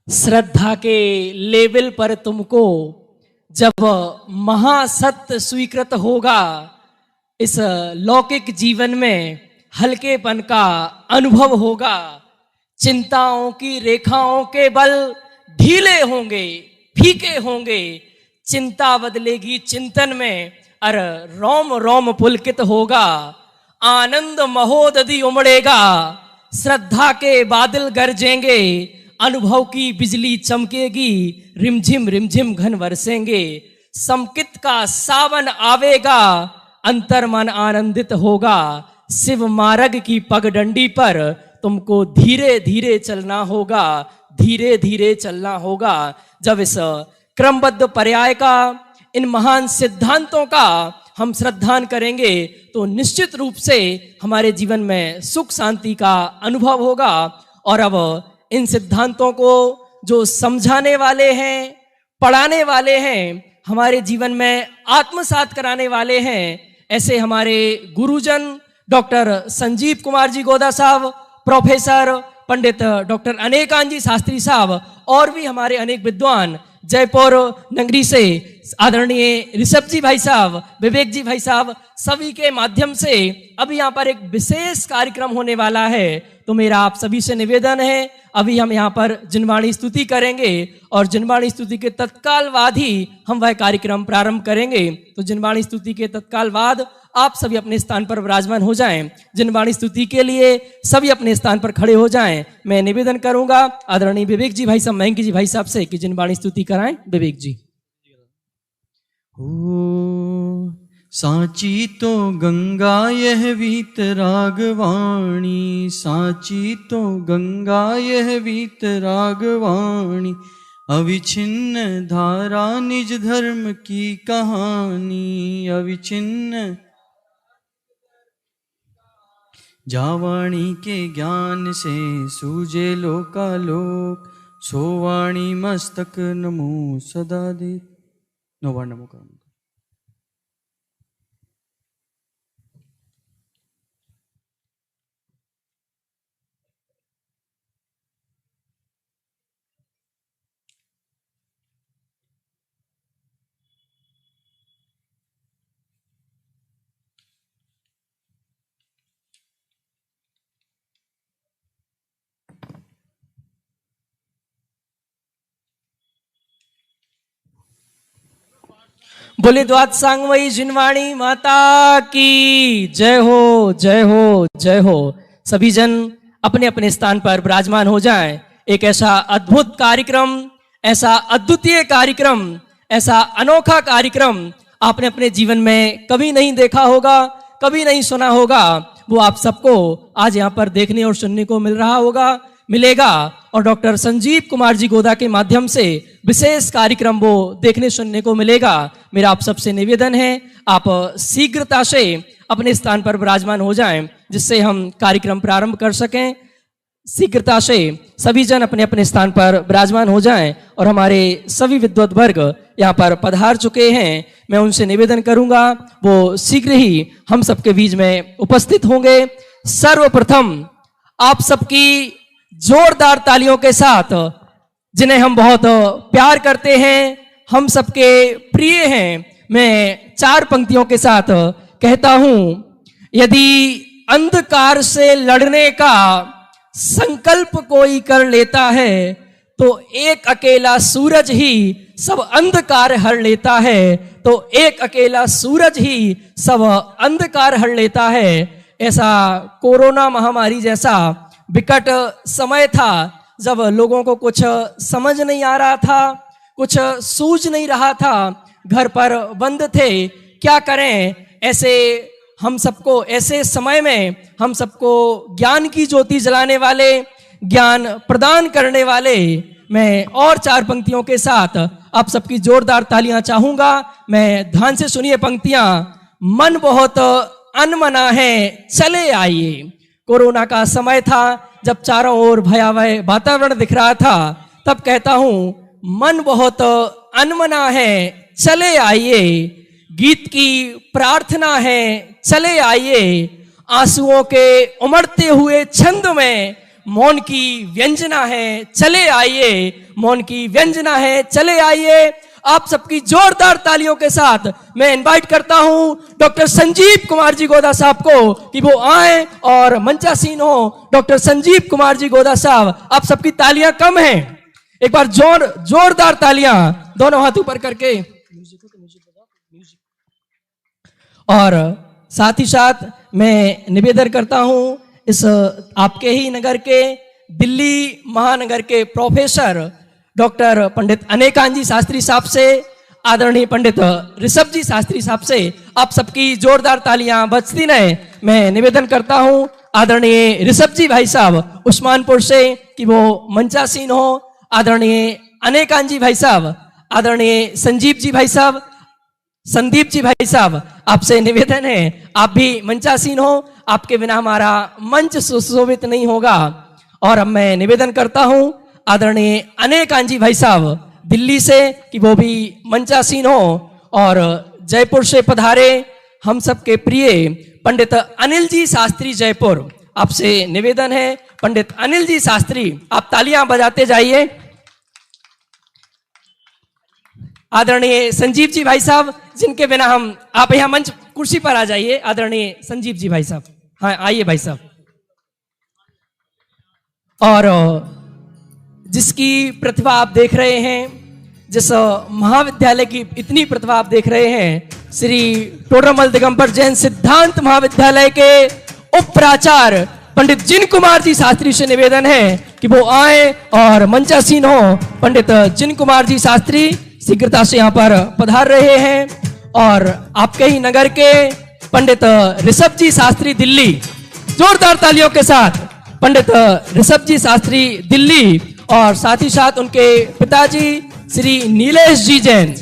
श्रद्धा के लेवल पर तुमको जब महासत्य स्वीकृत होगा, इस लौकिक जीवन में हल्केपन का अनुभव होगा। चिंताओं की रेखाओं के बल ढीले होंगे, फीके होंगे। चिंता बदलेगी चिंतन में, और रोम रोम पुलकित होगा। आनंद महोदधि उमड़ेगा, श्रद्धा के बादल गरजेंगे। अनुभव की बिजली चमकेगी, रिमझिम घन बरसेंगे। संकित का सावन आवेगा, अंतर मन आनंदित होगा। शिव मार्ग की पगडंडी पर तुमको धीरे धीरे चलना होगा, धीरे धीरे चलना होगा। जब इस क्रमबद्ध पर्याय का, इन महान सिद्धांतों का हम श्रद्धान करेंगे तो निश्चित रूप से हमारे जीवन में सुख शांति का अनुभव होगा। और अब इन सिद्धांतों को जो समझाने वाले हैं, पढ़ाने वाले हैं, हमारे जीवन में आत्मसात कराने वाले हैं, ऐसे हमारे गुरुजन डॉक्टर संजीव कुमार जी गोदा साहब, प्रोफेसर पंडित डॉक्टर अनेकांत जी शास्त्री साहब, और भी हमारे अनेक विद्वान, जयपुर नगरी से आदरणीय ऋषभ जी भाई साहब, विवेक जी भाई साहब, सभी के माध्यम से अभी यहाँ पर एक विशेष कार्यक्रम होने वाला है। तो मेरा आप सभी से निवेदन है, अभी हम यहाँ पर जिनवाणी स्तुति करेंगे और जिनवाणी स्तुति के तत्काल बाद ही हम वह कार्यक्रम प्रारंभ करेंगे। तो जिनवाणी स्तुति के तत्काल बाद आप सभी अपने स्थान पर विराजमान हो जाएं। जिनवाणी स्तुति के लिए सभी अपने स्थान पर खड़े हो जाएं। मैं निवेदन करूंगा आदरणीय विवेक जी भाई साहब, मयंकी जी भाई साहब से कि जिनवाणी स्तुति कराएं। विवेक जी। हो साची तो गंगा यह वीत रागवाणी, साची तो गंगा यह वीत रागवाणी। अविच्छिन्न धारा निज धर्म की कहानी, अविच्छिन्न जावाणी के ज्ञान से सूझे लोकालोक। सोवाणी मस्तक नमो सदा दे। नोवार नमो का बोले द्वात सांगवई जिनवाणी माता की जय हो, जय हो, जय हो। सभी जन अपने अपने स्थान पर विराजमान हो जाएं। एक ऐसा अद्भुत कार्यक्रम, ऐसा अद्वितीय कार्यक्रम, ऐसा अनोखा कार्यक्रम आपने अपने जीवन में कभी नहीं देखा होगा, कभी नहीं सुना होगा। वो आप सबको आज यहाँ पर देखने और सुनने को मिल रहा होगा, मिलेगा। और डॉक्टर संजीव कुमार जी गोदा के माध्यम से विशेष कार्यक्रम वो देखने सुनने को मिलेगा। मेरा आप सबसे निवेदन है, आप शीघ्रता से अपने स्थान पर विराजमान हो जाएं, जिससे हम कार्यक्रम प्रारंभ कर सकें। शीघ्रता से सभी जन अपने अपने स्थान पर विराजमान हो जाएं। और हमारे सभी विद्वत वर्ग यहाँ पर पधार चुके हैं। मैं उनसे निवेदन करूंगा वो शीघ्र ही हम सबके बीच में उपस्थित होंगे। सर्वप्रथम आप सबकी जोरदार तालियों के साथ, जिन्हें हम बहुत प्यार करते हैं, हम सबके प्रिय हैं, मैं चार पंक्तियों के साथ कहता हूं। यदि अंधकार से लड़ने का संकल्प कोई कर लेता है तो एक अकेला सूरज ही सब अंधकार हर लेता है, तो एक अकेला सूरज ही सब अंधकार हर लेता है। ऐसा कोरोना महामारी जैसा विकट समय था, जब लोगों को कुछ समझ नहीं आ रहा था, कुछ सूझ नहीं रहा था, घर पर बंद थे, क्या करें। ऐसे हम सबको, ऐसे समय में हम सबको ज्ञान की ज्योति जलाने वाले, ज्ञान प्रदान करने वाले, मैं और चार पंक्तियों के साथ आप सबकी जोरदार तालियां चाहूंगा। मैं ध्यान से सुनिए पंक्तियां। मन बहुत अनमना है, चले आइए। कोरोना का समय था, जब चारों ओर भयावह वातावरण दिख रहा था, तब कहता हूं मन बहुत अनमना है, चले आइए। गीत की प्रार्थना है, चले आइए। आंसुओं के उमड़ते हुए छंद में मौन की व्यंजना है, चले आइए, मौन की व्यंजना है, चले आइए। आप सबकी जोरदार तालियों के साथ मैं इनवाइट करता हूं डॉक्टर संजीव कुमार जी गोदा साहब को कि वो आए और मंचासीन हो। डॉक्टर संजीव कुमार जी गोदा साहब, आप सबकी तालियां कम हैं, एक बार जोरदार तालियां, दोनों हाथ ऊपर करके। और साथ ही साथ मैं निवेदन करता हूं इस आपके ही नगर के, दिल्ली महानगर के प्रोफेसर डॉक्टर पंडित अनेकांत जी शास्त्री साहब से, आदरणीय पंडित ऋषभ जी शास्त्री साहब से आप सबकी जोरदार तालियां बजती रहे। मैं निवेदन करता हूं आदरणीय ऋषभ जी भाई साहब उस्मानपुर से कि वो मंचासीन हो। आदरणीय अनेकांत जी भाई साहब, आदरणीय संजीव जी भाई साहब, संदीप जी भाई साहब, आपसे निवेदन है आप भी मंचासीन हो, आपके बिना हमारा मंच सुशोभित नहीं होगा। और अब मैं निवेदन करता हूं आदरणीय अनेकांत जी भाई साहब दिल्ली से कि वो भी मंचासीन हो। और जयपुर से पधारे हम सबके प्रिय पंडित अनिल जी शास्त्री जयपुर, आपसे निवेदन है पंडित अनिल जी शास्त्री, आप तालियां बजाते जाइए। आदरणीय संजीव जी भाई साहब, जिनके बिना हम, आप यहां मंच कुर्सी पर आ जाइए। आदरणीय संजीव जी भाई साहब, हाँ आइए भाई साहब। और जिसकी प्रतिभा आप देख रहे हैं, जिस महाविद्यालय की इतनी प्रतिभा आप देख रहे हैं, श्री टोडरमल दिगंबर जैन सिद्धांत महाविद्यालय के उप प्राचार्य पंडित जिन कुमार जी शास्त्री से निवेदन है कि वो आए और मंचासीन हो। पंडित जिन कुमार जी शास्त्री शीघ्रता से यहाँ पर पधार रहे हैं। और आपके ही नगर के पंडित ऋषभ जी शास्त्री दिल्ली, जोरदार तालियों के साथ पंडित ऋषभ जी शास्त्री दिल्ली, और साथ ही साथ उनके पिताजी श्री नीलेश जी जैन,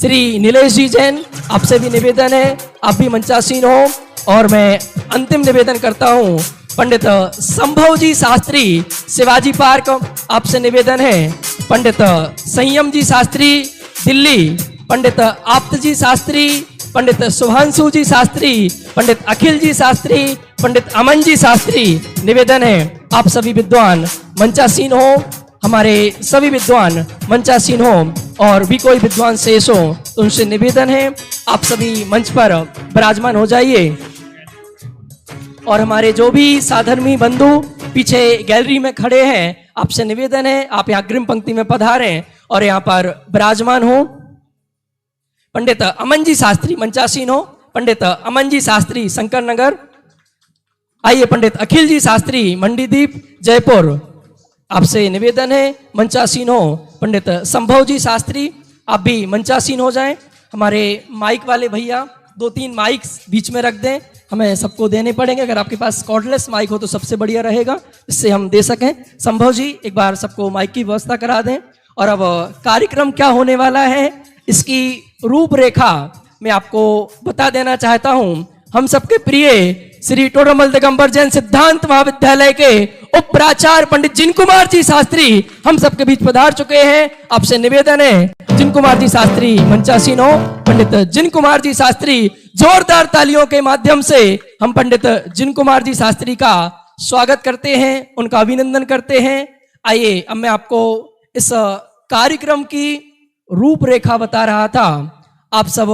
श्री नीलेश जी जैन, आपसे भी निवेदन है आप भी मंचासीन हो। और मैं अंतिम निवेदन करता हूँ पंडित संभव जी शास्त्री शिवाजी पार्क, आपसे निवेदन है पंडित संयम जी शास्त्री दिल्ली, पंडित आप्त जी शास्त्री, पंडित शुभांशु जी शास्त्री, पंडित अखिल जी शास्त्री, पंडित अमन जी शास्त्री, निवेदन है आप सभी विद्वान मंचासीन हो, हमारे सभी विद्वान मंचासीन हो। और भी कोई विद्वान शेष हो तो उनसे निवेदन है आप सभी मंच पर विराजमान हो जाइए। और हमारे जो भी साधर्मी बंधु पीछे गैलरी में खड़े हैं, आपसे निवेदन है आप यहाँ अग्रिम पंक्ति में पधारें और यहाँ पर विराजमान हो। पंडित अमन जी शास्त्री मंचासीन हो, पंडित अमन जी शास्त्री शंकर नगर, आइए पंडित अखिल जी शास्त्री मंडीदीप जयपुर, आपसे निवेदन है मंचासीन हो। पंडित संभव जी शास्त्री आप भी मंचासीन हो जाएं। हमारे माइक वाले भैया 2-3 माइक्स बीच में रख दें, हमें सबको देने पड़ेंगे। अगर आपके पास कॉर्डलेस माइक हो तो सबसे बढ़िया रहेगा, इससे हम दे सकें। संभव जी एक बार सबको माइक की व्यवस्था करा दें। और अब कार्यक्रम क्या होने वाला है इसकी रूपरेखा मैं आपको बता देना चाहता हूं। हम सबके प्रिय श्री टोडरमल दिगंबर जैन सिद्धांत महाविद्यालय के उप प्राचार्य पंडित जिन कुमार जी शास्त्री हम सबके बीच पधार चुके हैं। आपसे निवेदन है जिन कुमार जी शास्त्री मंचासीन हो। पंडित जिन कुमार जी शास्त्री, जोरदार तालियों के माध्यम से हम पंडित जिन कुमार जी शास्त्री का स्वागत करते हैं, उनका अभिनंदन करते हैं। आइए अब मैं आपको इस कार्यक्रम की रूपरेखा बता रहा था, आप सब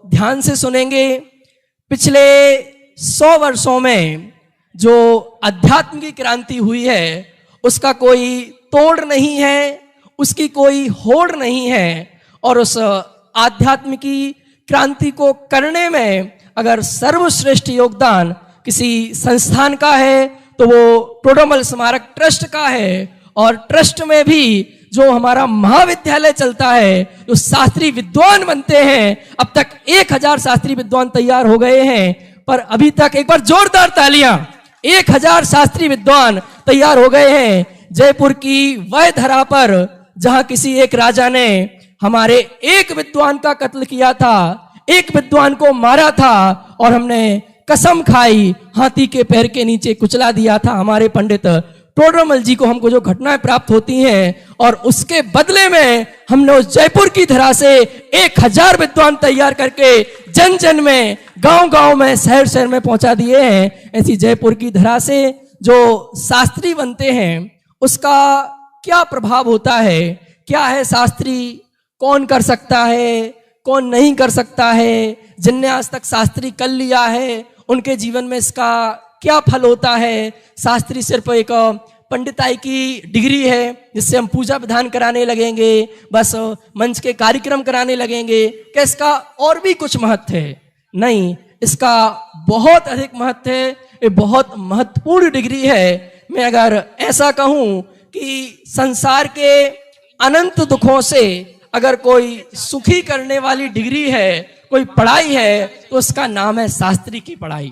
ध्यान से सुनेंगे। पिछले 100 वर्षों में जो अध्यात्म की क्रांति हुई है उसका कोई तोड़ नहीं है, उसकी कोई होड़ नहीं है। और उस आध्यात्म की क्रांति को करने में अगर सर्वश्रेष्ठ योगदान किसी संस्थान का है तो वो टोडरमल स्मारक ट्रस्ट का है। और ट्रस्ट में भी जो हमारा महाविद्यालय चलता है, जो शास्त्री विद्वान बनते हैं, अब तक 1000 शास्त्री विद्वान तैयार हो गए हैं। पर अभी तक, एक बार जोरदार तालियां, 1000 शास्त्री विद्वान तैयार हो गए हैं। जयपुर की वह धरा पर जहां किसी एक राजा ने हमारे एक विद्वान का कत्ल किया था, एक विद्वान को मारा था और हमने कसम खाई, हाथी के पैर के नीचे कुचला दिया था हमारे पंडित टोडरमल जी को। हमको जो घटनाएं प्राप्त होती हैं और उसके बदले में हमने उस जयपुर की धरा से 1000 विद्वान तैयार करके जन जन में, गांव गांव में, शहर शहर में पहुंचा दिए हैं। ऐसी जयपुर की धरा से जो शास्त्री बनते हैं उसका क्या प्रभाव होता है, क्या है शास्त्री, कौन कर सकता है, कौन नहीं कर सकता है, जिनने आज तक शास्त्री कर लिया है उनके जीवन में इसका क्या फल होता है। शास्त्री सिर्फ एक पंडिताई की डिग्री है जिससे हम पूजा विधान कराने लगेंगे, बस मंच के कार्यक्रम कराने लगेंगे, क्या इसका और भी कुछ महत्व है? नहीं, इसका बहुत अधिक महत्व है। ये बहुत महत्वपूर्ण डिग्री है। मैं अगर ऐसा कहूं कि संसार के अनंत दुखों से अगर कोई सुखी करने वाली डिग्री है, कोई पढ़ाई है, तो उसका नाम है शास्त्री की पढ़ाई।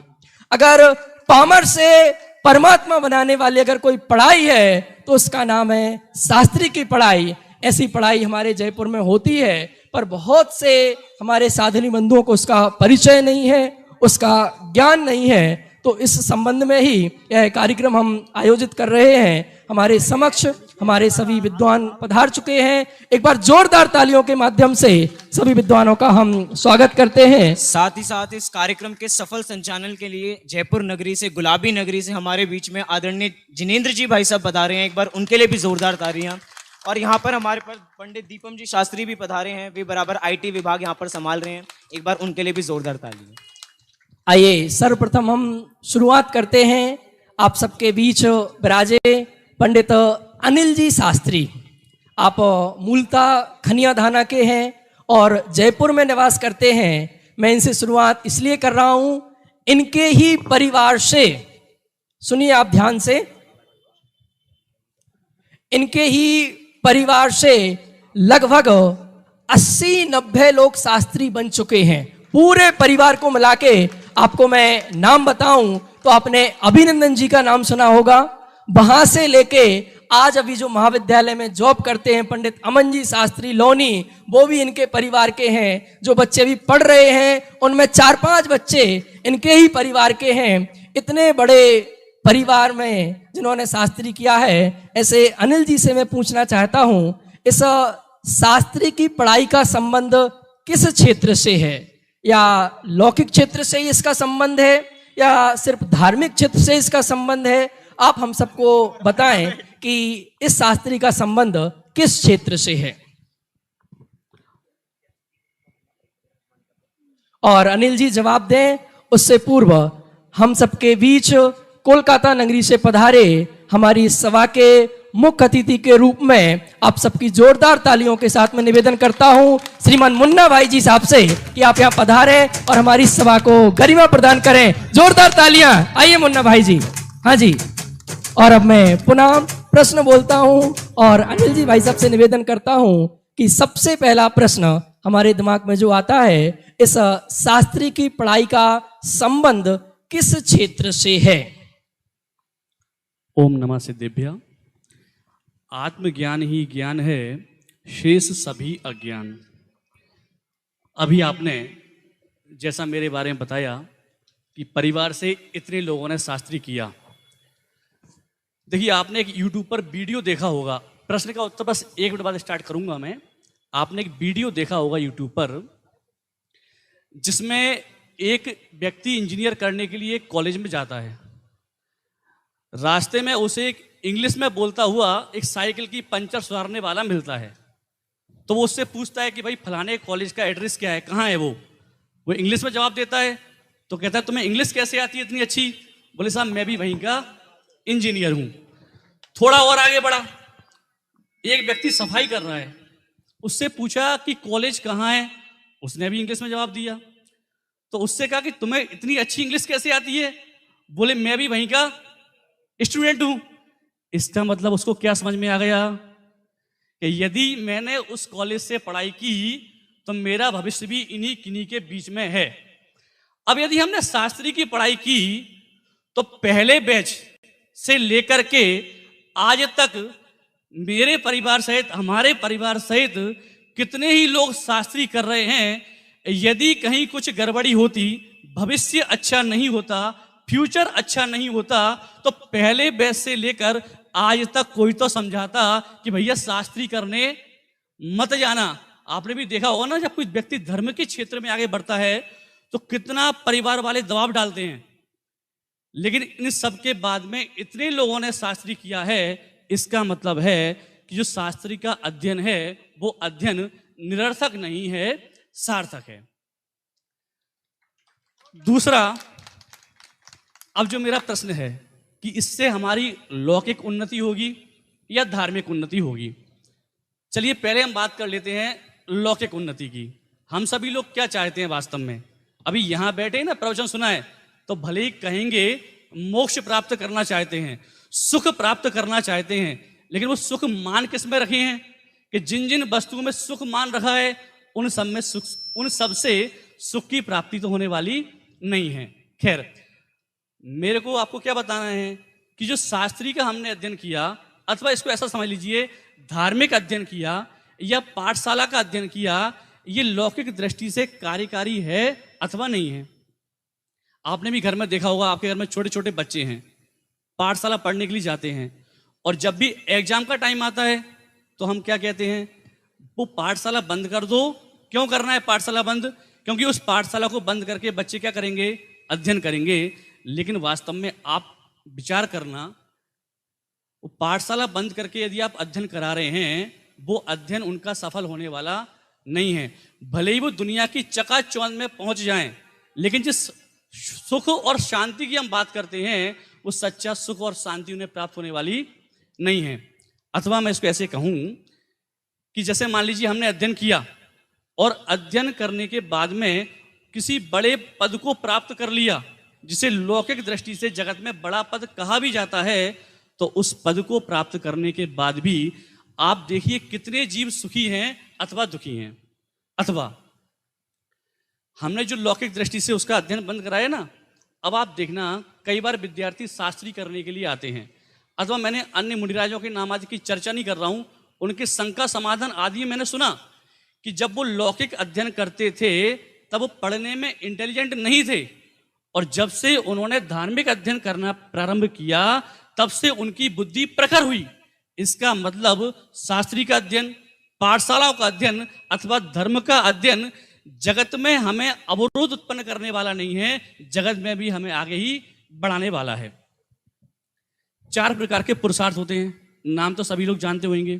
अगर पामर से परमात्मा बनाने वाली अगर कोई पढ़ाई है तो उसका नाम है शास्त्री की पढ़ाई। ऐसी पढ़ाई हमारे जयपुर में होती है, पर बहुत से हमारे साधनी बंधुओं को उसका परिचय नहीं है, उसका ज्ञान नहीं है। तो इस संबंध में ही यह कार्यक्रम हम आयोजित कर रहे हैं। हमारे समक्ष हमारे सभी विद्वान पधार चुके हैं। एक बार जोरदार तालियों के माध्यम से सभी विद्वानों का हम स्वागत करते हैं। साथ ही साथ इस कार्यक्रम के सफल संचालन के लिए जयपुर नगरी से, गुलाबी नगरी से हमारे बीच में आदरणीय जिनेंद्र जी भाई साहब पधारे हैं। एक बार उनके लिए भी जोरदार तालियां। और यहाँ पर हमारे पास पंडित दीपम जी शास्त्री भी पधारे हैं, वे बराबर IT विभाग यहाँ पर संभाल रहे हैं। एक बार उनके लिए भी जोरदार तालियां। आइए सर्वप्रथम हम शुरुआत करते हैं। आप सबके बीच विराजे पंडित अनिल जी शास्त्री। आप मूलतः खनिया धाना के हैं और जयपुर में निवास करते हैं। मैं इनसे शुरुआत इसलिए कर रहा हूं, इनके ही परिवार से, सुनिए आप ध्यान से, इनके ही परिवार से लगभग 80-90 लोग शास्त्री बन चुके हैं। पूरे परिवार को मिला के आपको मैं नाम बताऊं तो आपने अभिनंदन जी का नाम सुना होगा। वहां से लेके आज अभी जो महाविद्यालय में जॉब करते हैं पंडित अमन जी शास्त्री लोनी, वो भी इनके परिवार के हैं। जो बच्चे भी पढ़ रहे हैं उनमें 4-5 बच्चे इनके ही परिवार के हैं। इतने बड़े परिवार में जिन्होंने शास्त्री किया है, ऐसे अनिल जी से मैं पूछना चाहता हूं, इस शास्त्री की पढ़ाई का संबंध किस क्षेत्र से है? या लौकिक क्षेत्र से ही इसका संबंध है या सिर्फ धार्मिक क्षेत्र से इसका संबंध है? आप हम सबको बताएं कि इस शास्त्री का संबंध किस क्षेत्र से है। और अनिल जी जवाब दें उससे पूर्व हम सबके बीच कोलकाता नगरी से पधारे हमारी सभा के मुख्य अतिथि के रूप में आप सबकी जोरदार तालियों के साथ में निवेदन करता हूं श्रीमान मुन्ना भाई जी साहब से कि आप यहां पधारे और हमारी सभा को गरिमा प्रदान करें। जोरदार तालियां। आइए मुन्ना भाई जी। हाँ जी। और अब मैं पुनः प्रश्न बोलता हूं और अनिल जी भाई साहब से निवेदन करता हूं कि सबसे पहला प्रश्न हमारे दिमाग में जो आता है, इस शास्त्री की पढ़ाई का संबंध किस क्षेत्र से है? ओम नमः सिद्धेभ्य। आत्मज्ञान ही ज्ञान है, शेष सभी अज्ञान। अभी आपने जैसा मेरे बारे में बताया कि परिवार से इतने लोगों ने शास्त्री किया। देखिए, आपने एक यूट्यूब पर वीडियो देखा होगा, प्रश्न का उत्तर बस 1 मिनट बाद स्टार्ट करूंगा मैं। आपने एक वीडियो देखा होगा यूट्यूब पर जिसमें एक व्यक्ति इंजीनियर करने के लिए कॉलेज में जाता है। रास्ते में उसे एक इंग्लिश में बोलता हुआ एक साइकिल की पंचर सुधारने वाला मिलता है। तो वो उससे पूछता है कि भाई फलाने कॉलेज का एड्रेस क्या है, कहाँ है वो इंग्लिश में जवाब देता है। तो कहता है तुम्हें इंग्लिश कैसे आती है इतनी अच्छी? बोले साहब मैं भी वहीं का इंजीनियर हूँ। थोड़ा और आगे बढ़ा, एक व्यक्ति सफाई कर रहा है, उससे पूछा कि कॉलेज कहाँ है, उसने भी इंग्लिश में जवाब दिया। तो उससे कहा कि तुम्हें इतनी अच्छी इंग्लिश कैसे आती है? बोले मैं भी वहीं का स्टूडेंट हूं। इसका मतलब उसको क्या समझ में आ गया कि यदि मैंने उस कॉलेज से पढ़ाई की तो मेरा भविष्य भी इन्हीं किन्हीं के बीच में है। अब यदि हमने शास्त्री की पढ़ाई की तो पहले बैच से लेकर के आज तक मेरे परिवार सहित, हमारे परिवार सहित कितने ही लोग शास्त्री कर रहे हैं। यदि कहीं कुछ गड़बड़ी होती, भविष्य अच्छा नहीं होता, फ्यूचर अच्छा नहीं होता, तो पहले बैच से लेकर आज तक कोई तो समझाता कि भैया शास्त्री करने मत जाना। आपने भी देखा होगा ना, जब कोई व्यक्ति धर्म के क्षेत्र में आगे बढ़ता है तो कितना परिवार वाले दबाव डालते हैं लेकिन इन सब के बाद में इतने लोगों ने शास्त्री किया है, इसका मतलब है कि जो शास्त्री का अध्ययन है वो अध्ययन निरर्थक नहीं है, सार्थक है। दूसरा, अब जो मेरा प्रश्न है कि इससे हमारी लौकिक उन्नति होगी या धार्मिक उन्नति होगी। चलिए पहले हम बात कर लेते हैं लौकिक उन्नति की। हम सभी लोग क्या चाहते हैं वास्तव में? अभी यहां बैठे हैं ना, प्रवचन सुना है तो भले ही कहेंगे मोक्ष प्राप्त करना चाहते हैं, सुख प्राप्त करना चाहते हैं, लेकिन वो सुख मान किस में रखे हैं कि जिन जिन वस्तुओं में सुख मान रखा है उन सब में सुख, उन सब से सुख की प्राप्ति तो होने वाली नहीं है। खैर, मेरे को आपको क्या बताना है कि जो शास्त्री का हमने अध्ययन किया, अथवा इसको ऐसा समझ लीजिए धार्मिक अध्ययन किया या पाठशाला का अध्ययन किया, ये लौकिक दृष्टि से कार्यकारी है अथवा नहीं है। आपने भी घर में देखा होगा, आपके घर में छोटे छोटे बच्चे हैं, पाठशाला पढ़ने के लिए जाते हैं, और जब भी एग्जाम का टाइम आता है तो हम क्या कहते हैं, वो पाठशाला बंद कर दो। क्यों करना है पाठशाला बंद? क्योंकि उस पाठशाला को बंद करके बच्चे क्या करेंगे, अध्ययन करेंगे। लेकिन वास्तव में आप विचार करना, वो पाठशाला बंद करके यदि आप अध्ययन करा रहे हैं, वो अध्ययन उनका सफल होने वाला नहीं है। भले ही वो दुनिया की चकाचौंध में पहुंच जाएं, लेकिन जिस सुख और शांति की हम बात करते हैं, वो सच्चा सुख और शांति उन्हें प्राप्त होने वाली नहीं है। अथवा मैं इसको ऐसे कहूं कि जैसे मान लीजिए हमने अध्ययन किया और अध्ययन करने के बाद में किसी बड़े पद को प्राप्त कर लिया, जिसे लौकिक दृष्टि से जगत में बड़ा पद कहा भी जाता है, तो उस पद को प्राप्त करने के बाद भी आप देखिए कितने जीव सुखी हैं अथवा दुखी हैं। अथवा हमने जो लौकिक दृष्टि से उसका अध्ययन बंद कराया ना, अब आप देखना कई बार विद्यार्थी शास्त्री करने के लिए आते हैं, अथवा मैंने अन्य मुनिराजों के नाम आदि की चर्चा नहीं कर रहा हूं, उनके शंका समाधान आदि मैंने सुना कि जब वो लौकिक अध्ययन करते थे तब वो पढ़ने में इंटेलिजेंट नहीं थे, और जब से उन्होंने धार्मिक अध्ययन करना प्रारंभ किया तब से उनकी बुद्धि प्रखर हुई। इसका मतलब शास्त्री का अध्ययन, पाठशालाओं का अध्ययन अथवा धर्म का अध्ययन जगत में हमें अवरोध उत्पन्न करने वाला नहीं है, जगत में भी हमें आगे ही बढ़ाने वाला है। 4 प्रकार के पुरुषार्थ होते हैं, नाम तो सभी लोग जानते होंगे।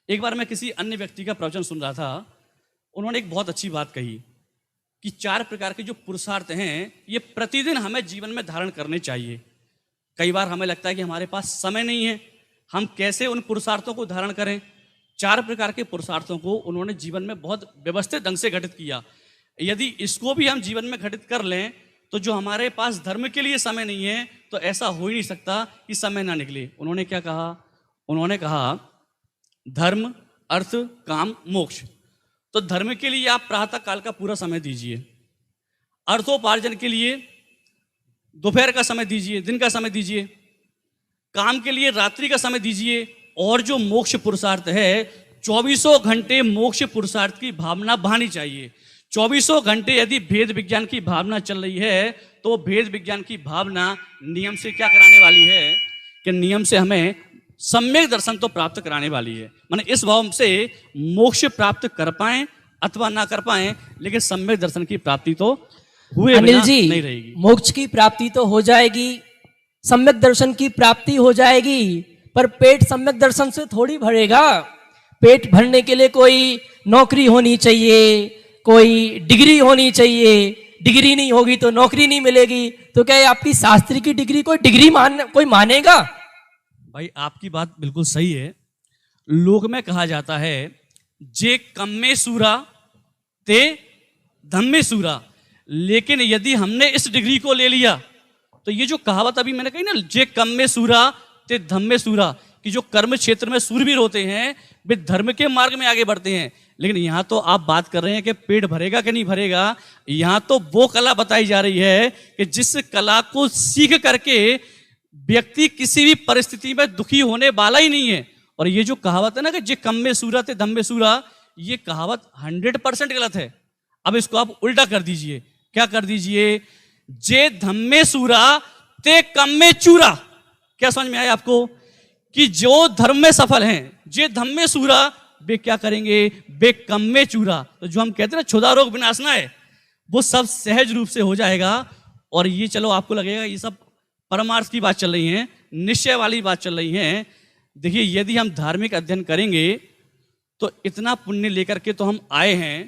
एक बार मैं किसी अन्य व्यक्ति का प्रवचन सुन रहा था, उन्होंने एक बहुत अच्छी बात कही कि 4 प्रकार के जो पुरुषार्थ हैं ये प्रतिदिन हमें जीवन में धारण करने चाहिए। कई बार हमें लगता है कि हमारे पास समय नहीं है, हम कैसे उन पुरुषार्थों को धारण करें। 4 प्रकार के पुरुषार्थों को उन्होंने जीवन में बहुत व्यवस्थित ढंग से घटित किया। यदि इसको भी हम जीवन में घटित कर लें तो जो हमारे पास धर्म के लिए समय नहीं है, तो ऐसा हो ही नहीं सकता कि समय ना निकले। उन्होंने क्या कहा? उन्होंने कहा धर्म, अर्थ, काम, मोक्ष। तो धर्म के लिए आप प्रातः काल का पूरा समय दीजिए, अर्थोपार्जन के लिए दोपहर का समय दीजिए, दिन का समय दीजिए, काम के लिए रात्रि का समय दीजिए, और जो मोक्ष पुरुषार्थ है 24 घंटे मोक्ष पुरुषार्थ की भावना बहानी चाहिए। 24 घंटे यदि भेद विज्ञान की भावना चल रही है तो भेद विज्ञान की भावना नियम से क्या कराने वाली है कि नियम से हमें सम्यक दर्शन तो प्राप्त कराने वाली है। माने इस भाव से मोक्ष प्राप्त कर पाए अथवा ना कर पाए, लेकिन सम्यक दर्शन की प्राप्ति तो हुए अनिल बिना जी, नहीं रहेगी। मोक्ष की प्राप्ति तो हो जाएगी, सम्यक दर्शन की प्राप्ति हो जाएगी, पर पेट सम्यक दर्शन से थोड़ी भरेगा। पेट भरने के लिए कोई नौकरी होनी चाहिए, कोई डिग्री होनी चाहिए। डिग्री नहीं होगी तो नौकरी नहीं मिलेगी। तो क्या आपकी शास्त्री की डिग्री कोई मानेगा? भाई आपकी बात बिल्कुल सही है। लोक में कहा जाता है जे कम्मे सूरा ते धम्मे सूरा, लेकिन यदि हमने इस डिग्री को ले लिया तो ये जो कहावत अभी मैंने कही ना, जे कम्मे सूरा ते धम्मे सूरा, कि जो कर्म क्षेत्र में सूरवीर होते हैं वे धर्म के मार्ग में आगे बढ़ते हैं। लेकिन यहाँ तो आप बात कर रहे हैं कि पेट भरेगा कि नहीं भरेगा। यहाँ तो वो कला बताई जा रही है कि जिस कला को सीख करके व्यक्ति किसी भी परिस्थिति में दुखी होने वाला ही नहीं है। और ये जो कहावत है ना कि जे कम्मे सूरा ते धम्मे सूरा, ये कहावत 100% गलत है। अब इसको आप उल्टा कर दीजिए। क्या कर दीजिए? जे धम्मे सूरा ते कम्मे चूरा। क्या समझ में आया आपको? कि जो धर्म में सफल हैं, जे धम्मे सूरा, वे क्या करेंगे? वे कम्मे चूरा। तो जो हम कहते हैं ना क्षुधा रोग विनाशना है, वो सब सहज रूप से हो जाएगा। और ये चलो आपको लगेगा ये सब परमार्थ की बात चल रही है, निश्चय वाली बात चल रही है। देखिए, यदि हम धार्मिक अध्ययन करेंगे तो इतना पुण्य लेकर के तो हम आए हैं।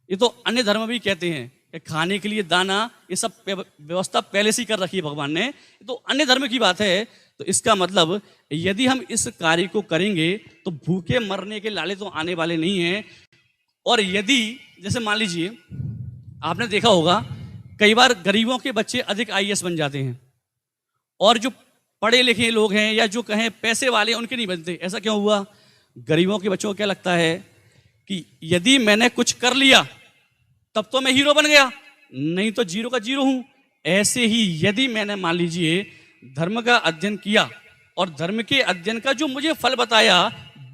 ये तो अन्य धर्म भी कहते हैं कि खाने के लिए दाना, ये सब व्यवस्था पहले से ही कर रखी है भगवान ने। ये तो अन्य धर्म की बात है। तो इसका मतलब यदि हम इस कार्य को करेंगे तो भूखे मरने के लाले तो आने वाले नहीं हैं। और यदि जैसे मान लीजिए, आपने देखा होगा कई बार गरीबों के बच्चे अधिक आईएएस बन जाते हैं और जो पढ़े लिखे लोग हैं या जो कहें पैसे वाले, उनके नहीं बनते। ऐसा क्यों हुआ? गरीबों के बच्चों को क्या लगता है कि यदि मैंने कुछ कर लिया तब तो मैं हीरो बन गया, नहीं तो जीरो का जीरो हूं। ऐसे ही यदि मैंने मान लीजिए धर्म का अध्ययन किया और धर्म के अध्ययन का जो मुझे फल बताया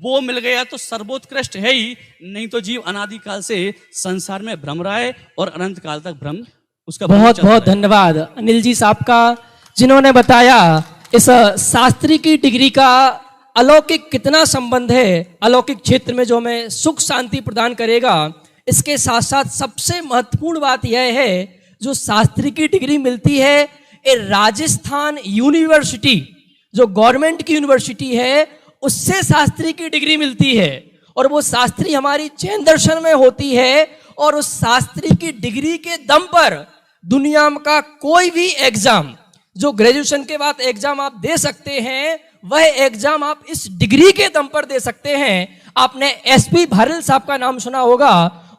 वो मिल गया तो सर्वोत्कृष्ट है ही, नहीं तो जीव अनादिकाल से संसार में भ्रम रहा है और अनंत काल तक भ्रम उसका बहुत बहुत धन्यवाद अनिल जी साहब का, जिन्होंने बताया इस शास्त्री की डिग्री का अलौकिक कितना संबंध है अलौकिक क्षेत्र में, जो हमें सुख शांति प्रदान करेगा। इसके साथ साथ सबसे महत्वपूर्ण बात यह है, जो शास्त्री की डिग्री मिलती है ये राजस्थान यूनिवर्सिटी, जो गवर्नमेंट की यूनिवर्सिटी है, उससे शास्त्री की डिग्री मिलती है। और वो शास्त्री हमारी जैन दर्शन में होती है। और उस शास्त्री की डिग्री के दम पर दुनिया का कोई भी एग्जाम, जो ग्रेजुएशन के बाद एग्जाम आप दे सकते हैं, वह एग्जाम आप इस डिग्री के दम पर दे सकते हैं। आपने एसपी भारल साहब का नाम सुना होगा,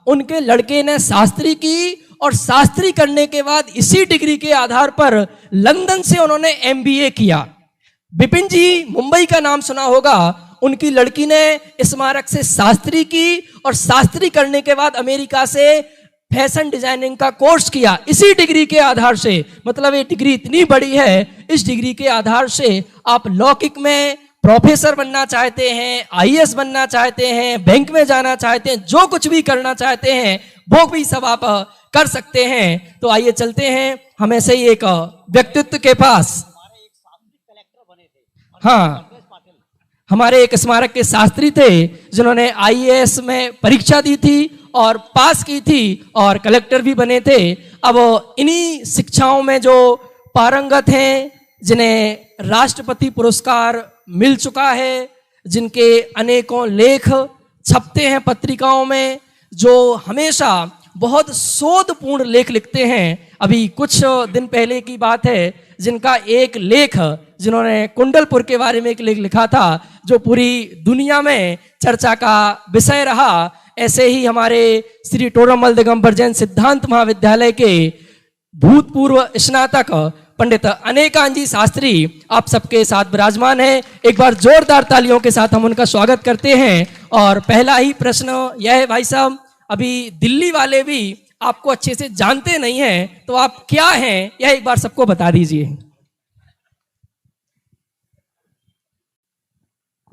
उनके लड़के ने शास्त्री की और शास्त्री करने के बाद इसी डिग्री के आधार पर लंदन से उन्होंने एमबीए किया। बिपिन जी मुंबई का नाम सुना होगा, उनकी लड़की ने स्मारक से शास्त्री की और शास्त्री करने के बाद अमेरिका से फैशन डिजाइनिंग का कोर्स किया इसी डिग्री के आधार से। मतलब ये डिग्री इतनी बड़ी है, इस डिग्री के आधार से आप लौकिक में प्रोफेसर बनना चाहते हैं, आईएएस बनना चाहते हैं, बैंक में जाना चाहते हैं, जो कुछ भी करना चाहते हैं वो भी सब आप कर सकते हैं। तो आइए चलते हैं हम ऐसे ही एक व्यक्तित्व के पास। हाँ, हमारे एक स्मारक के शास्त्री थे जिन्होंने आईएएस में परीक्षा दी थी और पास की थी और कलेक्टर भी बने थे। अब इन्हीं शिक्षाओं में जो पारंगत हैं, जिन्हें राष्ट्रपति पुरस्कार मिल चुका है, जिनके अनेकों लेख छपते हैं पत्रिकाओं में, जो हमेशा बहुत शोधपूर्ण लेख लिखते हैं। अभी कुछ दिन पहले की बात है, जिनका एक लेख, जिन्होंने कुंडलपुर के बारे में एक लेख लिखा था जो पूरी दुनिया में चर्चा का विषय रहा। ऐसे ही हमारे श्री टोडरमल दिगंबर जैन सिद्धांत महाविद्यालय के भूतपूर्व स्नातक पंडित अनेकांत जी शास्त्री आप सबके साथ विराजमान हैं। एक बार जोरदार तालियों के साथ हम उनका स्वागत करते हैं। और पहला ही प्रश्न यह है, भाई साहब, अभी दिल्ली वाले भी आपको अच्छे से जानते नहीं हैं, तो आप क्या हैं यह एक बार सबको बता दीजिए।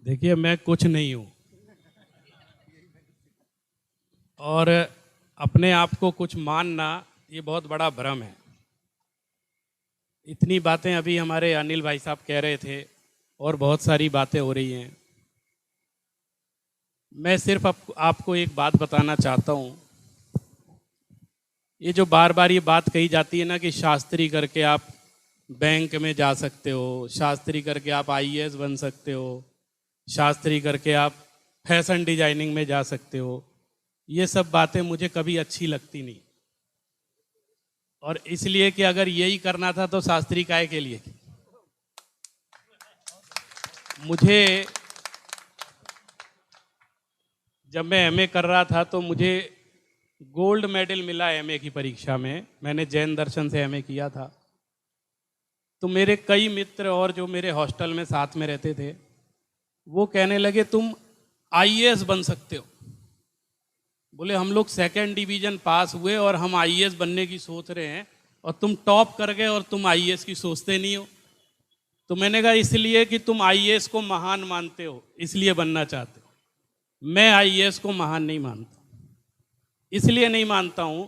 देखिए, मैं कुछ नहीं हूं और अपने आप को कुछ मानना ये बहुत बड़ा भ्रम है। इतनी बातें अभी हमारे अनिल भाई साहब कह रहे थे और बहुत सारी बातें हो रही हैं। मैं सिर्फ आपको एक बात बताना चाहता हूँ। ये जो बार बार ये बात कही जाती है ना कि शास्त्री करके आप बैंक में जा सकते हो, शास्त्री करके आप आईएएस बन सकते हो, शास्त्री करके आप फैशन डिजाइनिंग में जा सकते हो, ये सब बातें मुझे कभी अच्छी लगती नहीं। और इसलिए कि अगर यही करना था तो शास्त्री काहे के लिए? मुझे जब मैं एमए कर रहा था तो मुझे गोल्ड मेडल मिला एमए की परीक्षा में। मैंने जैन दर्शन से एमए किया था। तो मेरे कई मित्र और जो मेरे हॉस्टल में साथ में रहते थे वो कहने लगे तुम आईएएस बन सकते हो। बोले हम लोग सेकंड डिवीजन पास हुए और हम आईएएस बनने की सोच रहे हैं और तुम टॉप कर गए और तुम आईएएस की सोचते नहीं हो। तो मैंने कहा इसलिए कि तुम आईएएस को महान मानते हो इसलिए बनना चाहते हो। मैं आईएएस को महान नहीं मानता। इसलिए नहीं मानता हूं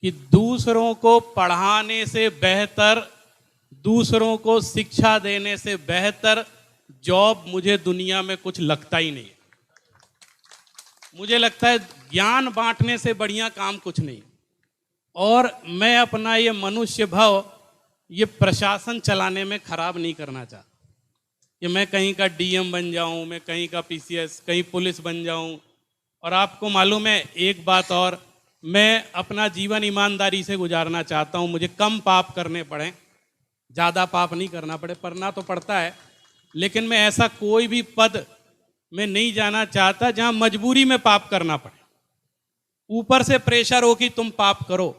कि दूसरों को पढ़ाने से बेहतर, दूसरों को शिक्षा देने से बेहतर जॉब मुझे दुनिया में कुछ लगता ही नहीं है। मुझे लगता है ज्ञान बांटने से बढ़िया काम कुछ नहीं। और मैं अपना ये मनुष्य भाव ये प्रशासन चलाने में खराब नहीं करना चाहता कि मैं कहीं का डीएम बन जाऊं, मैं कहीं का पीसीएस, कहीं पुलिस बन जाऊं। और आपको मालूम है एक बात और, मैं अपना जीवन ईमानदारी से गुजारना चाहता हूं। मुझे कम पाप करने पड़े, ज़्यादा पाप नहीं करना पड़े, पढ़ना तो पड़ता है, लेकिन मैं ऐसा कोई भी पद में नहीं जाना चाहता जहां मजबूरी में पाप करना पड़े, ऊपर से प्रेशर हो कि तुम पाप करो।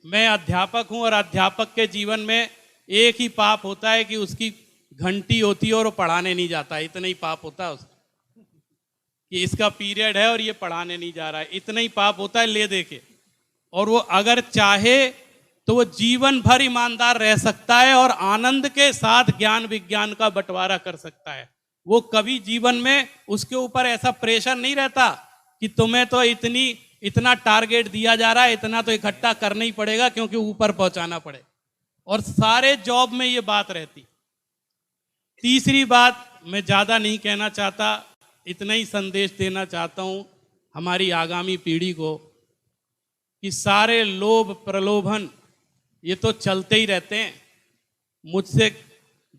मैं अध्यापक हूं और अध्यापक के जीवन में एक ही पाप होता है कि उसकी घंटी होती है और वो पढ़ाने नहीं जाता, इतना ही पाप होता है उसका, कि इसका पीरियड है और ये पढ़ाने नहीं जा रहा है, इतना ही पाप होता है ले दे के। और वो अगर चाहे तो वो जीवन भर ईमानदार रह सकता है और आनंद के साथ ज्ञान विज्ञान का बंटवारा कर सकता है। वो कभी जीवन में उसके ऊपर ऐसा प्रेशर नहीं रहता कि तुम्हें तो इतना टारगेट दिया जा रहा है, इतना तो इकट्ठा करना ही पड़ेगा क्योंकि ऊपर पहुंचाना पड़े। और सारे जॉब में ये बात रहती। तीसरी बात, मैं ज़्यादा नहीं कहना चाहता, इतना ही संदेश देना चाहता हूं हमारी आगामी पीढ़ी को कि सारे लोभ प्रलोभन ये तो चलते ही रहते हैं। मुझसे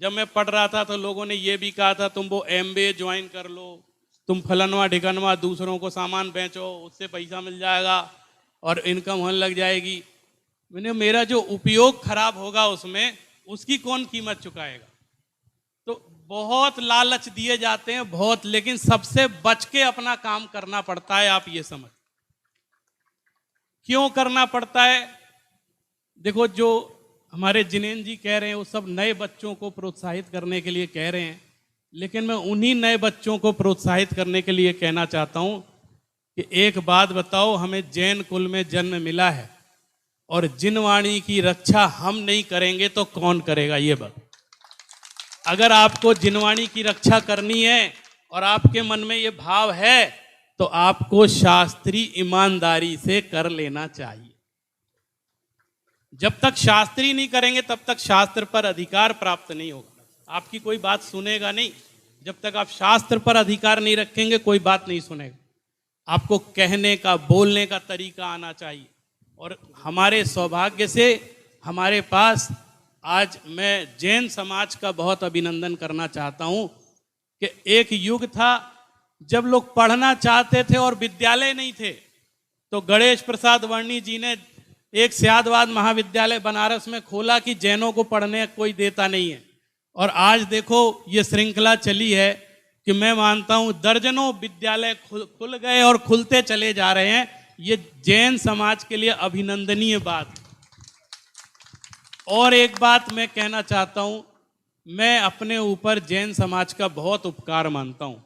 जब मैं पढ़ रहा था तो लोगों ने ये भी कहा था तुम वो MBA ज्वाइन कर लो, तुम फलनवा ढिकनवा दूसरों को सामान बेचो, उससे पैसा मिल जाएगा और इनकम होने लग जाएगी। मेरा जो उपयोग खराब होगा उसमें, उसकी कौन कीमत चुकाएगा? तो बहुत लालच दिए जाते हैं बहुत, लेकिन सबसे बच के अपना काम करना पड़ता है। आप ये समझ क्यों करना पड़ता है? देखो, जो हमारे जिनेंद्र जी कह रहे हैं वो सब नए बच्चों को प्रोत्साहित करने के लिए कह रहे हैं, लेकिन मैं उन्हीं नए बच्चों को प्रोत्साहित करने के लिए कहना चाहता हूं कि एक बात बताओ, हमें जैन कुल में जन्म मिला है और जिनवाणी की रक्षा हम नहीं करेंगे तो कौन करेगा? ये बात, अगर आपको जिनवाणी की रक्षा करनी है और आपके मन में ये भाव है तो आपको शास्त्रीय ईमानदारी से कर लेना चाहिए। जब तक शास्त्री नहीं करेंगे तब तक शास्त्र पर अधिकार प्राप्त नहीं होगा। आपकी कोई बात सुनेगा नहीं, जब तक आप शास्त्र पर अधिकार नहीं रखेंगे कोई बात नहीं सुनेगा। आपको कहने का, बोलने का तरीका आना चाहिए। और हमारे सौभाग्य से हमारे पास आज, मैं जैन समाज का बहुत अभिनंदन करना चाहता हूं कि एक युग था जब लोग पढ़ना चाहते थे और विद्यालय नहीं थे, तो गणेश प्रसाद वर्णी जी ने एक स्यादवाद महाविद्यालय बनारस में खोला कि जैनों को पढ़ने कोई देता नहीं है। और आज देखो ये श्रृंखला चली है कि मैं मानता हूं दर्जनों विद्यालय खुल गए और खुलते चले जा रहे हैं। ये जैन समाज के लिए अभिनंदनीय बात। और एक बात मैं कहना चाहता हूं, मैं अपने ऊपर जैन समाज का बहुत उपकार मानता हूं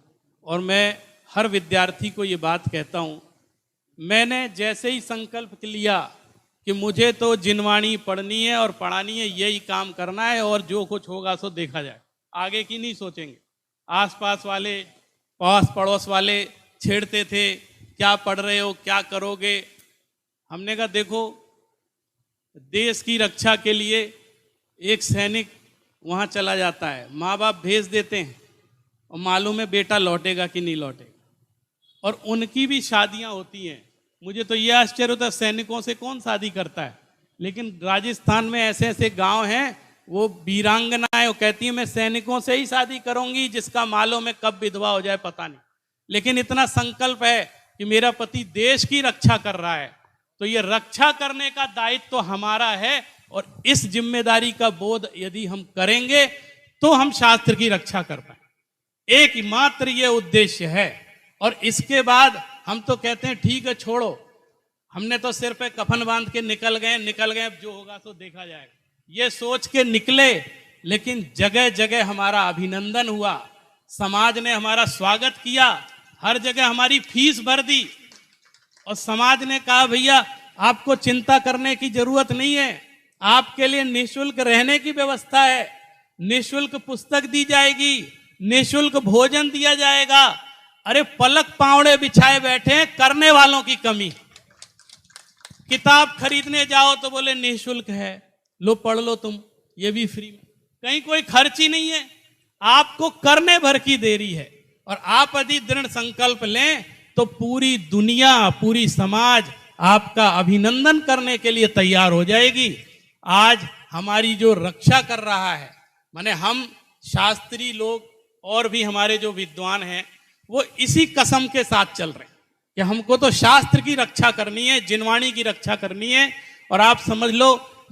और मैं हर विद्यार्थी को ये बात कहता हूं, मैंने जैसे ही संकल्प लिया कि मुझे तो जिनवाणी पढ़नी है और पढ़ानी है, यही काम करना है और जो कुछ होगा सो देखा जाए, आगे की नहीं सोचेंगे। आसपास वाले, पास पड़ोस वाले छेड़ते थे, क्या पढ़ रहे हो, क्या करोगे? हमने कहा देखो, देश की रक्षा के लिए एक सैनिक वहाँ चला जाता है, माँ बाप भेज देते हैं और मालूम है बेटा लौटेगा कि नहीं लौटेगा, और उनकी भी शादियाँ होती हैं। मुझे तो ये आश्चर्य होता है सैनिकों से कौन शादी करता है, लेकिन राजस्थान में ऐसे ऐसे गांव हैं, वो वीरांगनाएं वो कहती हैं मैं सैनिकों से ही शादी करूंगी, जिसका मालूम है कब विधवा हो जाए पता नहीं, लेकिन इतना संकल्प है कि मेरा पति देश की रक्षा कर रहा है। तो ये रक्षा करने का दायित्व तो हमारा है और इस जिम्मेदारी का बोध यदि हम करेंगे तो हम शास्त्र की रक्षा कर पाए। एक मात्र ये उद्देश्य है। और इसके बाद हम तो कहते हैं ठीक है छोड़ो, हमने तो सिर पे कफन बांध के निकल गए, अब जो होगा तो देखा जाएगा, ये सोच के निकले। लेकिन जगह जगह हमारा अभिनंदन हुआ, समाज ने हमारा स्वागत किया, हर जगह हमारी फीस भर दी और समाज ने कहा भैया आपको चिंता करने की जरूरत नहीं है, आपके लिए निःशुल्क रहने की व्यवस्था है, निःशुल्क पुस्तक दी जाएगी, निःशुल्क भोजन दिया जाएगा। अरे पलक पावड़े बिछाए बैठे हैं, करने वालों की कमी। किताब खरीदने जाओ तो बोले निःशुल्क है, लो पढ़ लो तुम, ये भी फ्री में, कहीं कोई खर्च ही नहीं है, आपको करने भर की देरी है। और आप यदि दृढ़ संकल्प लें तो पूरी दुनिया, पूरी समाज आपका अभिनंदन करने के लिए तैयार हो जाएगी। आज हमारी जो रक्षा कर रहा है, माने हम शास्त्री लोग और भी हमारे जो विद्वान हैं वो इसी कसम के साथ चल रहे हैं कि हमको तो शास्त्र की रक्षा करनी है, जिनवाणी की रक्षा करनी है। और आप समझ लो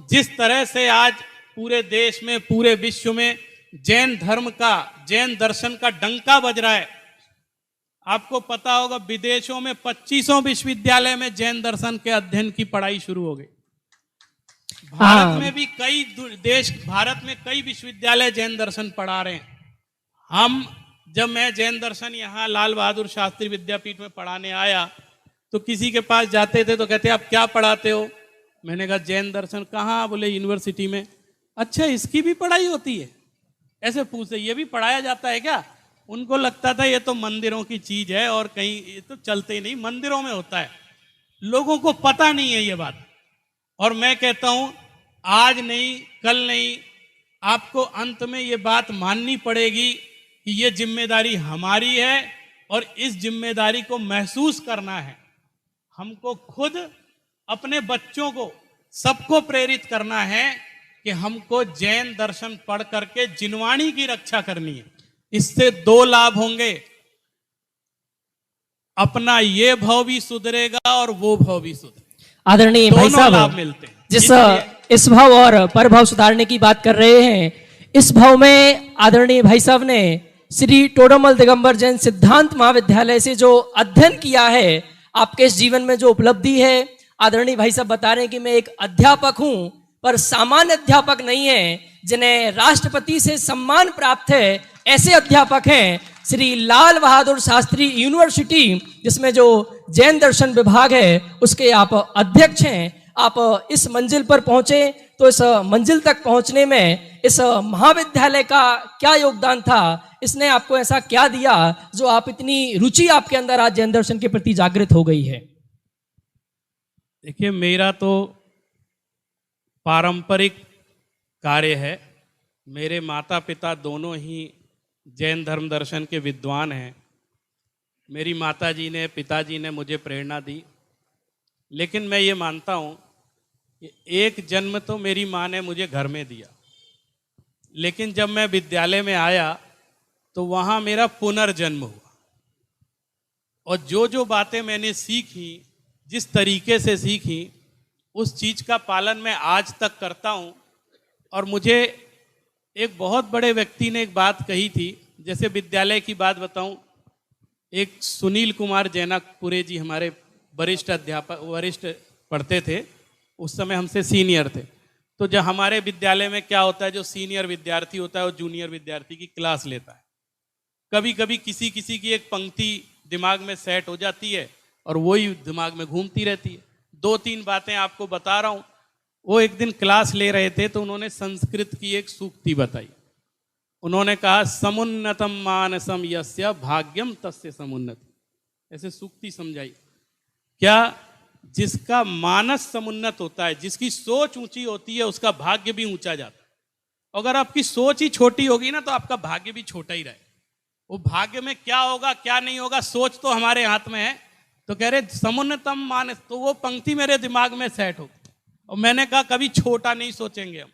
जिस तरह से आज पूरे देश में, पूरे विश्व में जैन धर्म का, जैन दर्शन का डंका बज रहा है। आपको पता होगा विदेशों में 25 विश्वविद्यालय में जैन दर्शन के अध्ययन की पढ़ाई शुरू हो गई। भारत में भी कई देश, भारत में कई विश्वविद्यालय जैन दर्शन पढ़ा रहे हैं। जब मैं जैन दर्शन यहाँ लाल बहादुर शास्त्री विद्यापीठ में पढ़ाने आया तो किसी के पास जाते थे तो कहते आप क्या पढ़ाते हो? मैंने कहा जैन दर्शन। कहाँ? बोले यूनिवर्सिटी में। अच्छा, इसकी भी पढ़ाई होती है? ऐसे पूछते, ये भी पढ़ाया जाता है क्या? उनको लगता था ये तो मंदिरों की चीज है और कहीं ये तो चलते ही नहीं, मंदिरों में होता है। लोगों को पता नहीं है ये बात। और मैं कहता हूं आज नहीं, कल नहीं, आपको अंत में ये बात माननी पड़ेगी कि ये जिम्मेदारी हमारी है और इस जिम्मेदारी को महसूस करना है। हमको खुद, अपने बच्चों को, सबको प्रेरित करना है कि हमको जैन दर्शन पढ़ करके जिनवाणी की रक्षा करनी है। इससे 2 लाभ होंगे, अपना ये भाव भी सुधरेगा और वो भाव भी सुधरेगा। आदरणीय भाई लाभ साहब, मिलते हैं। जिस इस भाव और परभाव सुधारने की बात कर रहे हैं, इस भाव में आदरणीय भाई साहब ने श्री टोडरमल दिगंबर जैन सिद्धांत महाविद्यालय से जो अध्ययन किया है, आपके इस जीवन में जो उपलब्धि है, आदरणीय भाई साहब बता रहे हैं कि मैं एक अध्यापक हूं, पर सामान्य अध्यापक नहीं है, जिन्हें राष्ट्रपति से सम्मान प्राप्त है, ऐसे अध्यापक हैं श्री लाल बहादुर शास्त्री यूनिवर्सिटी, जिसमें जो जैन दर्शन विभाग है उसके आप अध्यक्ष हैं। आप इस मंजिल पर पहुंचे तो इस मंजिल तक पहुंचने में इस महाविद्यालय का क्या योगदान था? इसने आपको ऐसा क्या दिया जो आप इतनी रुचि आपके अंदर आज जैन दर्शन के प्रति जागृत हो गई है? देखिए, मेरा तो पारंपरिक कार्य है। मेरे माता पिता दोनों ही जैन धर्म दर्शन के विद्वान हैं। मेरी माताजी ने, पिताजी ने मुझे प्रेरणा दी। लेकिन मैं ये मानता हूँ कि एक जन्म तो मेरी माँ ने मुझे घर में दिया, लेकिन जब मैं विद्यालय में आया तो वहाँ मेरा पुनर्जन्म हुआ। और जो जो बातें मैंने सीखी, जिस तरीके से सीखी, उस चीज़ का पालन मैं आज तक करता हूँ। और मुझे एक बहुत बड़े व्यक्ति ने एक बात कही थी, जैसे विद्यालय की बात बताऊं, एक सुनील कुमार जैनापुरे जी हमारे वरिष्ठ अध्यापक, वरिष्ठ पढ़ते थे, उस समय हमसे सीनियर थे। तो जब हमारे विद्यालय में क्या होता है, जो सीनियर विद्यार्थी होता है वो जूनियर विद्यार्थी की क्लास लेता है। कभी कभी किसी किसी की एक पंक्ति दिमाग में सेट हो जाती है और वही दिमाग में घूमती रहती है। 2-3 बातें आपको बता रहा हूँ। वो एक दिन क्लास ले रहे थे तो उन्होंने संस्कृत की एक सूक्ति बताई। उन्होंने कहा, समुन्नतम मानसम यस्य भाग्यम तस्य समुन्नति। ऐसे सूक्ति समझाई। क्या? जिसका मानस समुन्नत होता है, जिसकी सोच ऊंची होती है, उसका भाग्य भी ऊंचा जाता है। अगर आपकी सोच ही छोटी होगी ना तो आपका भाग्य भी छोटा ही रहे। वो भाग्य में क्या होगा क्या नहीं होगा, सोच तो हमारे हाथ में है। तो कह रहे समुन्नतम मानस, तो वो पंक्ति मेरे दिमाग में सेट हो। और मैंने कहा कभी छोटा नहीं सोचेंगे, हम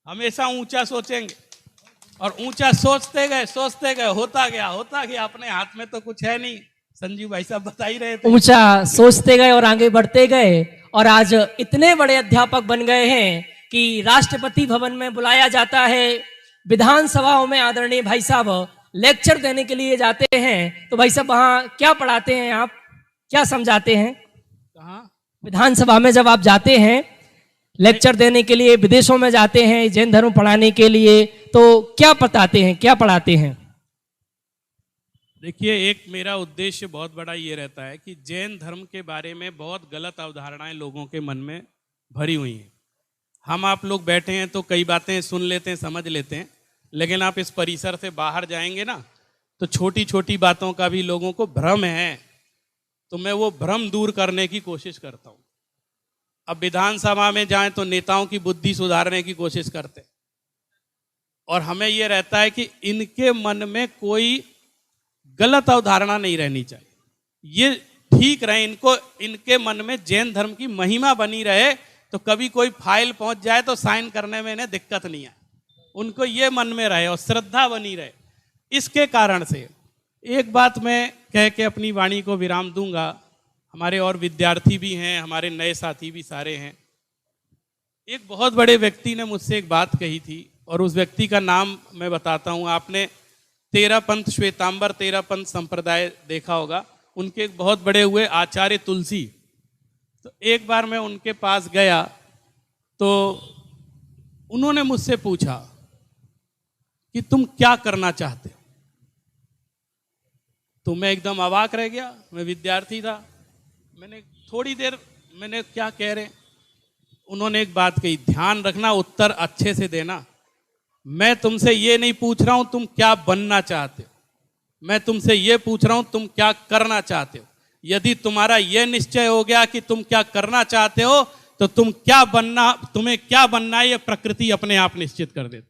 हमेशा ऊंचा सोचेंगे। और ऊंचा सोचते गए, होता गया। अपने हाथ में तो कुछ है नहीं, संजीव भाई साहब बता ही रहे थे। ऊंचा सोचते गए और आगे बढ़ते गए, और आज इतने बड़े अध्यापक बन गए हैं कि राष्ट्रपति भवन में बुलाया जाता है, विधानसभाओं में आदरणीय भाई साहब लेक्चर देने के लिए जाते हैं। तो भाई साहब वहाँ क्या पढ़ाते हैं, आप क्या समझाते हैं? कहाँ? विधानसभा में जब आप जाते हैं लेक्चर देने के लिए, विदेशों में जाते हैं जैन धर्म पढ़ाने के लिए, तो क्या बताते हैं, क्या पढ़ाते हैं? देखिए, एक मेरा उद्देश्य बहुत बड़ा ये रहता है कि जैन धर्म के बारे में बहुत गलत अवधारणाएं लोगों के मन में भरी हुई हैं। हम आप लोग बैठे हैं तो कई बातें सुन लेते हैं, समझ लेते हैं, लेकिन आप इस परिसर से बाहर जाएंगे ना तो छोटी छोटी बातों का भी लोगों को भ्रम है। तो मैं वो भ्रम दूर करने की कोशिश करता हूँ। अब विधानसभा में जाएं तो नेताओं की बुद्धि सुधारने की कोशिश करते हैं, और हमें ये रहता है कि इनके मन में कोई गलत अवधारणा नहीं रहनी चाहिए, ये ठीक रहे, इनको इनके मन में जैन धर्म की महिमा बनी रहे, तो तो कभी कोई फाइल पहुंच जाए तो साइन करने में इन्हें दिक्कत नहीं आए, उनको ये मन में रहे और श्रद्धा बनी रहे। इसके कारण से एक बात मैं कह के अपनी वाणी को विराम दूंगा। हमारे और विद्यार्थी भी हैं, हमारे नए साथी भी सारे हैं। एक बहुत बड़े व्यक्ति ने मुझसे एक बात कही थी और उस व्यक्ति का नाम मैं बताता हूँ। आपने तेरापंथ श्वेतांबर तेरापंथ संप्रदाय देखा होगा, उनके एक बहुत बड़े हुए आचार्य तुलसी। तो एक बार मैं उनके पास गया तो उन्होंने मुझसे पूछा कि तुम क्या करना चाहते हो। तो मैं एकदम अवाक रह गया, मैं विद्यार्थी था। मैंने थोड़ी देर मैंने क्या कह रहे, उन्होंने एक बात कही, ध्यान रखना, उत्तर अच्छे से देना। मैं तुमसे ये नहीं पूछ रहा हूं तुम क्या बनना चाहते हो, मैं तुमसे ये पूछ रहा हूं तुम क्या करना चाहते हो। यदि तुम्हारा यह निश्चय हो गया कि तुम क्या करना चाहते हो तो तुम्हें क्या बनना है ये प्रकृति अपने आप निश्चित कर देती।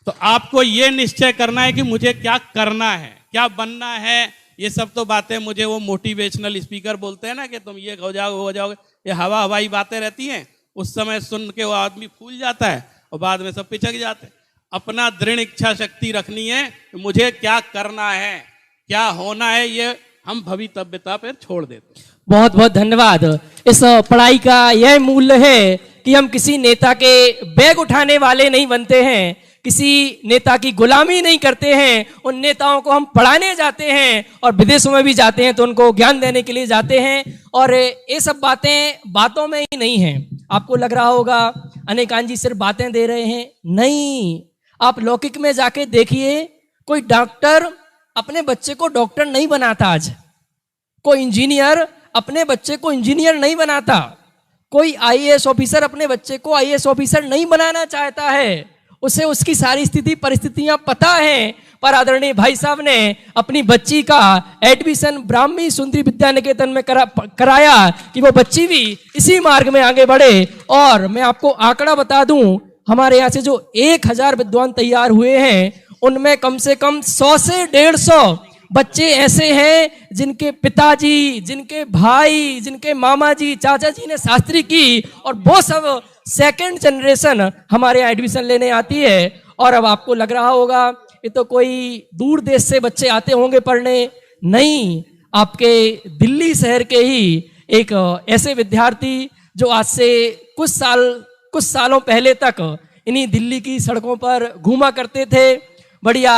तो आपको ये निश्चय करना है कि मुझे क्या करना है, क्या बनना है। ये सब तो बातें मुझे वो मोटिवेशनल स्पीकर बोलते हैं ना कि तुम ये हो जाओगे हो जाओगे, ये हवाई बातें रहती हैं। उस समय सुन के वो आदमी फूल जाता है और बाद में सब पिछक जाते हैं। अपना दृढ़ इच्छा शक्ति रखनी है कि मुझे क्या करना है, क्या होना है, ये हम भवितव्यता पर छोड़ देते हैं। बहुत बहुत धन्यवाद। इस पढ़ाई का यह मूल्य है कि हम किसी नेता के बैग उठाने वाले नहीं बनते हैं, किसी नेता की गुलामी नहीं करते हैं। उन नेताओं को हम पढ़ाने जाते हैं और विदेशों में भी जाते हैं तो उनको ज्ञान देने के लिए जाते हैं। और ये सब बातें बातों में ही नहीं हैं। आपको लग रहा होगा अनेकान जी सिर्फ बातें दे रहे हैं, नहीं। आप लौकिक में जाके देखिए, कोई डॉक्टर अपने बच्चे को डॉक्टर नहीं बनाता आज, कोई इंजीनियर अपने बच्चे को इंजीनियर नहीं बनाता, कोई आईएएस ऑफिसर अपने बच्चे को आईएएस ऑफिसर नहीं बनाना चाहता है। उसे उसकी सारी स्थिति परिस्थितियां पता है। पर आदरणीय भाई साहब ने अपनी बच्ची का एडमिशन ब्राह्मी सुंदरी विद्या निकेतन में कराया कि वो बच्ची भी इसी मार्ग में आगे बढ़े। और मैं आपको आंकड़ा बता दूं, हमारे यहाँ से जो 1000 विद्वान तैयार हुए हैं उनमें कम से कम 100 से 150 बच्चे ऐसे हैं जिनके पिताजी, जिनके भाई, जिनके मामा जी, चाचा जी ने शास्त्री की, और वो सब सेकंड जनरेशन हमारे यहाँ एडमिशन लेने आती है। और अब आपको लग रहा होगा ये तो कोई दूर देश से बच्चे आते होंगे पढ़ने, नहीं। आपके दिल्ली शहर के ही एक ऐसे विद्यार्थी जो आज से कुछ सालों पहले तक इन्हीं दिल्ली की सड़कों पर घूमा करते थे, बढ़िया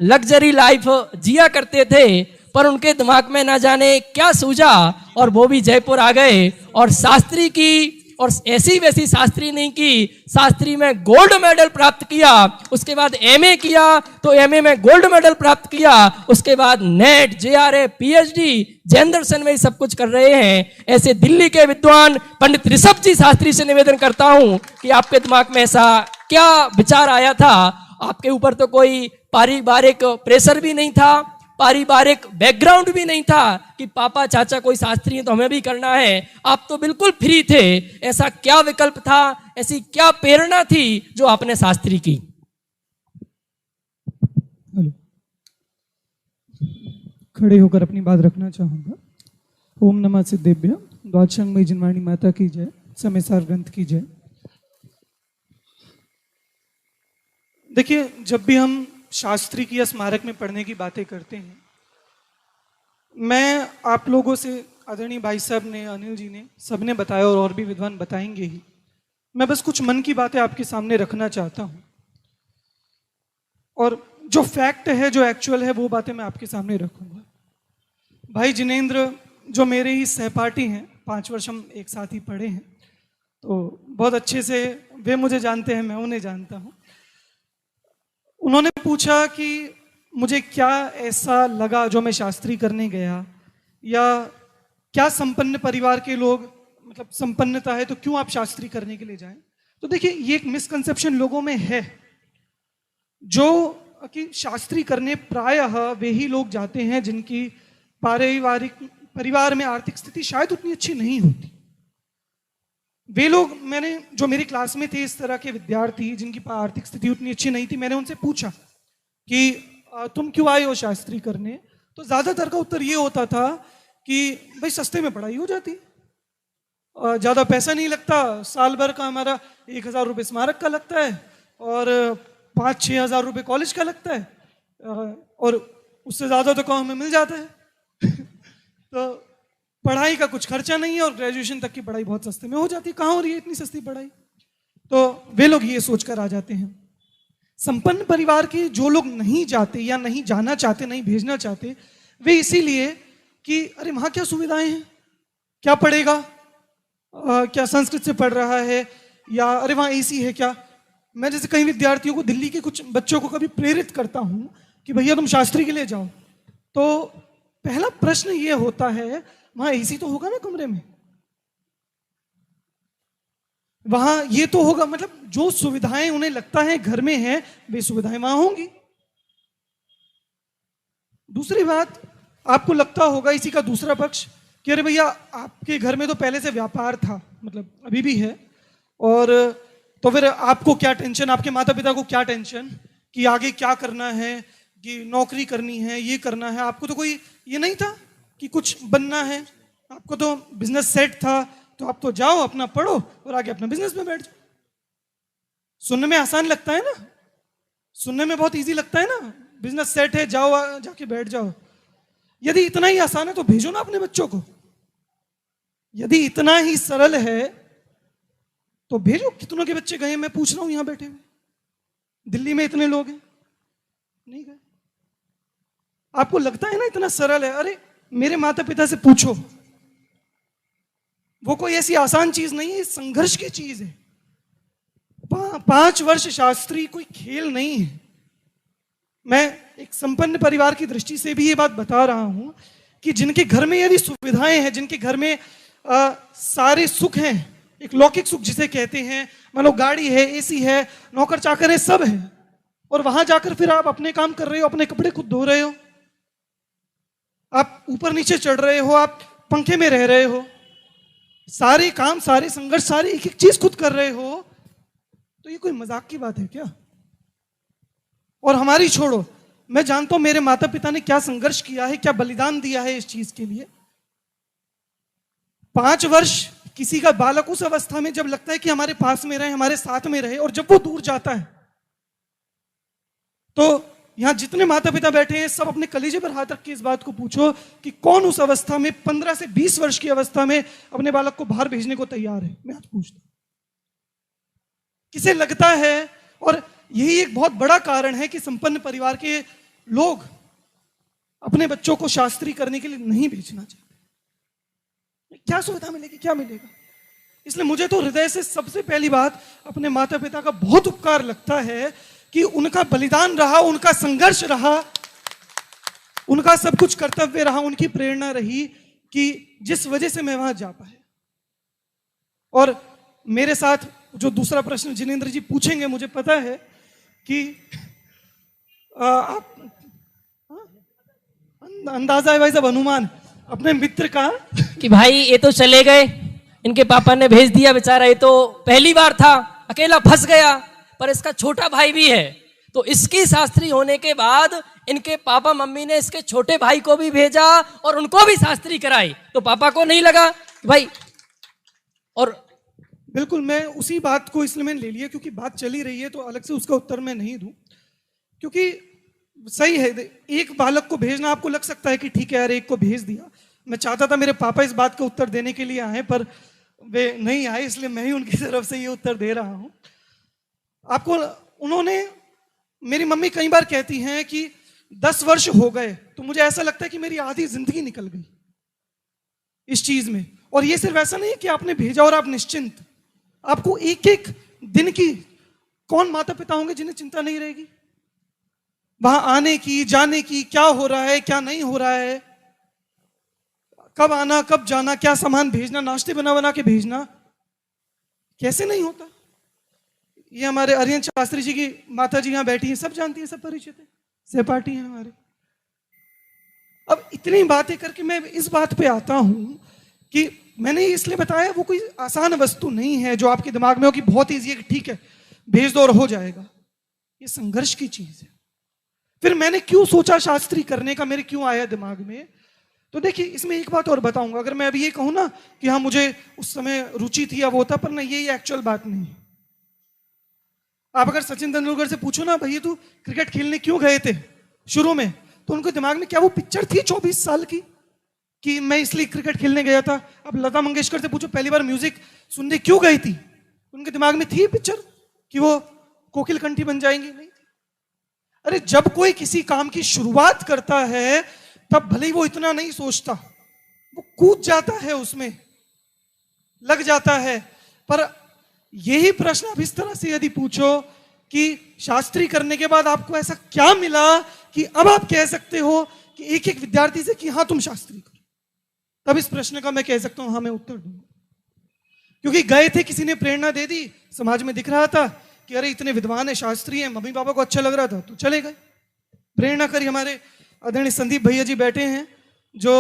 लग्जरी लाइफ जिया करते थे, पर उनके दिमाग में ना जाने क्या सूझा और वो भी जयपुर आ गए और शास्त्री की, और ऐसी वैसी शास्त्री नहीं की, शास्त्री में गोल्ड मेडल प्राप्त किया। उसके बाद एमए किया तो एमए में गोल्ड मेडल प्राप्त किया। उसके बाद नेट, जेआरएफ, पीएचडी, जैन दर्शन में सब कुछ कर रहे हैं। ऐसे दिल्ली के विद्वान पंडित ऋषभ जी शास्त्री से निवेदन करता हूं कि आपके दिमाग में ऐसा क्या विचार आया था। आपके ऊपर तो कोई पारिवारिक प्रेशर भी नहीं था, पारिवारिक बैकग्राउंड भी नहीं था कि पापा चाचा कोई शास्त्री है तो हमें भी करना है। आप तो बिल्कुल फ्री थे। ऐसा क्या विकल्प था, ऐसी क्या प्रेरणा थी जो आपने शास्त्री की? खड़े होकर अपनी बात रखना चाहूंगा। ओम नमः सिद्धेभ्य, द्वादशांगमयी जिनवाणी माता की जय, समय सार ग्रंथ की जय। देखिए, जब भी हम शास्त्री की स्मारक में पढ़ने की बातें करते हैं, मैं आप लोगों से, आदरणीय भाई साहब ने, अनिल जी ने, सबने बताया और भी विद्वान बताएंगे ही। मैं बस कुछ मन की बातें आपके सामने रखना चाहता हूं और जो फैक्ट है, जो एक्चुअल है, वो बातें मैं आपके सामने रखूंगा। भाई जिनेंद्र जो मेरे ही सहपाठी हैं, 5 वर्ष हम एक साथ ही पढ़े हैं, तो बहुत अच्छे से वे मुझे जानते हैं, मैं उन्हें जानता हूं। उन्होंने पूछा कि मुझे क्या ऐसा लगा जो मैं शास्त्री करने गया, या क्या संपन्न परिवार के लोग, मतलब संपन्नता है तो क्यों आप शास्त्री करने के लिए जाएं। तो देखिए, ये एक मिसकंसेप्शन लोगों में है, जो कि शास्त्री करने प्रायः वे ही लोग जाते हैं जिनकी परिवार में आर्थिक स्थिति शायद उतनी अच्छी नहीं होती। वे लोग, मैंने जो मेरी क्लास में थे इस तरह के विद्यार्थी जिनकी आर्थिक स्थिति उतनी अच्छी नहीं थी, मैंने उनसे पूछा कि तुम क्यों आए हो शास्त्री करने, तो ज्यादातर का उत्तर ये होता था कि भाई सस्ते में पढ़ाई हो जाती। ज़्यादा पैसा नहीं लगता, साल भर का हमारा 1,000 रुपये स्मारक का लगता है और 5-6 हज़ार रुपये कॉलेज का लगता है, और उससे ज़्यादा तो काम हमें मिल जाता है। तो पढ़ाई का कुछ खर्चा नहीं है और ग्रेजुएशन तक की पढ़ाई बहुत सस्ते में हो जाती है। कहाँ हो रही है इतनी सस्ती पढ़ाई? तो वे लोग ये सोचकर आ जाते हैं। संपन्न परिवार के जो लोग नहीं जाते या नहीं जाना चाहते, नहीं भेजना चाहते, वे इसीलिए कि अरे वहाँ क्या सुविधाएं हैं, क्या पढ़ेगा, क्या संस्कृत से पढ़ रहा है, या अरे वहाँ एसी है क्या। मैं जैसे कई विद्यार्थियों को, दिल्ली के कुछ बच्चों को कभी प्रेरित करता हूँ कि भैया तुम शास्त्री के लिए जाओ, तो पहला प्रश्न ये होता है वहाँ एसी तो होगा ना कमरे में, वहां ये तो होगा, मतलब जो सुविधाएं उन्हें लगता है घर में है वे सुविधाएं वहां होंगी। दूसरी बात, आपको लगता होगा इसी का दूसरा पक्ष कि अरे भैया आपके घर में तो पहले से व्यापार था, मतलब अभी भी है, और तो फिर आपको क्या टेंशन, आपके माता पिता को क्या टेंशन कि आगे क्या करना है, कि नौकरी करनी है, ये करना है। आपको तो कोई ये नहीं था कि कुछ बनना है, आपको तो बिजनेस सेट था, तो आप तो जाओ अपना पढ़ो और आगे अपना बिजनेस में बैठ जाओ। सुनने में आसान लगता है ना, सुनने में बहुत इजी लगता है ना, बिजनेस सेट है, जाओ जाके बैठ जाओ। यदि इतना ही आसान है तो भेजो ना अपने बच्चों को। यदि इतना ही सरल है तो भेजो। कितनों के बच्चे गए, मैं पूछ रहा हूं यहां बैठे हुए, दिल्ली में इतने लोग हैं, नहीं गए। आपको लगता है ना इतना सरल है, अरे मेरे माता पिता से पूछो, वो कोई ऐसी आसान चीज नहीं है, संघर्ष की चीज है। 5 वर्ष शास्त्री कोई खेल नहीं है। मैं एक संपन्न परिवार की दृष्टि से भी ये बात बता रहा हूं कि जिनके घर में यदि सुविधाएं हैं, जिनके घर में सारे सुख हैं, एक लौकिक सुख जिसे कहते हैं, मानो गाड़ी है, एसी है, नौकर चाकर है, सब है, और वहां जाकर फिर आप अपने काम कर रहे हो, अपने कपड़े खुद धो रहे हो, आप ऊपर नीचे चढ़ रहे हो, आप पंखे में रह रहे हो, सारे काम, सारे संघर्ष, सारी एक एक चीज खुद कर रहे हो, तो ये कोई मजाक की बात है क्या? और हमारी छोड़ो, मैं जानता हूं मेरे माता पिता ने क्या संघर्ष किया है, क्या बलिदान दिया है इस चीज के लिए। 5 वर्ष किसी का बालक उस अवस्था में जब लगता है कि हमारे पास में रहे, हमारे साथ में रहे, और जब वो दूर जाता है, तो यहां जितने माता पिता बैठे हैं सब अपने कलीजे पर हाथ रख के इस बात को पूछो कि कौन उस अवस्था में, 15 से 20 वर्ष की अवस्था में अपने बालक को बाहर भेजने को तैयार है। मैं आज पूछता हूं, किसे लगता है? और यही एक बहुत बड़ा कारण है कि संपन्न परिवार के लोग अपने बच्चों को शास्त्री करने के लिए नहीं भेजना चाहते। क्या सुविधा मिलेगी, क्या मिलेगा? इसलिए मुझे तो हृदय से सबसे पहली बात अपने माता पिता का बहुत उपकार लगता है कि उनका बलिदान रहा, उनका संघर्ष रहा, उनका सब कुछ कर्तव्य रहा, उनकी प्रेरणा रही कि जिस वजह से मैं वहां जा पाया। और मेरे साथ जो दूसरा प्रश्न जिनेंद्र जी पूछेंगे, मुझे पता है कि आप अंदाजा है भाई साहब, अनुमान अपने मित्र का कि भाई ये तो चले गए, इनके पापा ने भेज दिया, बेचारा ये तो पहली बार था, अकेला फंस गया, पर इसका छोटा भाई भी है, तो इसकी शास्त्री होने के बाद इनके पापा मम्मी ने इसके छोटे भाई को भी भेजा और उनको भी शास्त्री कराई, तो पापा को नहीं लगा कि भाई। और बिल्कुल, मैं उसी बात को इसलिए मैंने ले लिया क्योंकि बात चली रही है, तो अलग से उसका उत्तर मैं नहीं दूं, क्योंकि सही है, एक बालक को भेजना आपको लग सकता है कि ठीक है यार एक को भेज दिया। मैं चाहता था मेरे पापा इस बात का उत्तर देने के लिए आए, पर वे नहीं आए, इसलिए मैं ही उनकी तरफ से ये उत्तर दे रहा हूं आपको। उन्होंने, मेरी मम्मी कई बार कहती हैं कि 10 वर्ष हो गए, तो मुझे ऐसा लगता है कि मेरी आधी जिंदगी निकल गई इस चीज में। और ये सिर्फ ऐसा नहीं है कि आपने भेजा और आप निश्चिंत, आपको एक एक दिन की, कौन माता पिता होंगे जिन्हें चिंता नहीं रहेगी वहां आने की, जाने की, क्या हो रहा है, क्या नहीं हो रहा है, कब आना, कब जाना, क्या सामान भेजना, नाश्ते बना बना के भेजना, कैसे नहीं होता। ये हमारे आर्यन शास्त्री जी की माता जी यहां बैठी हैं, सब जानती हैं, सब परिचित है, सहपाठी हैं हमारे। अब इतनी बातें करके मैं इस बात पे आता हूं कि मैंने इसलिए बताया वो कोई आसान वस्तु नहीं है जो आपके दिमाग में हो कि बहुत ईजी है कि ठीक है भेज दो और हो जाएगा। ये संघर्ष की चीज है। फिर मैंने क्यों सोचा शास्त्री करने का, मेरे क्यों आया दिमाग में, तो देखिए, इसमें एक बात और बताऊंगा, अगर मैं अभी ये कहूँ ना कि हाँ मुझे उस समय रुचि थी या वो था, पर नहीं, ये एक्चुअल बात नहीं है। आप अगर सचिन तेंदुलकर से पूछो ना, भैया तू क्रिकेट खेलने क्यों गए थे शुरू में, तो उनके दिमाग में क्या वो पिक्चर थी 24 साल की कि मैं इसलिए क्रिकेट खेलने गया था। अब लता मंगेशकर से पूछो पहली बार म्यूजिक सुनने क्यों गई थी, उनके दिमाग में थी पिक्चर कि वो कोकिल कंठी बन जाएंगी? नहीं थी। अरे जब कोई किसी काम की शुरुआत करता है तब भले ही वो इतना नहीं सोचता, वो कूद जाता है, उसमें लग जाता है। पर यही प्रश्न अब इस तरह से यदि पूछो कि शास्त्री करने के बाद आपको ऐसा क्या मिला कि अब आप कह सकते हो कि एक एक विद्यार्थी से कि हाँ तुम शास्त्री करो, तब इस प्रश्न का मैं कह सकता हूं हाँ मैं उत्तर दूंगा। क्योंकि गए थे, किसी ने प्रेरणा दे दी, समाज में दिख रहा था कि अरे इतने विद्वान है, शास्त्री हैं, मम्मी पापा को अच्छा लग रहा था तो चले गए। प्रेरणा करी। हमारे आदरणीय संदीप भैया जी बैठे हैं जो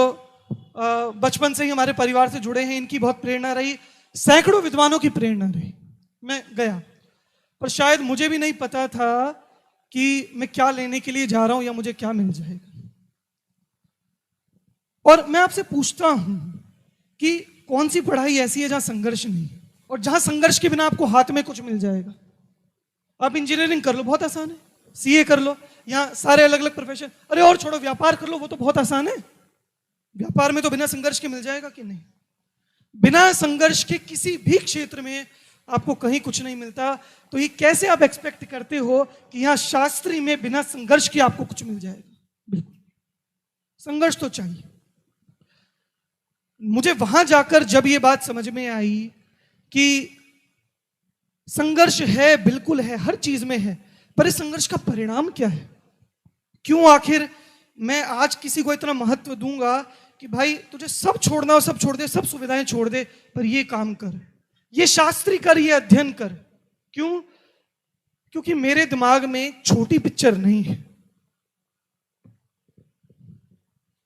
बचपन से ही हमारे परिवार से जुड़े हैं, इनकी बहुत प्रेरणा रही, सैकड़ों विद्वानों की प्रेरणा रही। मैं गया, पर शायद मुझे भी नहीं पता था कि मैं क्या लेने के लिए जा रहा हूं या मुझे क्या मिल जाएगा। और मैं आपसे पूछता हूं कि कौन सी पढ़ाई ऐसी है जहां संघर्ष नहीं है और जहां संघर्ष के बिना आपको हाथ में कुछ मिल जाएगा। आप इंजीनियरिंग कर लो, बहुत आसान है, सीए कर लो, यहाँ सारे अलग अलग प्रोफेशन, अरे और छोड़ो, व्यापार कर लो, वो तो बहुत आसान है। व्यापार में तो बिना संघर्ष के मिल जाएगा कि नहीं? बिना संघर्ष के किसी भी क्षेत्र में आपको कहीं कुछ नहीं मिलता। तो ये कैसे आप एक्सपेक्ट करते हो कि यहाँ शास्त्री में बिना संघर्ष के आपको कुछ मिल जाएगा? बिल्कुल संघर्ष तो चाहिए। मुझे वहां जाकर जब ये बात समझ में आई कि संघर्ष है, बिल्कुल है, हर चीज में है, पर इस संघर्ष का परिणाम क्या है? क्यों आखिर मैं आज किसी को इतना महत्व दूंगा कि भाई तुझे सब छोड़ना हो सब छोड़ दे, सब सुविधाएं छोड़ दे, पर ये काम कर, ये शास्त्री कर, ये अध्ययन कर। क्यों? क्योंकि मेरे दिमाग में छोटी पिक्चर नहीं है।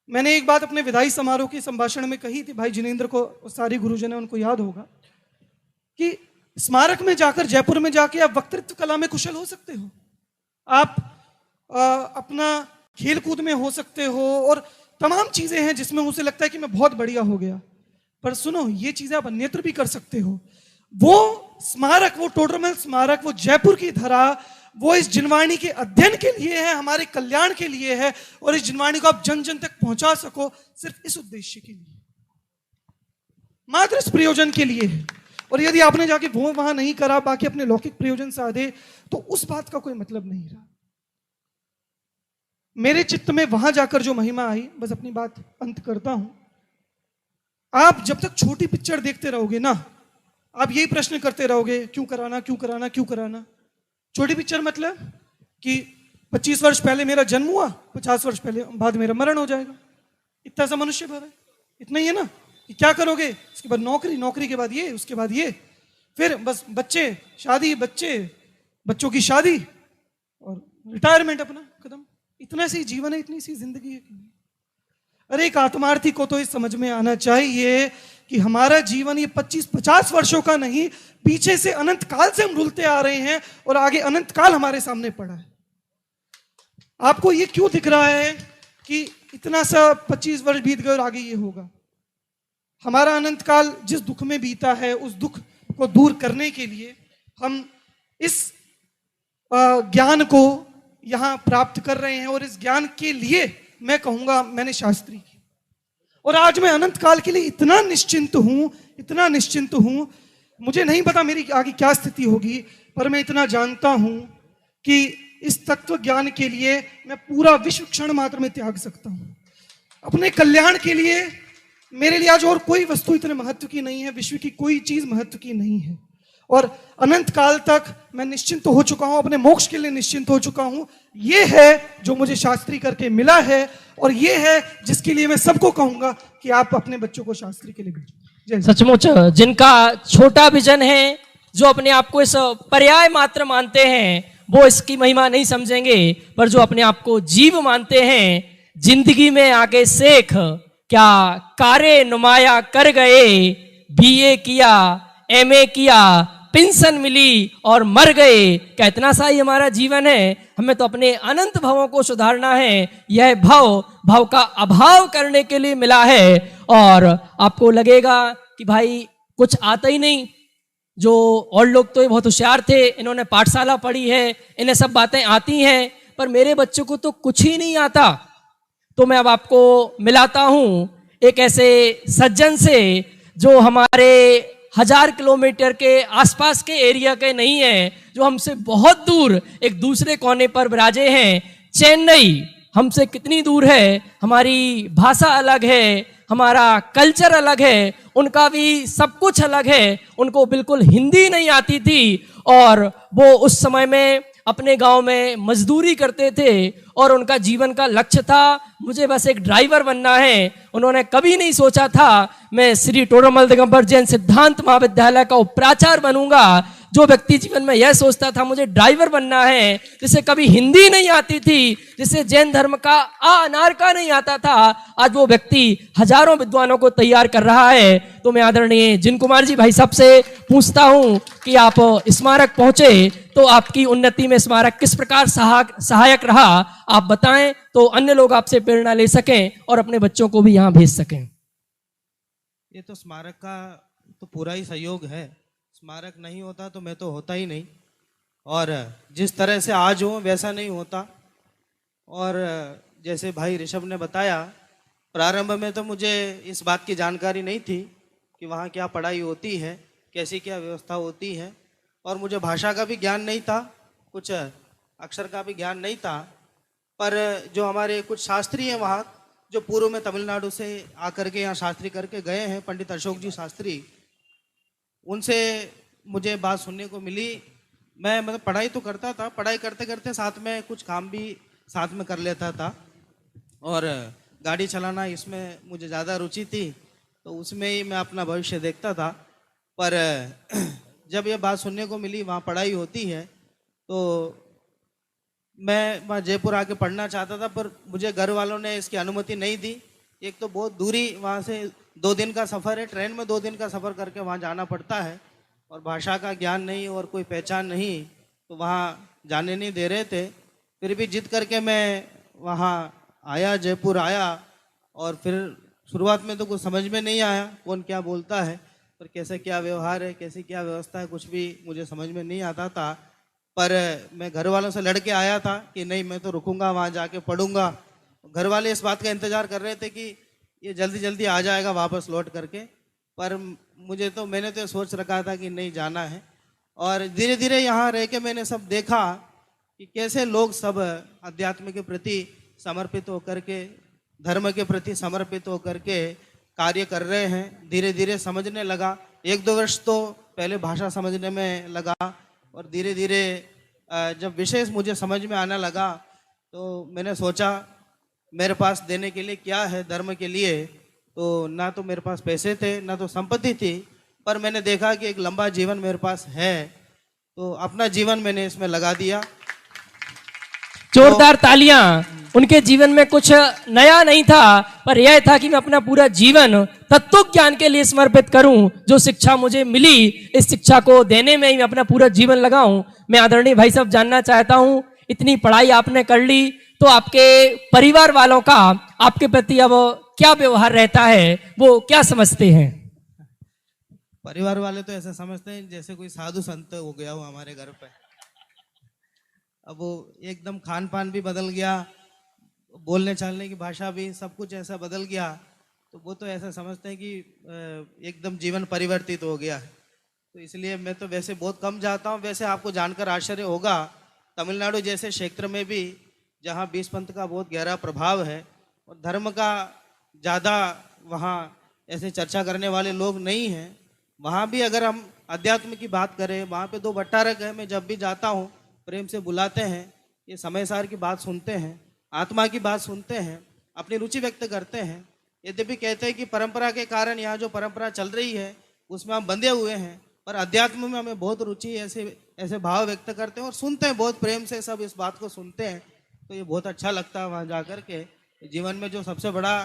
मैंने एक बात अपने विदाई समारोह के संभाषण में कही थी, भाई जिनेंद्र को, सारी गुरुजन है उनको याद होगा, कि स्मारक में जाकर, जयपुर में जाके आप वक्तृत्व कला में कुशल हो सकते हो, आप अपना खेलकूद में हो सकते हो, और तमाम चीजें हैं जिसमें उसे लगता है कि मैं बहुत बढ़िया हो गया। पर सुनो, ये चीजें आप अन्यत्र भी कर सकते हो। वो स्मारक, वो टोडरमल स्मारक, वो जयपुर की धरा, वो इस जिनवाणी के अध्ययन के लिए है, हमारे कल्याण के लिए है, और इस जिनवाणी को आप जन जन तक पहुंचा सको, सिर्फ इस उद्देश्य के लिए, मात्र इस प्रयोजन के लिए है। और यदि आपने जाके वो वहां नहीं करा, बाकी अपने लौकिक प्रयोजन साधे, तो उस बात का कोई मतलब नहीं रहा। मेरे चित्त में वहां जाकर जो महिमा आई, बस अपनी बात अंत करता हूं, आप जब तक छोटी पिक्चर देखते रहोगे ना, आप यही प्रश्न करते रहोगे, क्यों कराना, क्यों कराना, क्यों कराना। छोटी पिक्चर मतलब कि 25 वर्ष पहले मेरा जन्म हुआ, 50 वर्ष पहले बाद मेरा मरण हो जाएगा, इतना सा मनुष्य भर है, इतना ही है ना। कि क्या करोगे, इसके बाद नौकरी, नौकरी के बाद ये, उसके बाद ये, फिर बस बच्चे, शादी, बच्चे, बच्चों की शादी और रिटायरमेंट, अपना खत्म। इतना सी जीवन है, इतनी सी जिंदगी है। अरे एक आत्मार्थी को तो ये समझ में आना चाहिए कि हमारा जीवन ये 25-50 वर्षों का नहीं, पीछे से अनंत काल से हम रुलते आ रहे हैं और आगे अनंत काल हमारे सामने पड़ा है। आपको ये क्यों दिख रहा है कि इतना सा 25 वर्ष बीत गए और आगे ये होगा? हमारा अनंत काल जिस दुख में बीता है, उस दुख को दूर करने के लिए हम इस ज्ञान को यहां प्राप्त कर रहे हैं, और इस ज्ञान के लिए मैं कहूंगा मैंने शास्त्री की, और आज मैं अनंत काल के लिए इतना निश्चिंत हूं, इतना निश्चिंत हूं। मुझे नहीं पता मेरी आगे क्या स्थिति होगी, पर मैं इतना जानता हूं कि इस तत्व ज्ञान के लिए मैं पूरा विश्व क्षण मात्र में त्याग सकता हूं। अपने कल्याण के लिए मेरे लिए आज और कोई वस्तु इतने महत्व की नहीं है, विश्व की कोई चीज महत्व की नहीं है, और अनंत काल तक मैं निश्चिंत हो चुका हूं, अपने मोक्ष के लिए निश्चिंत हो चुका हूं। ये है जो मुझे शास्त्री करके मिला है, और ये है जिसके लिए मैं सबको कहूंगा कि आप अपने बच्चों को शास्त्री के लिए भेजें। सचमुच जिनका छोटा विजन है, जो अपने आप को इस पर्याय मात्र मानते हैं, वो इसकी महिमा नहीं समझेंगे, पर जो अपने आप को जीव मानते हैं, जिंदगी में आगे सेख क्या कार्य नुमाया कर गए, बीए किया, एमए किया, पेंशन मिली और मर गए, क्या इतना सा ही हमारा जीवन है? हमें तो अपने अनंत भवों को सुधारना है। यह भव का अभाव करने के लिए मिला है। और आपको लगेगा कि भाई कुछ आता ही नहीं, जो और लोग तो बहुत होशियार थे, इन्होंने पाठशाला पढ़ी है, इन्हें सब बातें आती हैं, पर मेरे बच्चों को तो कुछ ही नहीं आता। तो मैं अब आपको मिलाता हूं एक ऐसे सज्जन से जो हमारे 1000 किलोमीटर के आसपास के एरिया के नहीं है, जो हमसे बहुत दूर एक दूसरे कोने पर विराजे हैं। चेन्नई हमसे कितनी दूर है, हमारी भाषा अलग है, हमारा कल्चर अलग है, उनका भी सब कुछ अलग है। उनको बिल्कुल हिंदी नहीं आती थी और वो उस समय में अपने गांव में मजदूरी करते थे और उनका जीवन का लक्ष्य था मुझे बस एक ड्राइवर बनना है। उन्होंने कभी नहीं सोचा था मैं श्री टोडरमल दिगंबर जैन सिद्धांत महाविद्यालय का उपप्राचार्य बनूंगा। जो व्यक्ति जीवन में यह सोचता था मुझे ड्राइवर बनना है, जिसे कभी हिंदी नहीं आती थी, जिसे जैन धर्म का अनार का नहीं आता था, आज वो व्यक्ति हजारों विद्वानों को तैयार कर रहा है। तो मैं आदरणीय जिन कुमार जी भाई साहब से पूछता हूं कि आप स्मारक पहुंचे तो आपकी उन्नति में स्मारक किस प्रकार सहायक रहा, आप बताएं तो अन्य लोग आपसे प्रेरणा ले सकें और अपने बच्चों को भी यहाँ भेज सकें। ये तो स्मारक का तो पूरा ही सहयोग है। स्मारक नहीं होता तो मैं तो होता ही नहीं, और जिस तरह से आज हूँ वैसा नहीं होता। और जैसे भाई ऋषभ ने बताया, प्रारंभ में तो मुझे इस बात की जानकारी नहीं थी कि वहाँ क्या पढ़ाई होती है, कैसी क्या व्यवस्था होती है, और मुझे भाषा का भी ज्ञान नहीं था, कुछ अक्षर का भी ज्ञान नहीं था। पर जो हमारे कुछ शास्त्री हैं वहाँ, जो पूर्व में तमिलनाडु से आकर के यहाँ शास्त्री करके गए हैं, पंडित अशोक जी शास्त्री, उनसे मुझे बात सुनने को मिली। मैं मतलब पढ़ाई तो करता था, पढ़ाई करते करते साथ में कुछ काम भी साथ में कर लेता था, और गाड़ी चलाना इसमें मुझे ज़्यादा रुचि थी, तो उसमें ही मैं अपना भविष्य देखता था। पर जब ये बात सुनने को मिली वहाँ पढ़ाई होती है, तो मैं वहाँ जयपुर आके पढ़ना चाहता था, पर मुझे घर वालों ने इसकी अनुमति नहीं दी। एक तो बहुत दूरी, वहाँ से 2 दिन का सफ़र है, ट्रेन में 2 दिन का सफ़र करके वहाँ जाना पड़ता है, और भाषा का ज्ञान नहीं और कोई पहचान नहीं, तो वहाँ जाने नहीं दे रहे थे। फिर भी जिद करके मैं वहाँ आया, जयपुर आया, और फिर शुरुआत में तो कुछ समझ में नहीं आया कौन क्या बोलता है, पर कैसे क्या व्यवहार है, कैसी क्या व्यवस्था है, कुछ भी मुझे समझ में नहीं आता था। पर मैं घर वालों से लड़ के आया था कि नहीं मैं तो रुकूंगा, वहाँ जाके पढ़ूंगा। घर वाले इस बात का इंतज़ार कर रहे थे कि ये जल्दी जल्दी आ जाएगा वापस लौट करके, पर मैंने तो सोच रखा था कि नहीं जाना है। और धीरे धीरे यहाँ रह के मैंने सब देखा कि कैसे लोग सब अध्यात्म के प्रति समर्पित होकर के, धर्म के प्रति समर्पित होकर के कार्य कर रहे हैं। धीरे धीरे समझने लगा, 1-2 वर्ष तो पहले भाषा समझने में लगा, और धीरे धीरे जब विशेष मुझे समझ में आने लगा तो मैंने सोचा मेरे पास देने के लिए क्या है धर्म के लिए। तो ना तो मेरे पास पैसे थे, ना तो संपत्ति थी, पर मैंने देखा कि एक लंबा जीवन मेरे पास है, तो अपना जीवन मैंने इसमें लगा दिया। जोरदार तालियां। उनके जीवन में कुछ नया नहीं था, पर यह था कि मैं अपना पूरा जीवन तत्व ज्ञान के लिए समर्पित करूं। जो शिक्षा मुझे मिली, इस शिक्षा को देने में ही मैं अपना पूरा जीवन लगाऊं। मैं आदरणीय भाई साहब जानना चाहता हूं, इतनी पढ़ाई आपने कर ली, तो आपके परिवार वालों का आपके प्रति अब क्या व्यवहार रहता है, वो क्या समझते हैं? परिवार वाले तो ऐसा समझते हैं जैसे कोई साधु संत हो गया हो हमारे घर पे। अब वो एकदम खान पान भी बदल गया, बोलने चालने की भाषा भी, सब कुछ ऐसा बदल गया, तो वो तो ऐसा समझते हैं कि एकदम जीवन परिवर्तित हो गया है। तो इसलिए मैं तो वैसे बहुत कम जाता हूँ। वैसे आपको जानकर आश्चर्य होगा, तमिलनाडु जैसे क्षेत्र में भी जहाँ बीस पंथ का बहुत गहरा प्रभाव है और धर्म का ज़्यादा वहाँ ऐसे चर्चा करने वाले लोग नहीं हैं, वहाँ भी अगर हम अध्यात्म की बात करें, वहाँ पे 2 भट्टारक है, मैं जब भी जाता हूँ प्रेम से बुलाते हैं, ये समय सार की बात सुनते हैं, आत्मा की बात सुनते हैं, अपनी रुचि व्यक्त करते हैं। यद्यपि कहते हैं कि परंपरा के कारण यहाँ जो परंपरा चल रही है उसमें हम बंधे हुए हैं, पर अध्यात्म में हमें बहुत रुचि, ऐसे भाव व्यक्त करते हैं और सुनते हैं, बहुत प्रेम से सब इस बात को सुनते हैं। तो ये बहुत अच्छा लगता है वहाँ जा कर के। जीवन में जो सबसे बड़ा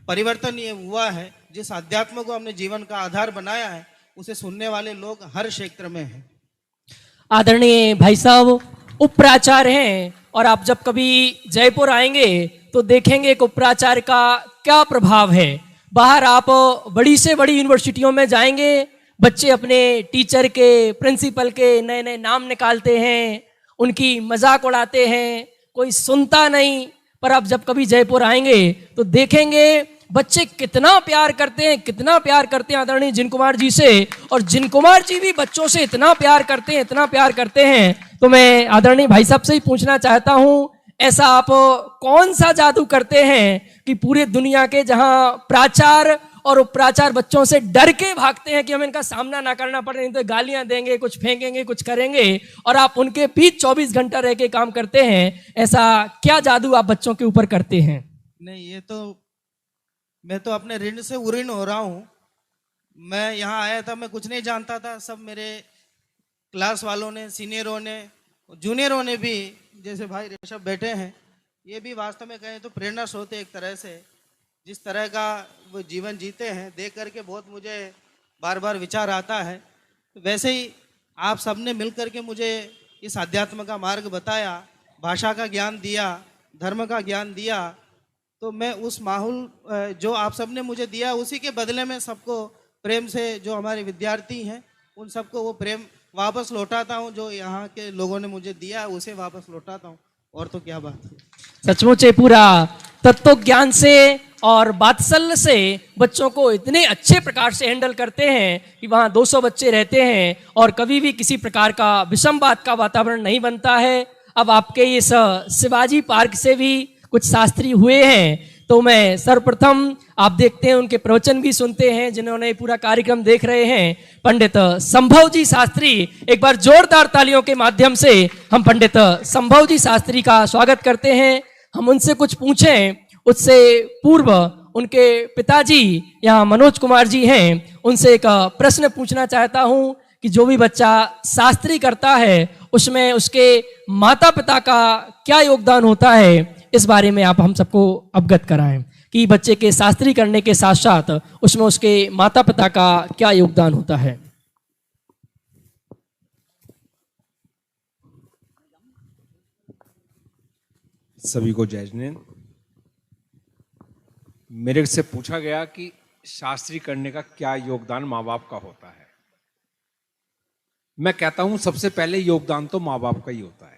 परिवर्तन ये हुआ है, जिस अध्यात्म को हमने जीवन का आधार बनाया है, उसे सुनने वाले लोग हर क्षेत्र में हैं। आदरणीय भाई साहब उपप्राचार्य हैं, और आप जब कभी जयपुर आएंगे तो देखेंगे कि उपप्राचार्य का क्या प्रभाव है। बाहर आप बड़ी से बड़ी यूनिवर्सिटियों में जाएंगे, बच्चे अपने टीचर के, प्रिंसिपल के नए नए नाम निकालते हैं, उनकी मजाक उड़ाते हैं, कोई सुनता नहीं। पर आप जब कभी जयपुर आएंगे तो देखेंगे बच्चे कितना प्यार करते हैं, कितना प्यार करते हैं आदरणीय जिन कुमार जी से, और जिन कुमार जी भी बच्चों से इतना प्यार करते हैं, इतना प्यार करते हैं। तो मैं आदरणीय भाई साहब से ही पूछना चाहता हूं, ऐसा आप कौन सा जादू करते हैं कि पूरे दुनिया के जहां प्राचार्य और उपप्राचार्य बच्चों से डर के भागते हैं कि हमें इनका सामना ना करना पड़े, नहीं तो गालियां देंगे, कुछ फेंकेंगे, कुछ करेंगे, और आप उनके बीच 24 घंटा रह के काम करते हैं। ऐसा क्या जादू आप बच्चों के ऊपर करते हैं? नहीं, ये तो मैं तो अपने ऋण से उऋण हो रहा हूँ। मैं यहाँ आया था, मैं कुछ नहीं जानता था। सब मेरे क्लास वालों ने, सीनियरों ने, जूनियरों ने भी, जैसे भाई ऋषभ बैठे हैं, ये भी वास्तव में कहें तो प्रेरणा स्रोत है एक तरह से। जिस तरह का वो जीवन जीते हैं देख करके बहुत मुझे बार बार विचार आता है। वैसे ही आप सबने मिल करके मुझे इस अध्यात्म का मार्ग बताया, भाषा का ज्ञान दिया, धर्म का ज्ञान दिया, तो मैं उस माहौल जो आप सबने मुझे दिया उसी के बदले में सबको प्रेम से, जो हमारे विद्यार्थी हैं उन सबको वो प्रेम वापस लौटाता हूँ। जो यहाँ के लोगों ने मुझे दिया उसे वापस लौटाता हूँ। और तो क्या बात है। सचमुच ये पूरा तत्व ज्ञान से और वात्सल्य से बच्चों को इतने अच्छे प्रकार से हैंडल करते हैं कि वहाँ 200 बच्चे रहते हैं और कभी भी किसी प्रकार का विषमवाद का वातावरण नहीं बनता है। अब आपके इस शिवाजी पार्क से भी कुछ शास्त्री हुए हैं, तो मैं सर्वप्रथम आप देखते हैं उनके प्रवचन भी सुनते हैं, जिन्होंने पूरा कार्यक्रम देख रहे हैं, पंडित संभव जी शास्त्री। एक बार जोरदार तालियों के माध्यम से हम पंडित संभव जी शास्त्री का स्वागत करते हैं। हम उनसे कुछ पूछें, उससे पूर्व उनके पिताजी यहाँ मनोज कुमार जी हैं, उनसे एक प्रश्न पूछना चाहता हूँ कि जो भी बच्चा शास्त्री करता है उसमें उसके माता पिता का क्या योगदान होता है, इस बारे में आप हम सबको अवगत कराएं कि बच्चे के शास्त्री करने के साथ साथ उसमें उसके माता पिता का क्या योगदान होता है। सभी को जय जिनेंद्र। मेरे से पूछा गया कि शास्त्री करने का क्या योगदान माँ बाप का होता है। मैं कहता हूं सबसे पहले योगदान तो माँ बाप का ही होता है।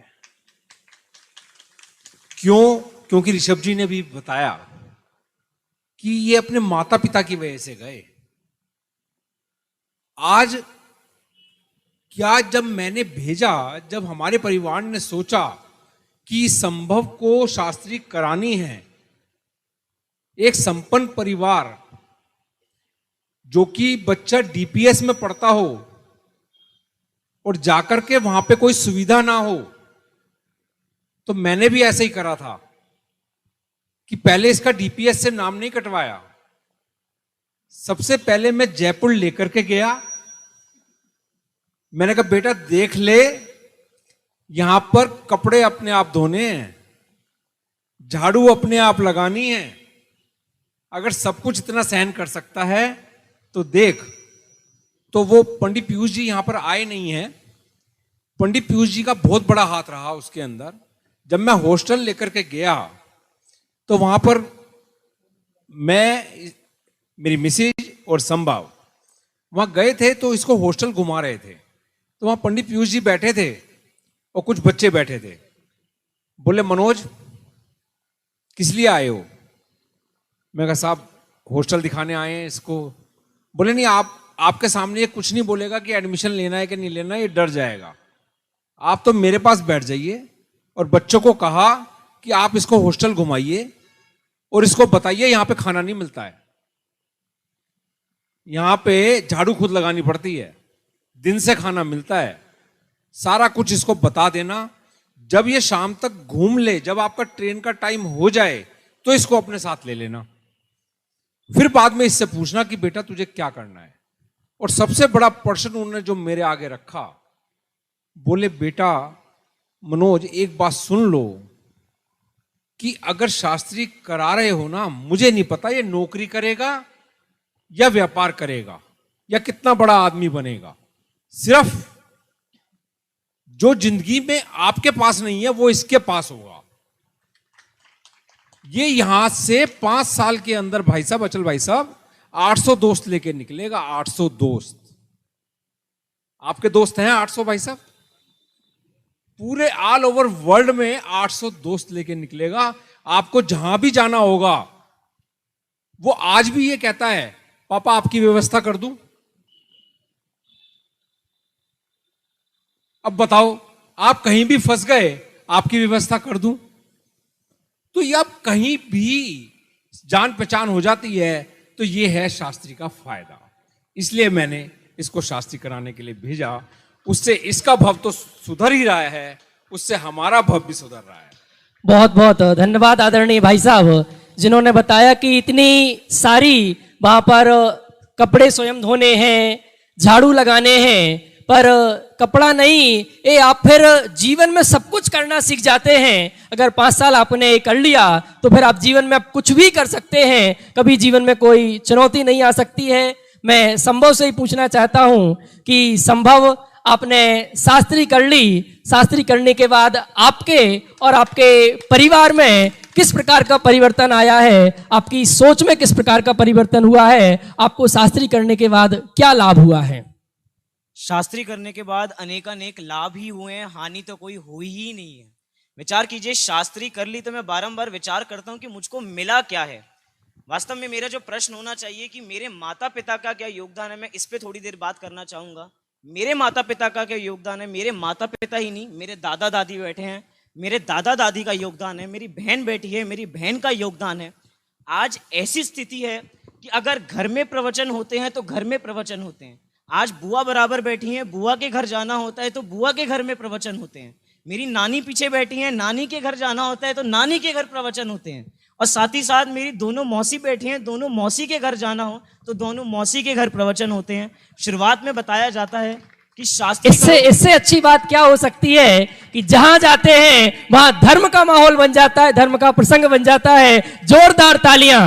क्यों? क्योंकि ऋषभ जी ने भी बताया कि ये अपने माता पिता की वजह से गए। आज क्या जब मैंने भेजा, जब हमारे परिवार ने सोचा कि संभव को शास्त्री करानी है, एक संपन्न परिवार जो कि बच्चा डीपीएस में पढ़ता हो और जाकर के वहां पे कोई सुविधा ना हो, तो मैंने भी ऐसे ही करा था कि पहले इसका डीपीएस से नाम नहीं कटवाया। सबसे पहले मैं जयपुर लेकर के गया। मैंने कहा बेटा देख ले, यहां पर कपड़े अपने आप धोने हैं, झाड़ू अपने आप लगानी है। अगर सब कुछ इतना सहन कर सकता है तो देख। तो वो पंडित पीयूष जी यहां पर आए नहीं हैं। पंडित पीयूष जी का बहुत बड़ा हाथ रहा उसके अंदर। जब मैं हॉस्टल लेकर के गया तो वहां पर मैं, मेरी मिसेज और संभव वहां गए थे, तो इसको हॉस्टल घुमा रहे थे। तो वहां पंडित पीयूष जी बैठे थे और कुछ बच्चे बैठे थे। बोले मनोज किस लिए आए हो? मैं कहा साहब हॉस्टल दिखाने आए हैं इसको। बोले नहीं, आपके सामने ये कुछ नहीं बोलेगा कि एडमिशन लेना है कि नहीं लेना, ये डर जाएगा। आप तो मेरे पास बैठ जाइए। और बच्चों को कहा कि आप इसको हॉस्टल घुमाइए और इसको बताइए यहां पे खाना नहीं मिलता है, यहां पे झाड़ू खुद लगानी पड़ती है, दिन से खाना मिलता है। सारा कुछ इसको बता देना। जब ये शाम तक घूम ले, जब आपका ट्रेन का टाइम हो जाए तो इसको अपने साथ ले लेना। फिर बाद में इससे पूछना कि बेटा तुझे क्या करना है। और सबसे बड़ा प्रश्न उन्होंने जो मेरे आगे रखा, बोले बेटा मनोज एक बात सुन लो कि अगर शास्त्री करा रहे हो ना, मुझे नहीं पता ये नौकरी करेगा या व्यापार करेगा, या कितना बड़ा आदमी बनेगा। सिर्फ जो जिंदगी में आपके पास नहीं है वो इसके पास होगा। ये यहां से 5 साल के अंदर भाई साहब, अचल भाई साहब, 800 दोस्त लेके निकलेगा। 800 दोस्त। आपके दोस्त हैं 800 भाई साहब? पूरे ऑल ओवर वर्ल्ड में 800 दोस्त लेके निकलेगा। आपको जहां भी जाना होगा, वो आज भी ये कहता है पापा आपकी व्यवस्था कर दूं। अब बताओ, आप कहीं भी फंस गए, आपकी व्यवस्था कर दूं। तो ये अब कहीं भी जान पहचान हो जाती है, तो ये है शास्त्री का फायदा। इसलिए मैंने इसको शास्त्री कराने के लिए भेजा। उससे इसका भव तो सुधर ही रहा है, उससे हमारा भव भी सुधर रहा है। बहुत बहुत धन्यवाद आदरणीय भाई साहब, जिन्होंने बताया कि इतनी सारी वहां पर कपड़े स्वयं धोने हैं, झाड़ू लगाने हैं, पर कपड़ा नहीं, ये आप फिर जीवन में सब कुछ करना सीख जाते हैं। अगर 5 साल आपने कर लिया तो फिर आप जीवन में आप कुछ भी कर सकते हैं, कभी जीवन में कोई चुनौती नहीं आ सकती है। मैं संभव से ही पूछना चाहता हूं कि संभव आपने शास्त्री कर ली, शास्त्री करने के बाद आपके और आपके परिवार में किस प्रकार का परिवर्तन आया है, आपकी सोच में किस प्रकार का परिवर्तन हुआ है, आपको शास्त्री करने के बाद क्या लाभ हुआ है? शास्त्री करने के बाद अनेकानेक लाभ ही हुए हैं, हानि तो कोई हुई ही नहीं है। विचार कीजिए, शास्त्री कर ली तो मैं बारंबार विचार करता हूं कि मुझको मिला क्या है। वास्तव में मेरा जो प्रश्न होना चाहिए कि मेरे माता पिता का क्या योगदान है, मैं इस पे थोड़ी देर बात करना चाहूंगा। मेरे माता पिता का क्या योगदान है? मेरे माता पिता ही नहीं, मेरे दादा दादी बैठे हैं, मेरे दादा दादी का योगदान है, मेरी बहन बैठी है, मेरी बहन का योगदान है। आज ऐसी स्थिति है कि अगर घर में प्रवचन होते हैं तो घर में प्रवचन होते हैं। आज बुआ बराबर बैठी हैं, बुआ के घर जाना होता है तो बुआ के घर में प्रवचन होते हैं। मेरी नानी पीछे बैठी हैं, नानी के घर जाना होता है तो नानी के घर प्रवचन होते हैं। और साथ ही साथ मेरी दोनों मौसी बैठी हैं, दोनों मौसी के घर जाना हो तो दोनों मौसी के घर प्रवचन होते हैं। शुरुआत में बताया जाता है कि शास्त्री इससे अच्छी बात क्या हो सकती है कि जहां जाते हैं वहां धर्म का माहौल बन जाता है, धर्म का प्रसंग बन जाता है। जोरदार तालियां।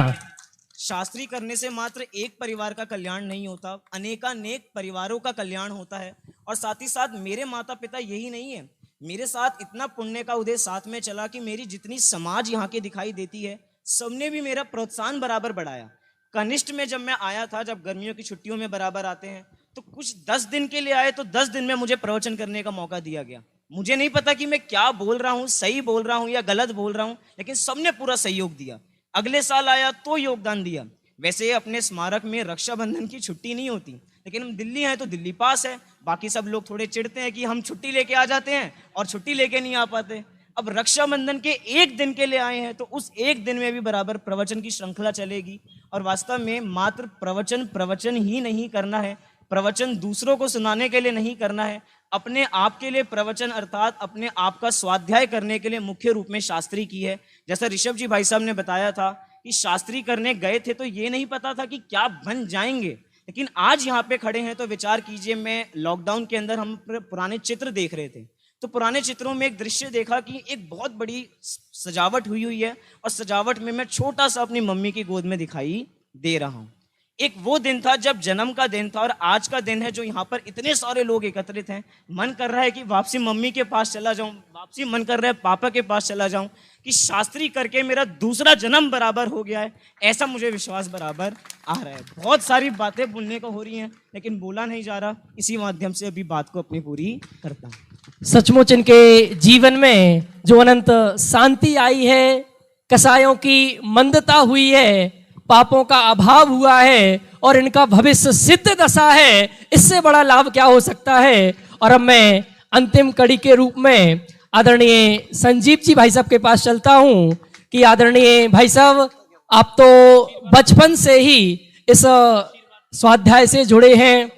शास्त्री करने से मात्र एक परिवार का कल्याण नहीं होता, अनेकानेक परिवारों का कल्याण होता है। और साथ ही साथ मेरे माता पिता यही नहीं है, मेरे साथ इतना पुण्य का उदय साथ में चला कि मेरी जितनी समाज यहाँ के दिखाई देती है, सबने भी मेरा प्रोत्साहन बराबर बढ़ाया। कनिष्ठ में जब मैं आया था, जब गर्मियों की छुट्टियों में बराबर आते हैं, तो कुछ 10 दिन के लिए आए तो 10 दिन में मुझे प्रवचन करने का मौका दिया गया। मुझे नहीं पता कि मैं क्या बोल रहा हूँ, सही बोल रहा हूँ या गलत बोल रहा हूँ, लेकिन सबने पूरा सहयोग दिया। अगले साल आया तो योगदान दिया। वैसे अपने स्मारक में रक्षाबंधन की छुट्टी नहीं होती, लेकिन हम दिल्ली हैं तो दिल्ली पास है। बाकी सब लोग थोड़े चिढ़ते हैं कि हम छुट्टी लेके आ जाते हैं और छुट्टी लेके नहीं आ पाते। अब रक्षाबंधन के 1 दिन के लिए आए हैं तो उस 1 दिन में भी बराबर प्रवचन की श्रृंखला चलेगी। और वास्तव में मात्र प्रवचन ही नहीं करना है, प्रवचन दूसरों को सुनाने के लिए नहीं करना है, अपने आप के लिए प्रवचन अर्थात अपने आप का स्वाध्याय करने के लिए मुख्य रूप में शास्त्री की है। जैसा ऋषभ जी भाई साहब ने बताया था कि शास्त्री करने गए थे तो ये नहीं पता था कि क्या बन जाएंगे, लेकिन आज यहाँ पे खड़े हैं तो विचार कीजिए, मैं लॉकडाउन के अंदर हम पुराने चित्र देख रहे थे तो पुराने चित्रों में एक दृश्य देखा कि एक बहुत बड़ी सजावट हुई है और सजावट में मैं छोटा सा अपनी मम्मी की गोद में दिखाई दे रहा हूँ। एक वो दिन था जब जन्म का दिन था और आज का दिन है जो यहाँ पर इतने सारे लोग एकत्रित हैं। मन कर रहा है कि वापसी मम्मी के पास चला जाऊं, वापसी मन कर रहा है पापा के पास चला जाऊं, कि शास्त्री करके मेरा दूसरा जन्म बराबर हो गया है, ऐसा मुझे विश्वास बराबर आ रहा है। बहुत सारी बातें बोलने को हो रही हैं लेकिन बोला नहीं जा रहा, इसी माध्यम से अभी बात को अपनी पूरी करता हूँ। सचमुच इनके जीवन में जो अनंत शांति आई है, कसायों की मंदता हुई है, पापों का अभाव हुआ है और इनका भविष्य सिद्ध दशा है, इससे बड़ा लाभ क्या हो सकता है। और अब मैं अंतिम कड़ी के रूप में आदरणीय संजीव जी भाई साहब के पास चलता हूं कि आदरणीय भाई साहब, आप तो बचपन से ही इस स्वाध्याय से जुड़े हैं।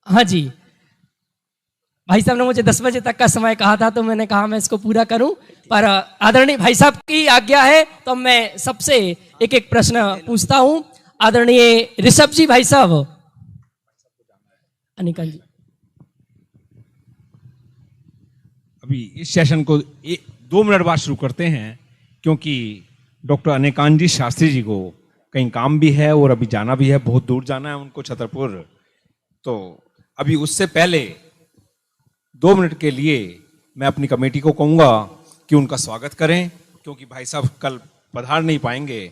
हाँ जी, भाई साहब ने मुझे 10 बजे तक का समय कहा था तो मैंने कहा मैं इसको पूरा करूं, पर आदरणीय भाई साहब की आज्ञा है तो मैं सबसे एक एक प्रश्न पूछता हूं। आदरणीय ऋषभ जी भाई साहब, अनिका जी, अभी इस सेशन को 2 मिनट बाद शुरू करते हैं क्योंकि डॉक्टर अनेकांत जी शास्त्री जी को कहीं काम भी है और अभी जाना भी है, बहुत दूर जाना है उनको छतरपुर। तो अभी उससे पहले 2 मिनट के लिए मैं अपनी कमेटी को कहूँगा कि उनका स्वागत करें, क्योंकि भाई साहब कल पधार नहीं पाएंगे,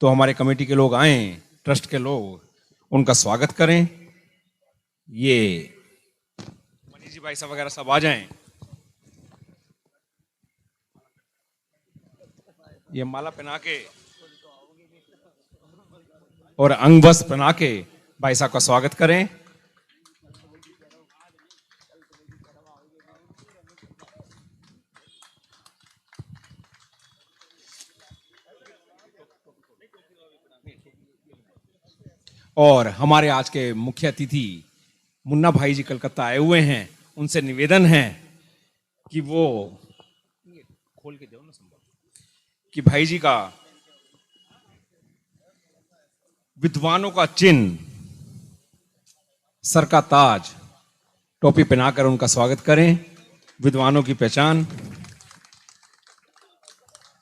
तो हमारे कमेटी के लोग आएँ, ट्रस्ट के लोग, उनका स्वागत करें। ये मनीष जी भाई साहब वगैरह सब आ जाएं। ये माला पहना के और अंग वस्त्र पहना के भाई साहब का स्वागत करें। और हमारे आज के मुख्य अतिथि मुन्ना भाई जी कलकत्ता आए हुए हैं, उनसे निवेदन है कि वो खोल के दो ना संभव, कि भाई जी का विद्वानों का चिन्ह, सर का ताज, टोपी पहनाकर उनका स्वागत करें। विद्वानों की पहचान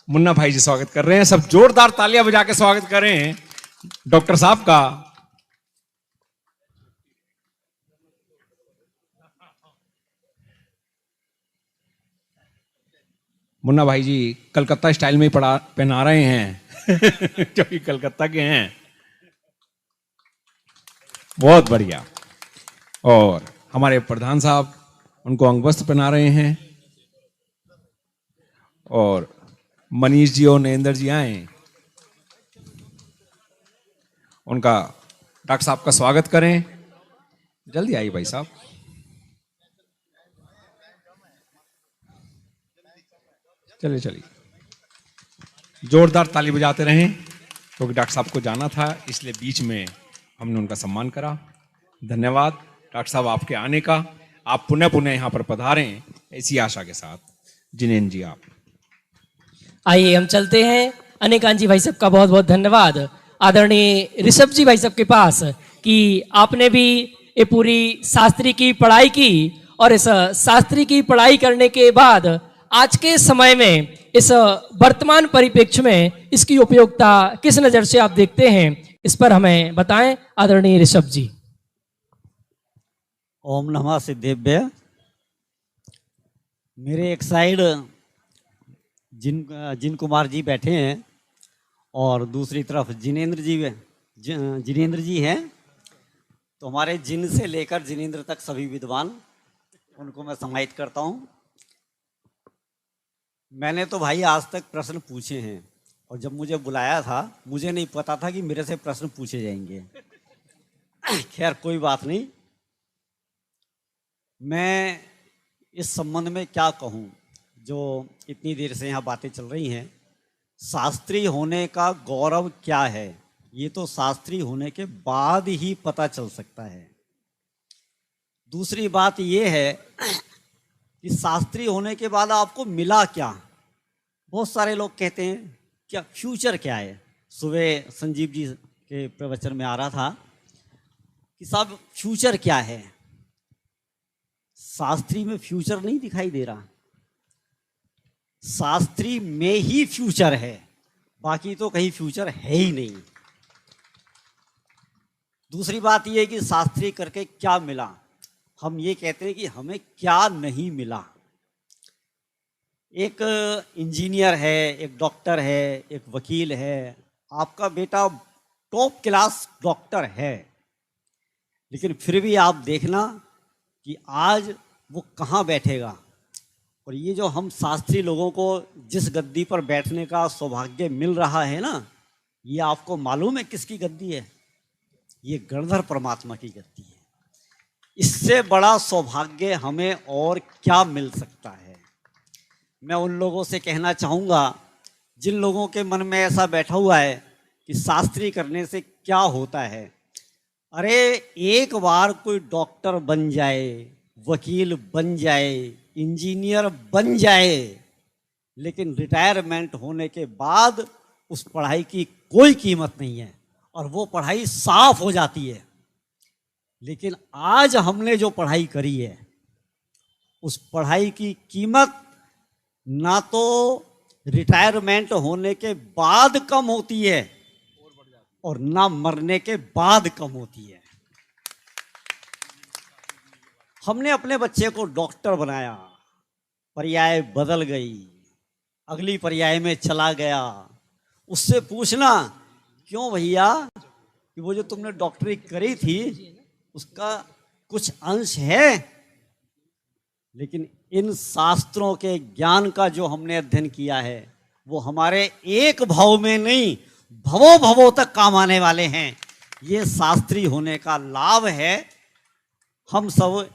मुन्ना भाई जी स्वागत कर रहे हैं। सब जोरदार तालियां बजा के स्वागत करें डॉक्टर साहब का। मुन्ना भाई जी कलकत्ता स्टाइल में ही पहना रहे हैं क्योंकि कलकत्ता के हैं। बहुत बढ़िया। और हमारे प्रधान साहब उनको अंगवस्त्र पहना रहे हैं। और मनीष जी और नरेंद्र जी आए, उनका डॉक्टर साहब का स्वागत करें। जल्दी आइए भाई साहब। चलिए चलिए, जोरदार ताली बजाते रहें, क्योंकि डॉक्टर साहब को जाना था, इसलिए बीच में हमने उनका सम्मान करा। धन्यवाद डॉक्टर साहब आपके आने का। आप पुनः पुनः यहाँ पर पधारें, ऐसी आशा के साथ। जिनेन्द्र जी आप आइए हम चलते हैं। अनेकांत जी भाई साहब का बहुत बहुत धन्यवाद। आदरणीय ऋषभ जी भाई साहब के पास कि आपने भी ये पूरी शास्त्री की पढ़ाई की, और इस शास्त्री की पढ़ाई करने के बाद आज के समय में, इस वर्तमान परिप्रेक्ष्य में इसकी उपयोगिता किस नज़र से आप देखते हैं, इस पर हमें बताएं आदरणीय ऋषभ जी। ओम नमः सिद्धेभ्य। मेरे एक साइड जिन कुमार जी बैठे हैं और दूसरी तरफ जिनेन्द्र जी हैं। तो हमारे जिन से लेकर जिनेन्द्र तक सभी विद्वान, उनको मैं समाहित करता हूँ। मैंने तो भाई आज तक प्रश्न पूछे हैं, और जब मुझे बुलाया था मुझे नहीं पता था कि मेरे से प्रश्न पूछे जाएंगे। खैर कोई बात नहीं। मैं इस संबंध में क्या कहूँ, जो इतनी देर से यहाँ बातें चल रही हैं। शास्त्री होने का गौरव क्या है, ये तो शास्त्री होने के बाद ही पता चल सकता है। दूसरी बात ये है कि शास्त्री होने के बाद आपको मिला क्या। बहुत सारे लोग कहते हैं क्या फ्यूचर क्या है। सुबह संजीव जी के प्रवचन में आ रहा था कि साहब फ्यूचर क्या है। शास्त्री में फ्यूचर नहीं दिखाई दे रहा। शास्त्री में ही फ्यूचर है, बाकी तो कहीं फ्यूचर है ही नहीं। दूसरी बात यह है कि शास्त्री करके क्या मिला। हम ये कहते हैं कि हमें क्या नहीं मिला। एक इंजीनियर है, एक डॉक्टर है, एक वकील है। आपका बेटा टॉप क्लास डॉक्टर है, लेकिन फिर भी आप देखना कि आज वो कहाँ बैठेगा। और ये जो हम शास्त्री लोगों को जिस गद्दी पर बैठने का सौभाग्य मिल रहा है ना, ये आपको मालूम है किसकी गद्दी है? ये गणधर परमात्मा की गद्दी है। इससे बड़ा सौभाग्य हमें और क्या मिल सकता है। मैं उन लोगों से कहना चाहूँगा जिन लोगों के मन में ऐसा बैठा हुआ है कि शास्त्री करने से क्या होता है। अरे एक बार कोई डॉक्टर बन जाए, वकील बन जाए, इंजीनियर बन जाए, लेकिन रिटायरमेंट होने के बाद उस पढ़ाई की कोई कीमत नहीं है, और वो पढ़ाई साफ हो जाती है। लेकिन आज हमने जो पढ़ाई करी है, उस पढ़ाई की कीमत ना तो रिटायरमेंट होने के बाद कम होती है, और ना मरने के बाद कम होती है। हमने अपने बच्चे को डॉक्टर बनाया, पर्याय बदल गई, अगली पर्याय में चला गया। उससे पूछना, क्यों भैया, कि वो जो तुमने डॉक्टरी करी थी उसका कुछ अंश है? लेकिन इन शास्त्रों के ज्ञान का जो हमने अध्ययन किया है वो हमारे एक भाव में नहीं, भवों भवों तक काम आने वाले हैं। ये शास्त्री होने का लाभ है। हम सब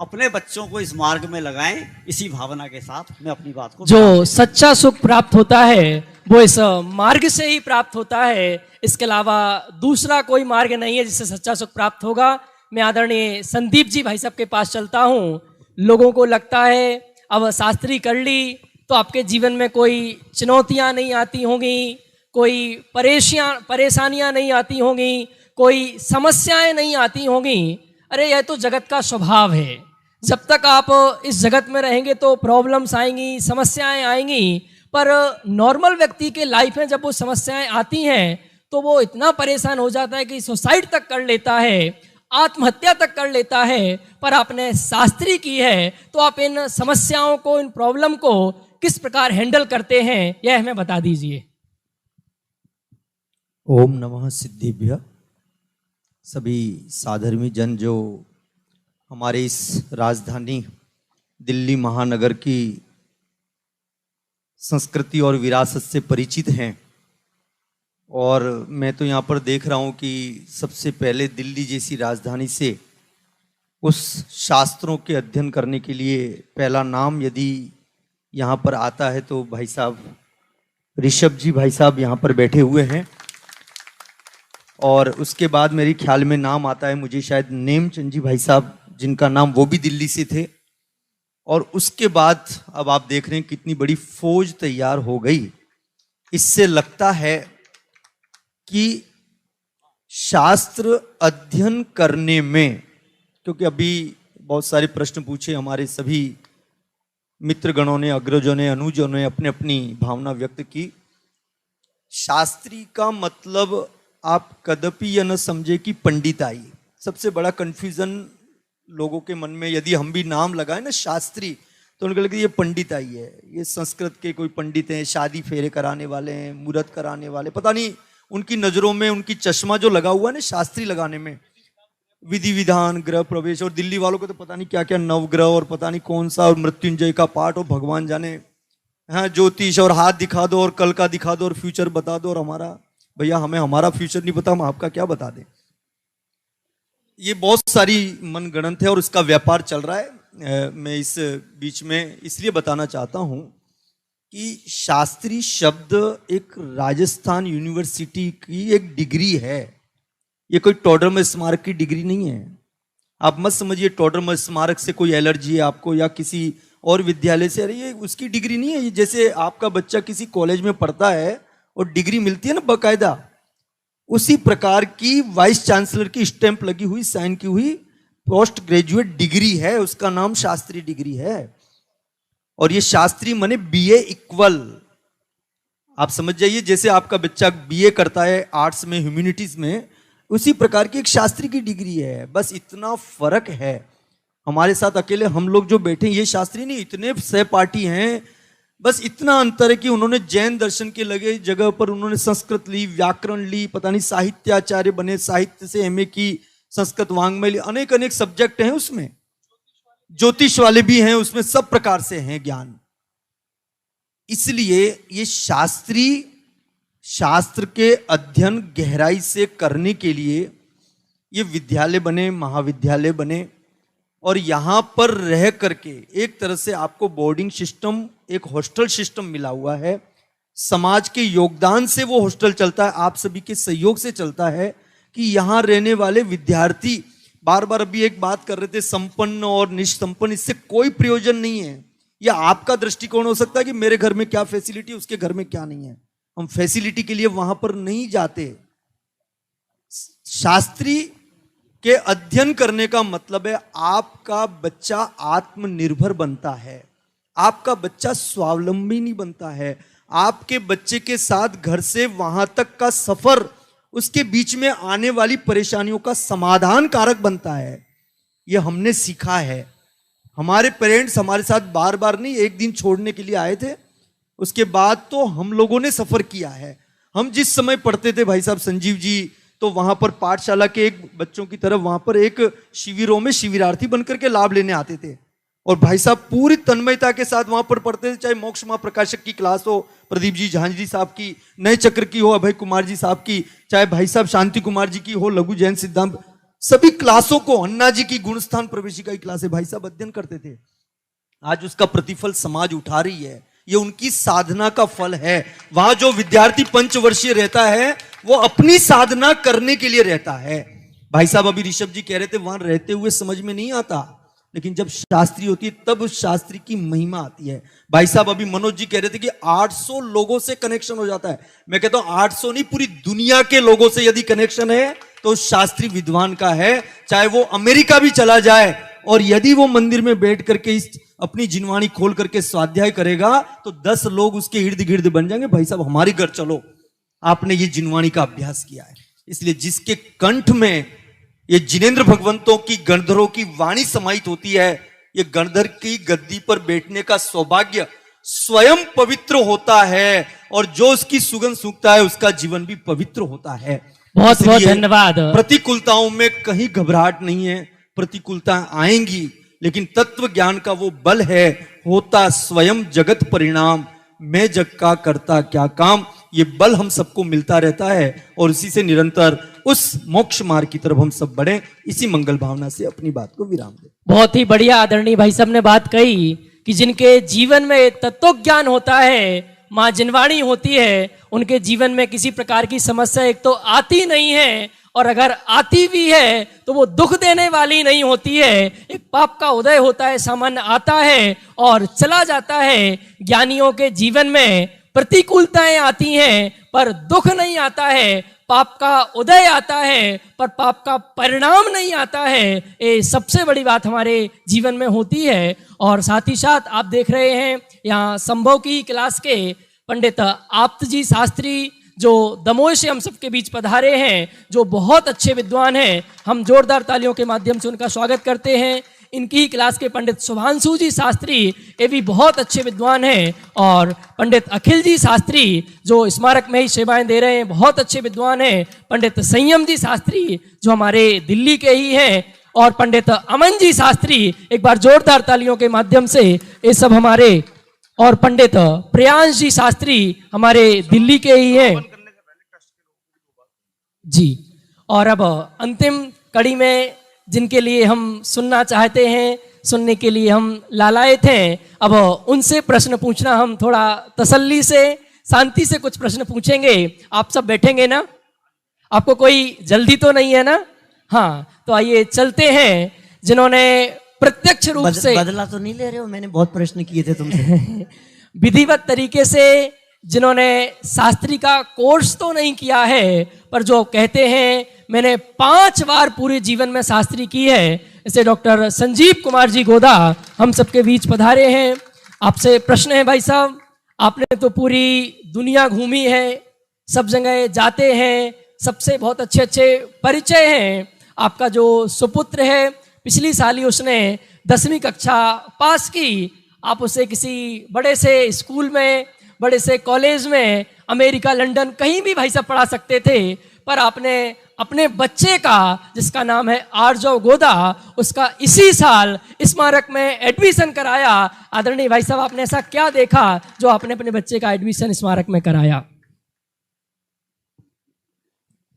अपने बच्चों को इस मार्ग में लगाएं। इसी भावना के साथ मैं अपनी बात को जो सच्चा सुख प्राप्त होता है वो इस मार्ग से ही प्राप्त होता है। इसके अलावा दूसरा कोई मार्ग नहीं है जिससे सच्चा सुख प्राप्त होगा। मैं आदरणीय संदीप जी भाई साहब के पास चलता हूँ। लोगों को लगता है अब शास्त्री कर ली तो आपके जीवन में कोई चुनौतियाँ नहीं आती होंगी, कोई परेशानियाँ नहीं आती होंगी, कोई समस्याएं नहीं आती होंगी। अरे यह तो जगत का स्वभाव है। जब तक आप इस जगत में रहेंगे तो प्रॉब्लम्स आएंगी, समस्याएं आएंगी। पर नॉर्मल व्यक्ति के लाइफ में जब वो समस्याएं आती हैं तो वो इतना परेशान हो जाता है कि सुसाइड तक कर लेता है, आत्महत्या तक कर लेता है। पर आपने शास्त्री की है तो आप इन समस्याओं को, इन प्रॉब्लम को किस प्रकार हैंडल करते हैं यह हमें बता दीजिए। ओम नमः सिद्धिभ्य। सभी साधर्मी जन जो हमारे इस राजधानी दिल्ली महानगर की संस्कृति और विरासत से परिचित हैं, और मैं तो यहाँ पर देख रहा हूँ कि सबसे पहले दिल्ली जैसी राजधानी से उस शास्त्रों के अध्ययन करने के लिए पहला नाम यदि यहाँ पर आता है तो भाई साहब ऋषभ जी भाई साहब यहाँ पर बैठे हुए हैं। और उसके बाद मेरे ख्याल में नाम आता है मुझे शायद नेमचंद जी भाई साहब, जिनका नाम वो भी दिल्ली से थे। और उसके बाद अब आप देख रहे हैं कितनी बड़ी फौज तैयार हो गई। इससे लगता है कि शास्त्र अध्ययन करने में, क्योंकि अभी बहुत सारे प्रश्न पूछे हमारे सभी मित्रगणों ने, अग्रजों ने, अनुजों ने अपने अपनी भावना व्यक्त की। शास्त्री का मतलब आप कदापि यह न समझे कि पंडिताई। सबसे बड़ा कंफ्यूजन लोगों के मन में, यदि हम भी नाम लगाए ना शास्त्री तो उनको लगता है ये पंडिताई है, ये संस्कृत के कोई पंडित हैं, शादी फेरे कराने वाले हैं, मुहूर्त कराने वाले, पता नहीं उनकी नजरों में उनकी चश्मा जो लगा हुआ है ना शास्त्री लगाने में, विधि विधान, गृह प्रवेश, और दिल्ली वालों को तो पता नहीं क्या क्या नवग्रह और पता नहीं कौन सा, और मृत्युंजय का पाठ, और भगवान जाने, हाँ ज्योतिष, और हाथ दिखा दो और कल का दिखा दो और फ्यूचर बता दो। और हमारा भैया हमें हमारा फ्यूचर नहीं पता, हम आपका क्या बता दें। ये बहुत सारी मनगढ़ंत है और इसका व्यापार चल रहा है। मैं इस बीच में इसलिए बताना चाहता हूं कि शास्त्री शब्द एक राजस्थान यूनिवर्सिटी की एक डिग्री है। ये कोई टोडरमल स्मारक की डिग्री नहीं है। आप मत समझिए टोडरमल स्मारक से कोई एलर्जी है आपको या किसी और विद्यालय से। अरे ये उसकी डिग्री नहीं है। ये जैसे आपका बच्चा किसी कॉलेज में पढ़ता है और डिग्री मिलती है ना बाकायदा, उसी प्रकार की वाइस चांसलर की स्टैंप लगी हुई, साइन की हुई पोस्ट ग्रेजुएट डिग्री है, उसका नाम शास्त्री डिग्री है। और ये शास्त्री माने बीए इक्वल। आप समझ जाइए जैसे आपका बच्चा बीए करता है आर्ट्स में, ह्यूमैनिटीज में, उसी प्रकार की एक शास्त्री की डिग्री है। बस इतना फर्क है। हमारे साथ अकेले हम लोग जो बैठे ये शास्त्री नहीं, इतने सहपाठी हैं। बस इतना अंतर है कि उन्होंने जैन दर्शन के लगे जगह पर उन्होंने संस्कृत ली, व्याकरण ली, पता नहीं साहित्याचार्य बने, साहित्य से एमए की, संस्कृत वांग्मय ली, अनेक अनेक सब्जेक्ट हैं उसमें, ज्योतिष वाले भी हैं उसमें, सब प्रकार से हैं ज्ञान। इसलिए ये शास्त्री शास्त्र के अध्ययन गहराई से करने के लिए ये विद्यालय बने, महाविद्यालय बने, और यहां पर रह करके एक तरह से आपको बोर्डिंग सिस्टम, एक हॉस्टल सिस्टम मिला हुआ है। समाज के योगदान से वो हॉस्टल चलता है, आप सभी के सहयोग से चलता है कि यहां रहने वाले विद्यार्थी, बार बार अभी एक बात कर रहे थे संपन्न और निष्संपन्न, इससे कोई प्रयोजन नहीं है। या आपका दृष्टिकोण हो सकता है कि मेरे घर में क्या फैसिलिटी, उसके घर में क्या नहीं है। हम फैसिलिटी के लिए वहां पर नहीं जाते। शास्त्री के अध्ययन करने का मतलब है आपका बच्चा आत्मनिर्भर बनता है, आपका बच्चा स्वावलंबी नहीं बनता है। आपके बच्चे के साथ घर से वहां तक का सफर उसके बीच में आने वाली परेशानियों का समाधान कारक बनता है। ये हमने सीखा है। हमारे पेरेंट्स हमारे साथ बार बार नहीं, एक दिन छोड़ने के लिए आए थे, उसके बाद तो हम लोगों ने सफर किया है। हम जिस समय पढ़ते थे भाई साहब संजीव जी, तो वहां पर पाठशाला के एक बच्चों की तरफ वहां पर एक शिविरों में शिविरार्थी बनकर के लाभ लेने आते थे, और भाई साहब पूरी तन्मयता के साथ वहां पर पढ़ते थे। चाहे मोक्ष मां प्रकाशक की क्लास हो, प्रदीप जी झांझरी साहब की, नए चक्र की हो, अभय कुमार जी साहब की, चाहे भाई साहब शांति कुमार जी की हो, लघु जैन सिद्धांत, सभी क्लासों को, अन्ना जी की गुणस्थान प्रवेशिका की क्लासें भाई साहब अध्ययन करते थे। आज उसका प्रतिफल समाज उठा रही है। ये उनकी साधना का फल है। वहां जो विद्यार्थी पंचवर्षीय रहता है वो अपनी साधना करने के लिए रहता है। भाई साहब अभी ऋषभ जी कह रहे थे वहां रहते हुए समझ में नहीं आता, लेकिन जब शास्त्री होती है तब उस शास्त्री की महिमा आती है। भाई साहब अभी मनोज जी कह रहे थे कि 800 लोगों से कनेक्शन हो जाता है। मैं कहता हूं 800 नहीं, पूरी दुनिया के लोगों से यदि कनेक्शन है तो शास्त्री विद्वान का है। चाहे वो अमेरिका भी चला जाए, और यदि वो मंदिर में बैठ करके इस अपनी जिनवाणी खोल करके स्वाध्याय करेगा तो 10 लोग उसके इर्द गिर्द बन जाएंगे। भाई साहब हमारे घर चलो, आपने ये जिनवाणी का अभ्यास किया है। इसलिए जिसके कंठ में ये जिनेंद्र भगवंतों की गणधरों की वाणी समाहित होती है, ये गणधर की गद्दी पर बैठने का सौभाग्य स्वयं पवित्र होता है, और जो उसकी सुगंध सूंघता है उसका जीवन भी पवित्र होता है। बहुत बहुत धन्यवाद। प्रतिकूलताओं में कहीं घबराहट नहीं है। प्रतिकूलता आएंगी, लेकिन तत्व ज्ञान का वो बल है, होता स्वयं जगत परिणाम, मैं जग का करता क्या काम। ये बल हम सबको मिलता रहता है, और इसी से निरंतर उस मोक्ष मार्ग की तरफ हम सब बढ़े। इसी मंगल भावना से अपनी बात को विराम दें। बहुत ही बढ़िया आदरणीय भाई साहब ने बात कही कि जिनके जीवन में तत्व ज्ञान होता है, माँ जिनवाणी होती है, उनके जीवन में किसी प्रकार की समस्या एक तो आती नहीं है, और अगर आती भी है तो वो दुख देने वाली नहीं होती है। एक पाप का उदय होता है, सामान्य आता है और चला जाता है। ज्ञानियों के जीवन में प्रतिकूलताएं आती हैं पर दुख नहीं आता है, पाप का उदय आता है पर पाप का परिणाम नहीं आता है। ये सबसे बड़ी बात हमारे जीवन में होती है। और साथ ही साथ आप देख रहे हैं यहाँ संभव की क्लास के पंडित आप्त जी शास्त्री जो दमोह से हम सबके बीच पधारे हैं, जो बहुत अच्छे विद्वान हैं, हम जोरदार तालियों के माध्यम से उनका स्वागत करते हैं। इनकी ही क्लास के पंडित शुभांशु जी शास्त्री, ये भी बहुत अच्छे विद्वान हैं, और पंडित अखिल जी शास्त्री जो स्मारक में ही सेवाएं दे रहे हैं, बहुत अच्छे विद्वान हैं। पंडित संयम जी शास्त्री जो हमारे दिल्ली के ही हैं, और पंडित अमन जी शास्त्री, एक बार जोरदार तालियों के माध्यम से ये सब हमारे, और पंडित प्रियांश जी शास्त्री हमारे दिल्ली के ही हैं जी। और अब अंतिम कड़ी में जिनके लिए हम सुनना चाहते हैं, सुनने के लिए हम लालायित हैं, अब उनसे प्रश्न पूछना हम थोड़ा तसल्ली से, शांति से कुछ प्रश्न पूछेंगे। आप सब बैठेंगे ना? आपको कोई जल्दी तो नहीं है ना? हाँ, तो आइए चलते हैं। जिन्होंने प्रत्यक्ष रूप से बदला तो नहीं ले रहे हो? मैंने बहुत प्रश्न किए थे तुमसे। विधिवत तरीके से जिन्होंने शास्त्री का कोर्स तो नहीं किया है, पर जो कहते हैं मैंने 5 बार पूरे जीवन में शास्त्री की है, जैसे डॉक्टर संजीव कुमार जी गोदा हम सबके बीच पधारे हैं। आपसे प्रश्न है भाई साहब, आपने तो पूरी दुनिया घूमी है, सब जगह जाते हैं, सबसे बहुत अच्छे अच्छे परिचय हैं। आपका जो सुपुत्र है, पिछली साल ही उसने 10वीं कक्षा पास की। आप उसे किसी बड़े से स्कूल में, बड़े से कॉलेज में, अमेरिका, लंदन, कहीं भी भाई साहब पढ़ा सकते थे, पर आपने अपने बच्चे का जिसका नाम है आर्जव गोदा, उसका इसी साल स्मारक में एडमिशन कराया। आदरणीय भाई साहब, आपने ऐसा क्या देखा जो आपने अपने बच्चे का एडमिशन स्मारक में कराया?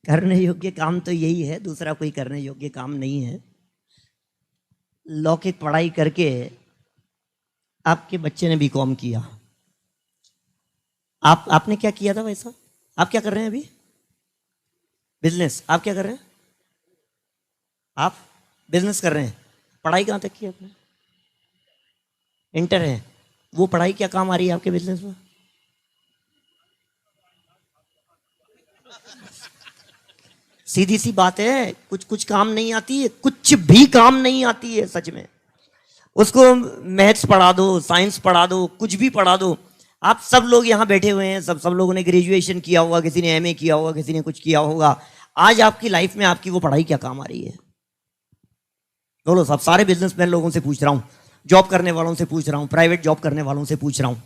करने योग्य काम तो यही है, दूसरा कोई करने योग्य काम नहीं है। लौकिक पढ़ाई करके आपके बच्चे ने बीकॉम किया, आपने क्या किया था वैसा? आप क्या कर रहे हैं अभी? बिजनेस। आप क्या कर रहे हैं? आप बिजनेस कर रहे हैं। पढ़ाई कहाँ तक की आपने? इंटर है। वो पढ़ाई क्या काम आ रही है आपके बिजनेस में? सीधी सी बात है, कुछ काम नहीं आती है, कुछ भी काम नहीं आती है सच में। उसको मैथ्स पढ़ा दो, साइंस पढ़ा दो, कुछ भी पढ़ा दो, आप सब लोग यहाँ बैठे हुए हैं, सब लोगों ने ग्रेजुएशन किया होगा, किसी ने एमए किया होगा, किसी ने कुछ किया होगा। आज आपकी लाइफ में आपकी वो पढ़ाई क्या काम आ रही है? बोलो सब। सारे बिजनेसमैन लोगों से पूछ रहा हूँ, जॉब करने वालों से पूछ रहा हूँ, प्राइवेट जॉब करने वालों से पूछ रहा हूँ।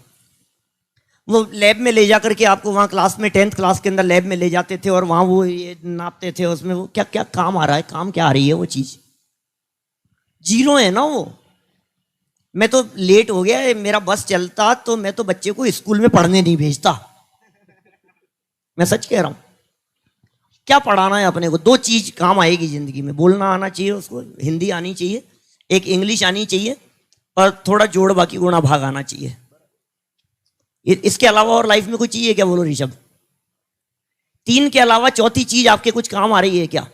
वो लैब में ले जाकर के आपको वहाँ क्लास में 10th क्लास के अंदर लैब में ले जाते थे और वहाँ वो ये नापते थे, उसमें वो क्या क्या काम आ रहा है, काम क्या आ रही है वो चीज़? जीरो है ना वो। मैं तो लेट हो गया, मेरा बस चलता तो मैं तो बच्चे को स्कूल में पढ़ने नहीं भेजता। मैं सच कह रहा हूँ। क्या पढ़ाना है अपने को? 2 चीज काम आएगी जिंदगी में। बोलना आना चाहिए उसको, हिंदी आनी चाहिए, एक इंग्लिश आनी चाहिए और थोड़ा जोड़ बाकी गुणा भाग आना चाहिए। इसके अलावा और लाइफ में कुछ चाहिए क्या? बोलो ऋषभ। 3 के अलावा चौथी चीज आपके कुछ काम आ रही है क्या?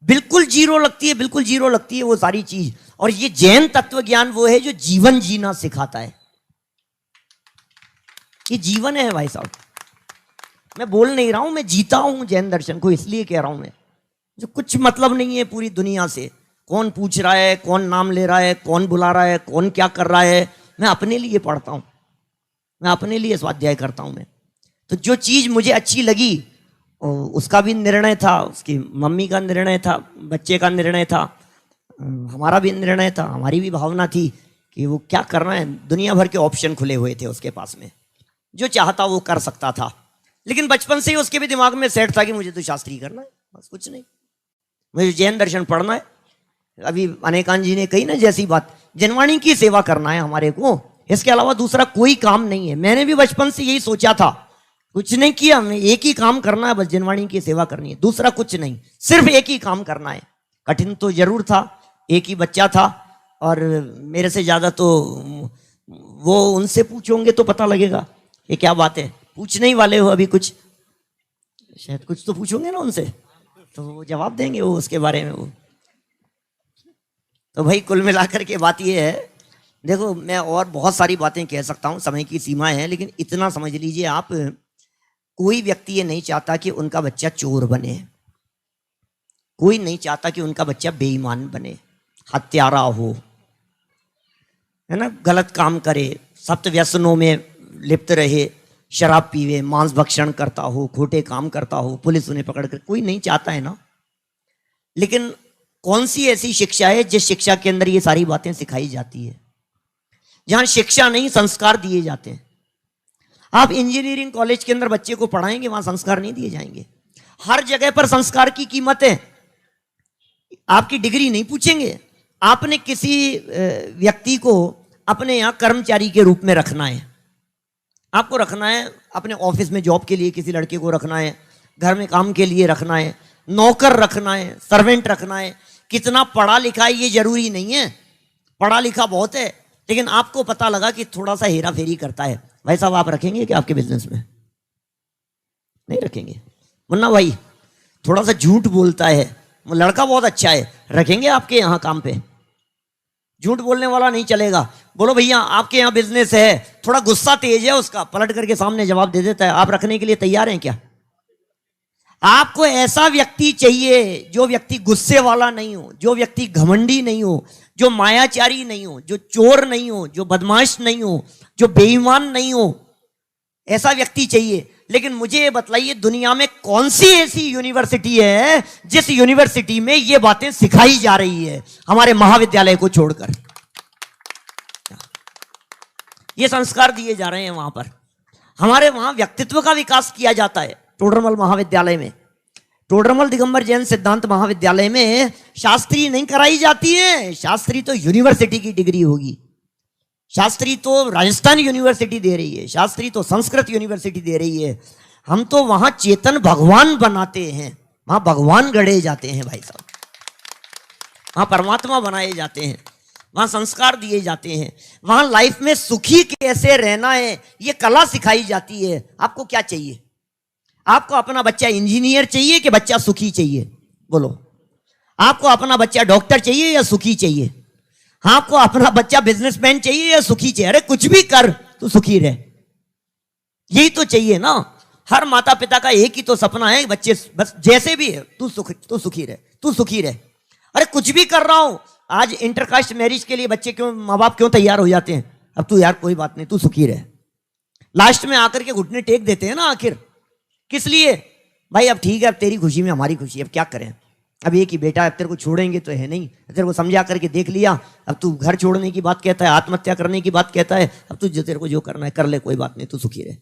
बिल्कुल जीरो लगती है, बिल्कुल जीरो लगती है वो सारी चीज। और ये जैन तत्व ज्ञान वो है जो जीवन जीना सिखाता है। ये जीवन है भाई साहब। मैं बोल नहीं रहा हूं, मैं जीता हूं जैन दर्शन को, इसलिए कह रहा हूं मैं। जो कुछ मतलब नहीं है पूरी दुनिया से, कौन पूछ रहा है, कौन नाम ले रहा है, कौन बुला रहा है, कौन क्या कर रहा है। मैं अपने लिए पढ़ता हूं, मैं अपने लिए स्वाध्याय करता हूं मैं। तो जो चीज मुझे अच्छी लगी उसका भी निर्णय था, उसकी मम्मी का निर्णय था, बच्चे का निर्णय था, हमारा भी निर्णय था, हमारी भी भावना थी कि वो क्या करना है। दुनिया भर के ऑप्शन खुले हुए थे उसके पास में, जो चाहता वो कर सकता था। लेकिन बचपन से ही उसके भी दिमाग में सेट था कि मुझे तो शास्त्री करना है, बस कुछ नहीं, मुझे जैन दर्शन पढ़ना है। अभी अनेकान जी ने कही ना जैसी बात, जनवाणी की सेवा करना है हमारे को, इसके अलावा दूसरा कोई काम नहीं है। मैंने भी बचपन से यही सोचा था, कुछ नहीं किया, हमें एक ही काम करना है, बस जनवाणी की सेवा करनी है, दूसरा कुछ नहीं, सिर्फ एक ही काम करना है। कठिन तो जरूर था, एक ही बच्चा था और मेरे से ज्यादा तो वो, उनसे पूछोगे तो पता लगेगा ये क्या बात है। पूछने ही वाले हो अभी, कुछ शायद कुछ तो पूछोगे ना उनसे, तो वो जवाब देंगे वो उसके बारे में वो। तो भाई कुल मिलाकर के बात ये है, देखो मैं और बहुत सारी बातें कह सकता हूँ, समय की सीमा है, लेकिन इतना समझ लीजिए आप, कोई व्यक्ति ये नहीं चाहता कि उनका बच्चा चोर बने, कोई नहीं चाहता कि उनका बच्चा बेईमान बने, हत्यारा हो, है ना, गलत काम करे, सप्त व्यसनों में लिप्त रहे, शराब पीवे, मांस भक्षण करता हो, खोटे काम करता हो, पुलिस उन्हें पकड़ कर, कोई नहीं चाहता है ना। लेकिन कौन सी ऐसी शिक्षा है जिस शिक्षा के अंदर ये सारी बातें सिखाई जाती है? जहां शिक्षा नहीं संस्कार दिए जाते हैं। आप इंजीनियरिंग कॉलेज के अंदर बच्चे को पढ़ाएंगे, वहां संस्कार नहीं दिए जाएंगे। हर जगह पर संस्कार की कीमत है। आपकी डिग्री नहीं पूछेंगे, आपने किसी व्यक्ति को अपने यहां कर्मचारी के रूप में रखना है, आपको रखना है, अपने ऑफिस में जॉब के लिए किसी लड़के को रखना है, घर में काम के लिए रखना है, नौकर रखना है, सर्वेंट रखना है। कितना पढ़ा लिखा है ये जरूरी नहीं है, पढ़ा लिखा बहुत है, लेकिन आपको पता लगा कि थोड़ा सा हेरा फेरी करता है, भाई साहब आप रखेंगे क्या आपके बिजनेस में? नहीं रखेंगे। मुन्ना भाई थोड़ा सा झूठ बोलता है, लड़का बहुत अच्छा है, रखेंगे आपके यहाँ काम पे? झूठ बोलने वाला नहीं चलेगा। बोलो भैया आपके यहाँ बिजनेस है, थोड़ा गुस्सा तेज है उसका, पलट करके सामने जवाब दे देता है, आप रखने के लिए तैयार हैं क्या? आपको ऐसा व्यक्ति चाहिए जो व्यक्ति गुस्से वाला नहीं हो, जो व्यक्ति घमंडी नहीं हो, जो मायाचारी नहीं हो, जो चोर नहीं हो, जो बदमाश नहीं हो, जो बेईमान नहीं हो, ऐसा व्यक्ति चाहिए। लेकिन मुझे ये बतलाइए दुनिया में कौन सी ऐसी यूनिवर्सिटी है जिस यूनिवर्सिटी में ये बातें सिखाई जा रही है? हमारे महाविद्यालय को छोड़कर ये संस्कार दिए जा रहे हैं वहां पर। हमारे वहां व्यक्तित्व का विकास किया जाता है। टोडरमल महाविद्यालय में, टोडरमल दिगंबर जैन सिद्धांत महाविद्यालय में शास्त्री नहीं कराई जाती है। शास्त्री तो यूनिवर्सिटी की डिग्री होगी, शास्त्री तो राजस्थान यूनिवर्सिटी दे रही है, शास्त्री तो संस्कृत यूनिवर्सिटी दे रही है। हम तो वहां चेतन भगवान बनाते हैं, वहां भगवान गढ़े जाते हैं भाई साहब, वहां परमात्मा बनाए जाते हैं, वहां संस्कार दिए जाते हैं, वहां लाइफ में सुखी कैसे रहना है ये कला सिखाई जाती है। आपको क्या चाहिए? आपको अपना बच्चा इंजीनियर चाहिए कि बच्चा सुखी चाहिए? बोलो, आपको अपना बच्चा डॉक्टर चाहिए या सुखी चाहिए? आपको अपना बच्चा बिजनेसमैन चाहिए या सुखी चाहिए? अरे कुछ भी कर तू सुखी रहे, यही तो चाहिए ना। हर माता पिता का एक ही तो सपना है, बच्चे बस जैसे भी है तू सुखी रहे, तू सुखी रहे। अरे कुछ भी कर रहा हूं, आज इंटरकास्ट मैरिज के लिए बच्चे क्यों, माँ बाप क्यों तैयार हो जाते हैं? अब तू यार कोई बात नहीं, तू सुखी रहे, लास्ट में आकर के घुटने टेक देते हैं ना आखिर। किस लिए? भाई अब ठीक है, अब तेरी खुशी में हमारी खुशी, अब क्या करें, अब एक ही बेटा, अब तेरे को छोड़ेंगे तो है नहीं, तेरे को समझा करके देख लिया, अब तू घर छोड़ने की बात कहता है, आत्महत्या करने की बात कहता है, अब तू तेरे को जो करना है कर ले, कोई बात नहीं, तू सुखी रहे।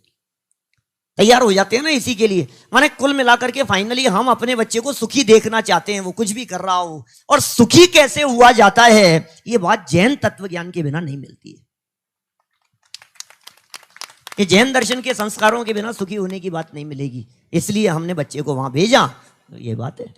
तैयार हो जाते हैं ना इसी के लिए। माने कुल मिलाकर के फाइनली हम अपने बच्चे को सुखी देखना चाहते हैं, वो कुछ भी कर रहा हो। और सुखी कैसे हुआ जाता है, ये बात जैन तत्व ज्ञान के बिना नहीं मिलती है। ये जैन दर्शन के संस्कारों के बिना सुखी होने की बात नहीं मिलेगी, इसलिए हमने बच्चे को वहां भेजा। तो ये बात है।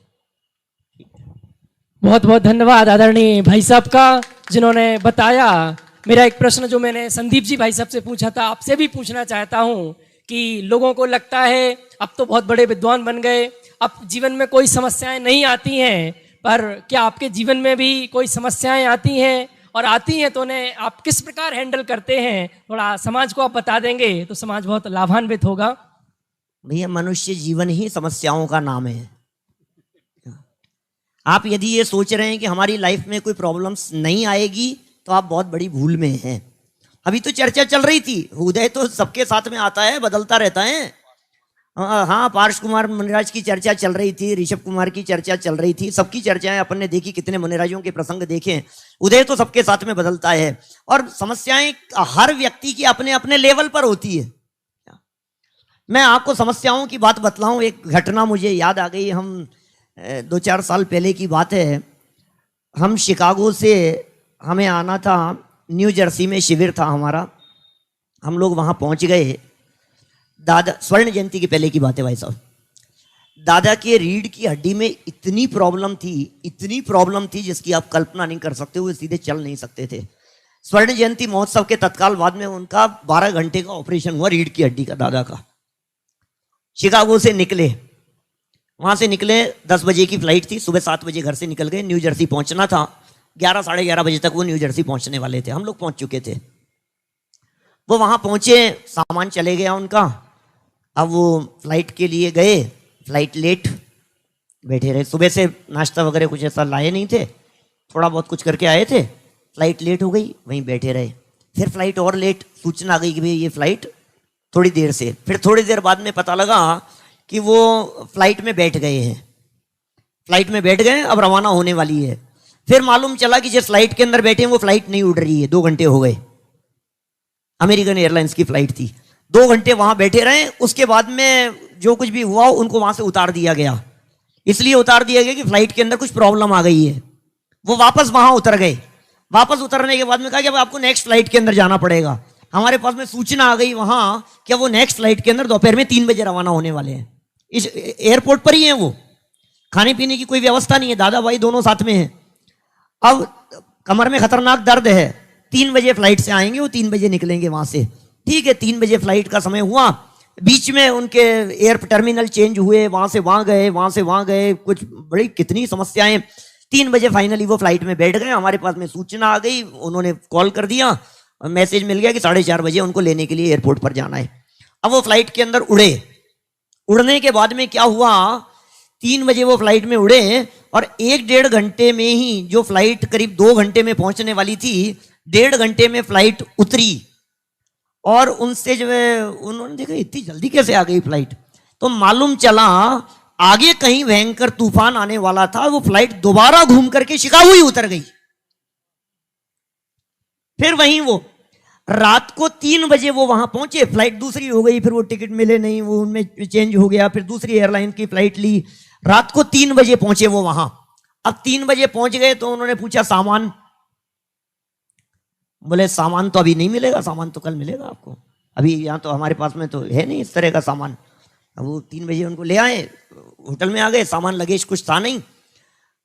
बहुत बहुत धन्यवाद आदरणीय भाई साहब का, जिन्होंने बताया। मेरा एक प्रश्न जो मैंने संदीप जी भाई साहब से पूछा था, आपसे भी पूछना चाहता हूं कि लोगों को लगता है अब तो बहुत बड़े विद्वान बन गए, अब जीवन में कोई समस्याएं नहीं आती हैं, पर क्या आपके जीवन में भी कोई समस्याएं आती हैं, और आती हैं तो उन्हें आप किस प्रकार हैंडल करते हैं? थोड़ा समाज को आप बता देंगे तो समाज बहुत लाभान्वित होगा। भैया मनुष्य जीवन ही समस्याओं का नाम है। आप यदि ये सोच रहे हैं कि हमारी लाइफ में कोई प्रॉब्लम्स नहीं आएगी तो आप बहुत बड़ी भूल में हैं। अभी तो चर्चा चल रही थी, उदय तो सबके साथ में आता है, बदलता रहता है। हाँ, पार्श कुमार मुनिराज की चर्चा चल रही थी, ऋषभ कुमार की चर्चा चल रही थी, सबकी चर्चाएं अपन ने देखी, कितने मुनिराजों के प्रसंग देखे। उदय तो सबके साथ में बदलता है, और समस्याएं हर व्यक्ति की अपने अपने लेवल पर होती है। मैं आपको समस्याओं की बात बतलाऊं, एक घटना मुझे याद आ गई। हम 2-4 साल पहले की बात है, हम शिकागो से हमें आना था, न्यू जर्सी में शिविर था हमारा। हम लोग वहाँ पहुँच गए। दादा, स्वर्ण जयंती के पहले की बात है भाई साहब। दादा के रीढ़ की हड्डी में इतनी प्रॉब्लम थी जिसकी आप कल्पना नहीं कर सकते, वो सीधे चल नहीं सकते थे। स्वर्ण जयंती महोत्सव के तत्काल बाद में उनका 12 घंटे का ऑपरेशन हुआ रीढ़ की हड्डी का, दादा का। शिकागो से निकले, वहाँ से निकले, 10 बजे की फ्लाइट थी, सुबह 7 बजे घर से निकल गए। न्यू जर्सी पहुँचना था, 11 साढ़े 11 बजे तक वो न्यू जर्सी पहुँचने वाले थे। हम लोग पहुँच चुके थे। वो वहाँ पहुँचे, सामान चले गया उनका। अब वो फ्लाइट के लिए गए, फ्लाइट लेट, बैठे रहे। सुबह से नाश्ता वगैरह कुछ ऐसा लाए नहीं थे, थोड़ा बहुत कुछ करके आए थे। फ्लाइट लेट हो गई, वहीं बैठे रहे। फिर फ्लाइट और लेट, सूचना आ गई कि भाई ये फ्लाइट थोड़ी देर से। फिर थोड़ी देर बाद में पता लगा कि वो फ्लाइट में बैठ गए हैं, फ्लाइट में बैठ गए, अब रवाना होने वाली है। फिर मालूम चला कि जिस फ्लाइट के अंदर बैठे हैं वो फ्लाइट नहीं उड़ रही है। 2 घंटे हो गए, अमेरिकन एयरलाइंस की फ्लाइट थी। 2 घंटे वहां बैठे रहे। उसके बाद में जो कुछ भी हुआ उनको वहां से उतार दिया गया। इसलिए उतार दिया गया कि फ्लाइट के अंदर कुछ प्रॉब्लम आ गई है। वो वापस वहां उतर गए। वापस उतरने के बाद में कहा कि अब आपको नेक्स्ट फ्लाइट के अंदर जाना पड़ेगा। हमारे पास में सूचना आ गई वहां कि वो नेक्स्ट फ्लाइट के अंदर दोपहर में 3 बजे रवाना होने वाले हैं। इस एयरपोर्ट पर ही है वो, खाने पीने की कोई व्यवस्था नहीं है। दादा भाई दोनों साथ में हैं। अब कमर में खतरनाक दर्द है, 3 बजे फ्लाइट से आएंगे, वो 3 बजे निकलेंगे वहां से। ठीक है, 3 बजे फ्लाइट का समय हुआ। बीच में उनके एयर टर्मिनल चेंज हुए, वहां से वहां गए, वहां से वहां गए, कुछ बड़ी कितनी समस्याएं। 3 बजे फाइनली वो फ्लाइट में बैठ गए। हमारे पास में सूचना आ गई, उन्होंने कॉल कर दिया, मैसेज मिल गया कि 4:30 बजे उनको लेने के लिए एयरपोर्ट पर जाना है। अब वो फ्लाइट के अंदर उड़े। उड़ने के बाद में क्या हुआ, 3 बजे वो फ्लाइट में उड़े और 1-1.5 घंटे में ही, जो फ्लाइट करीब 2 घंटे में पहुंचने वाली थी, 1.5 घंटे में फ्लाइट उतरी। और उनसे जो है उन्होंने देखा इतनी जल्दी कैसे आ गई फ्लाइट। तो मालूम चला आगे कहीं भयंकर तूफान आने वाला था। वो फ्लाइट दोबारा घूम करके शिकागो ही उतर गई। फिर वहीं वो रात को 3 बजे वो वहां पहुंचे, फ्लाइट दूसरी हो गई। फिर वो टिकट मिले नहीं, वो उनमें चेंज हो गया। फिर दूसरी एयरलाइन की फ्लाइट ली। रात को 3 बजे पहुंचे वो वहां। अब 3 बजे पहुंच गए तो उन्होंने पूछा सामान। बोले सामान तो अभी नहीं मिलेगा, सामान तो कल मिलेगा आपको, अभी यहाँ तो हमारे पास में तो है नहीं इस तरह का सामान। अब वो 3 बजे उनको ले आए, होटल में आ गए, सामान लगेज कुछ था नहीं।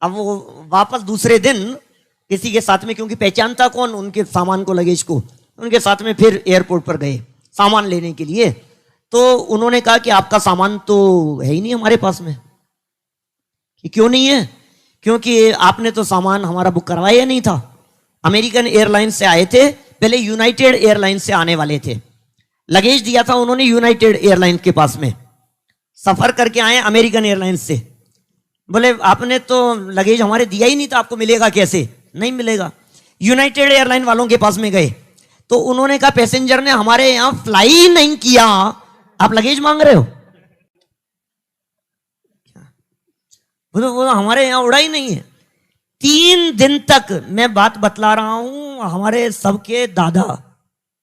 अब वो वापस दूसरे दिन किसी के साथ में, क्योंकि पहचानता कौन उनके सामान को, लगेज को, उनके साथ में फिर एयरपोर्ट पर गए सामान लेने के लिए। तो उन्होंने कहा कि आपका सामान तो है ही नहीं हमारे पास में। कि क्यों नहीं है? क्योंकि आपने तो सामान हमारा बुक करवाया नहीं था। अमेरिकन एयरलाइंस से आए थे, पहले यूनाइटेड एयरलाइंस से आने वाले थे। लगेज दिया था उन्होंने यूनाइटेड एयरलाइंस के पास में, सफर करके आए अमेरिकन एयरलाइंस से। बोले आपने तो लगेज हमारे दिया ही नहीं था, आपको मिलेगा कैसे? नहीं मिलेगा। यूनाइटेड एयरलाइन वालों के पास में गए तो उन्होंने कहा पैसेंजर ने हमारे यहां फ्लाई ही नहीं किया, आप लगेज मांग रहे हो? वो हमारे यहां उड़ा ही नहीं है। 3 दिन तक मैं बात बतला रहा हूं, हमारे सबके दादा,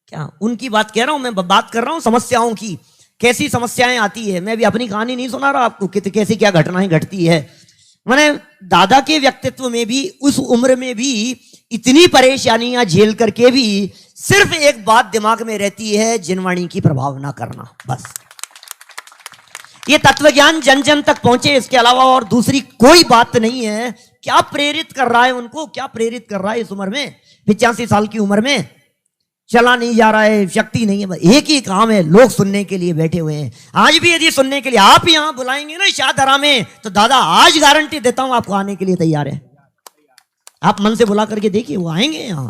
क्या उनकी बात कह रहा हूं, मैं बात कर रहा हूं समस्याओं की, कैसी समस्याएं आती है। मैं भी अपनी कहानी नहीं सुना रहा आपको कि कैसी क्या घटनाएं घटती है। मैंने दादा के व्यक्तित्व में भी, उस उम्र में भी इतनी परेशानियां झेल करके भी सिर्फ एक बात दिमाग में रहती है, जिनवाणी की प्रभाव ना करना, बस। ये तत्व ज्ञान जन जन तक पहुंचे, इसके अलावा और दूसरी कोई बात नहीं है। क्या प्रेरित कर रहा है उनको, क्या प्रेरित कर रहा है इस उम्र में, 85 साल की उम्र में? चला नहीं जा रहा है, शक्ति नहीं है, एक ही काम है, लोग सुनने के लिए बैठे हुए हैं। आज भी यदि सुनने के लिए आप यहां बुलाएंगे ना शाहदरा में, तो दादा आज गारंटी देता हूं आपको आने के लिए तैयार है। आप मन से बुला करके देखिए, वो आएंगे यहां,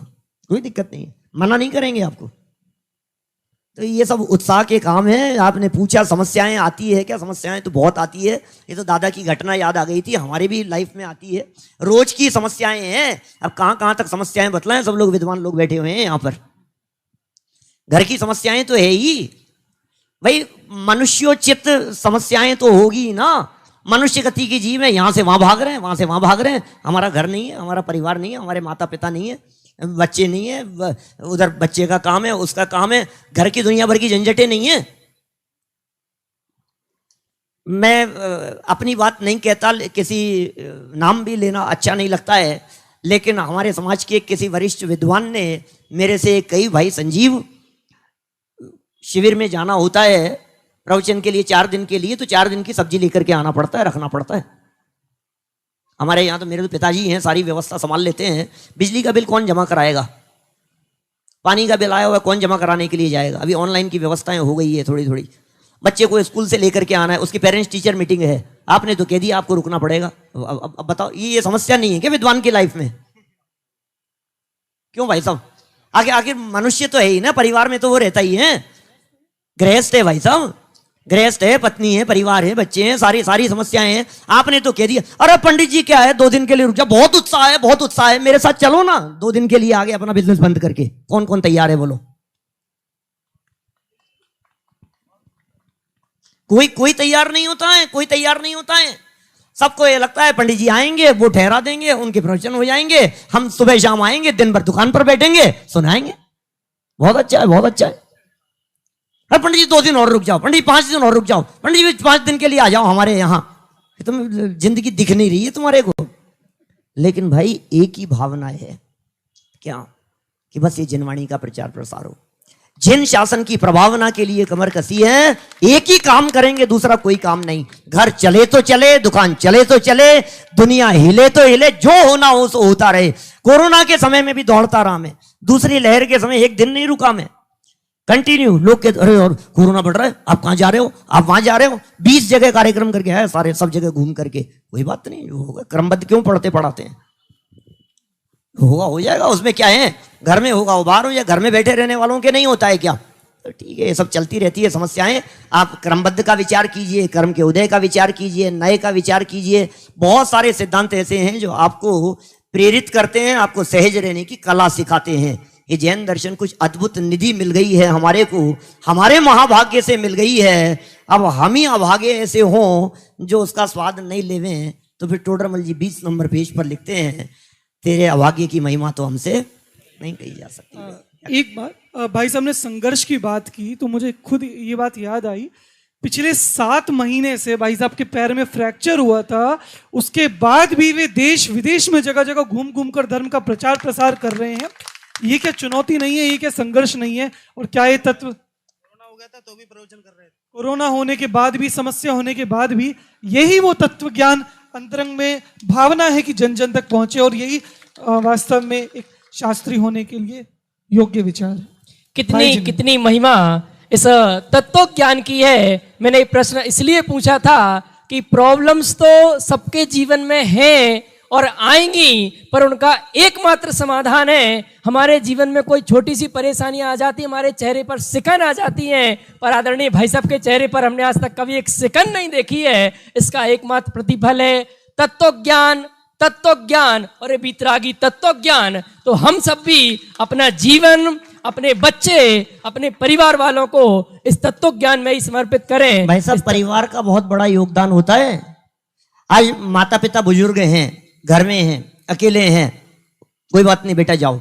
कोई दिक्कत नहीं, मना नहीं करेंगे आपको। तो ये सब उत्साह के काम है। आपने पूछा समस्याएं आती है क्या? समस्याएं तो बहुत आती है। ये तो दादा की घटना याद आ गई थी, हमारे भी लाइफ में आती है, रोज की समस्याएं हैं। अब कहां तक समस्याएं बतलाएं, सब लोग विद्वान लोग बैठे हुए हैं यहाँ पर। घर की समस्याएं तो है ही भाई, मनुष्योचित समस्याएं तो होगी ना। मनुष्य गति की जीव है, यहां से वहां भाग रहे हैं, वहां से वहां भाग रहे हैं। हमारा घर नहीं है, हमारा परिवार नहीं है, हमारे माता पिता नहीं है, बच्चे नहीं है, उधर बच्चे का काम है, उसका काम है, घर की दुनिया भर की झंझटें नहीं है। मैं अपनी बात नहीं कहता, किसी नाम भी लेना अच्छा नहीं लगता है, लेकिन हमारे समाज के किसी वरिष्ठ विद्वान ने मेरे से कई, भाई संजीव, शिविर में जाना होता है प्रवचन के लिए 4 दिन के लिए, तो 4 दिन की सब्जी लेकर के आना पड़ता है, रखना पड़ता है। हमारे यहाँ तो मेरे तो पिताजी हैं, सारी व्यवस्था संभाल लेते हैं। बिजली का बिल कौन जमा कराएगा? पानी का बिल आया हुआ कौन जमा कराने के लिए जाएगा? अभी ऑनलाइन की व्यवस्थाएं हो गई है थोड़ी थोड़ी। बच्चे को स्कूल से लेकर के आना है, उसकी पेरेंट्स टीचर मीटिंग है, आपने तो कह दिया आपको रुकना पड़ेगा। अब बताओ, ये समस्या नहीं है क्या विद्वान की लाइफ में? क्यों भाई साहब? आखिर मनुष्य तो है ही ना, परिवार में तो वो रहता ही है, गृहस्थ है भाई साहब, गृहस्थ है, पत्नी है, परिवार है, बच्चे हैं, सारी समस्याएं हैं। आपने तो कह दिया अरे पंडित जी क्या है 2 दिन के लिए रुक जाओ, बहुत उत्साह है, बहुत उत्साह है, मेरे साथ चलो ना, 2 दिन के लिए आगे अपना बिजनेस बंद करके। कौन कौन तैयार है बोलो? कोई तैयार नहीं होता है, कोई तैयार नहीं होता है। सबको ये लगता है पंडित जी आएंगे, वो ठहरा देंगे, उनके प्रवचन हो जाएंगे, हम सुबह शाम आएंगे, दिन भर दुकान पर बैठेंगे, सुनाएंगे, बहुत अच्छा है, बहुत अच्छा है। अरे पंडित जी 2 दिन और रुक जाओ, पंडित जी 5 दिन और रुक जाओ, पंडित जी 5 दिन के लिए आ जाओ हमारे यहाँ। तुम जिंदगी दिख नहीं रही है तुम्हारे को। लेकिन भाई एक ही भावना है क्या, कि बस ये जिनवाणी का प्रचार प्रसार हो। जिन शासन की प्रभावना के लिए कमर कसी है, एक ही काम करेंगे, दूसरा कोई काम नहीं। घर चले तो चले, दुकान चले तो चले, दुनिया हिले तो हिले, जो होना हो सो होता रहे। कोरोना के समय में भी दौड़ता रहा मैं, दूसरी लहर के समय एक दिन नहीं रुका मैं, कंटिन्यू। लोग कहते अरे और कोरोना बढ़ रहा है, आप कहां जा रहे हो, आप वहां जा रहे हो, 20 जगह कार्यक्रम करके आए, सारे सब जगह घूम करके। कोई बात नहीं, जो होगा क्रमबद्ध क्यों पढ़ाते हैं, होगा हो जाएगा, उसमें क्या है। घर में होगा वो बाहर हो जाए, घर में बैठे रहने वालों के नहीं होता है क्या? तो ठीक है, ये सब चलती रहती है समस्याएं। आप क्रमबद्ध का विचार कीजिए, कर्म के उदय का विचार कीजिए, नए का विचार कीजिए। बहुत सारे सिद्धांत ऐसे हैं जो आपको प्रेरित करते हैं, आपको सहज रहने की कला सिखाते हैं। ये जैन दर्शन कुछ अद्भुत निधि मिल गई है हमारे को, हमारे महाभाग्य से मिल गई है। अब हम ही अभागे ऐसे हों जो उसका स्वाद नहीं लेवे हैं, तो फिर टोडरमल जी 20 नंबर पेज पर लिखते हैं, तेरे अभाग्य की महिमा तो हमसे नहीं कही जा सकती। एक बात, भाई साहब ने संघर्ष की बात की तो मुझे खुद ये बात याद आई। पिछले 7 महीने से भाई साहब के पैर में फ्रैक्चर हुआ था, उसके बाद भी वे देश विदेश में जगह जगह घूम घूम कर धर्म का प्रचार प्रसार कर रहे हैं। ये क्या चुनौती नहीं है, ये क्या संघर्ष नहीं है? और क्या ये तत्व, कोरोना हो गया था तो भी प्रवचन कर रहे थे, कोरोना होने के बाद भी, समस्या होने के बाद भी, यही वो तत्व ज्ञान अंतरंग में भावना है कि जन जन तक पहुंचे, और यही वास्तव में एक शास्त्री होने के लिए योग्य विचार है। कितनी महिमा इस तत्व ज्ञान की है। मैंने ये प्रश्न इसलिए पूछा था कि प्रॉब्लम्स तो सबके जीवन में हैं और आएंगी, पर उनका एकमात्र समाधान है। हमारे जीवन में कोई छोटी सी परेशानी आ जाती है, हमारे चेहरे पर सिकन आ जाती है, पर आदरणीय भाई साहब के चेहरे पर हमने आज तक कभी एक सिकन नहीं देखी है। इसका एकमात्र प्रतिफल है तत्व ज्ञान और वितरागी तत्व ज्ञान। तो हम सब भी अपना जीवन, अपने बच्चे, अपने परिवार वालों को इस तत्व ज्ञान में ही समर्पित करें। भाई साहब, परिवार का बहुत बड़ा योगदान होता है। आज माता पिता बुजुर्ग हैं, घर में हैं, अकेले हैं, कोई बात नहीं बेटा जाओ।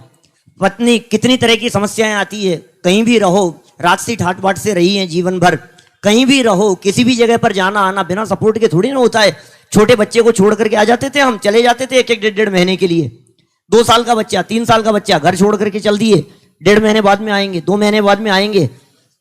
पत्नी कितनी तरह की समस्याएं आती है, कहीं भी रहो, रात से ठाट बाट से रही है जीवन भर, कहीं भी रहो, किसी भी जगह पर जाना आना बिना सपोर्ट के थोड़ी ना होता है। छोटे बच्चे को छोड़ करके आ जाते थे, हम चले जाते थे एक एक 1.5 महीने के लिए। 2 साल का बच्चा, 3 साल का बच्चा घर छोड़ करके चल दिए, 1.5 महीने बाद में आएंगे, 2 महीने बाद में आएंगे।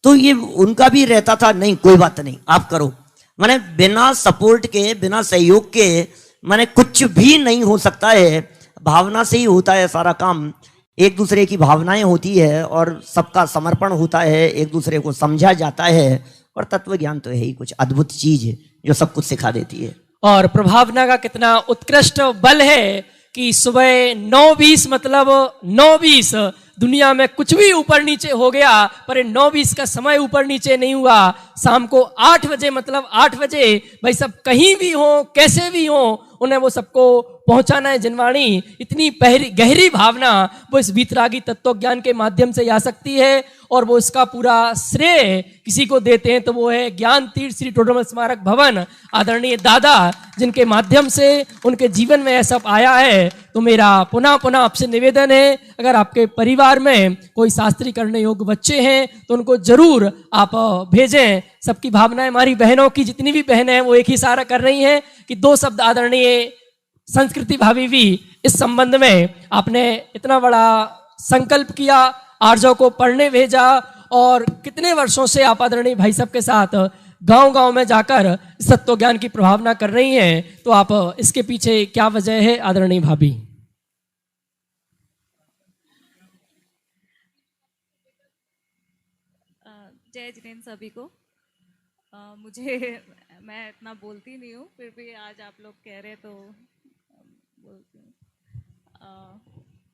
तो ये उनका भी रहता था, नहीं कोई बात नहीं आप करो। माने बिना सपोर्ट के, बिना सहयोग के माने कुछ भी नहीं हो सकता है। भावना से ही होता है सारा काम, एक दूसरे की भावनाएं होती है और सबका समर्पण होता है, एक दूसरे को समझा जाता है। और तत्व ज्ञान तो है ही कुछ अद्भुत चीज है जो सब कुछ सिखा देती है। और प्रभावना का कितना उत्कृष्ट बल है कि सुबह 9:20 मतलब 9:20 दुनिया में कुछ भी ऊपर नीचे हो गया, पर 9:20 का समय ऊपर नीचे नहीं हुआ। शाम को 8 बजे मतलब 8 बजे भाई सब कहीं भी हो, कैसे भी हो, उन्हें वो सबको पहुंचाना है जिनवाणी। इतनी गहरी भावना वो इस वीतरागी तत्व ज्ञान के माध्यम से आ सकती है। और वो इसका पूरा श्रेय किसी को देते हैं तो वो है ज्ञान तीर्थ श्री टोडरमल स्मारक भवन, आदरणीय दादा, जिनके माध्यम से उनके जीवन में ऐसा आया है। तो मेरा पुनः पुनः आपसे निवेदन है, अगर आपके परिवार में कोई शास्त्री करने योग्य बच्चे हैं तो उनको जरूर आप भेजें। सबकी भावनाएं, हमारी बहनों की जितनी भी बहनें हैं वो एक ही इशारा कर रही हैं कि 2 शब्द आदरणीय संस्कृति भाभी भी इस संबंध में आपने इतना बड़ा संकल्प किया, आर्जों को पढ़ने भेजा और कितने वर्षों से आप आदरणीय भाई साहब के साथ गांव-गांव में जाकर तत्व ज्ञान की प्रभावना कर रही हैं। तो आप इसके पीछे क्या वजह है आदरणीय भाभी? जय जिनेन्द्र सभी को। मैं इतना बोलती नहीं हूँ, फिर भी आज आप लोग कह रहे तो बोलती हूँ।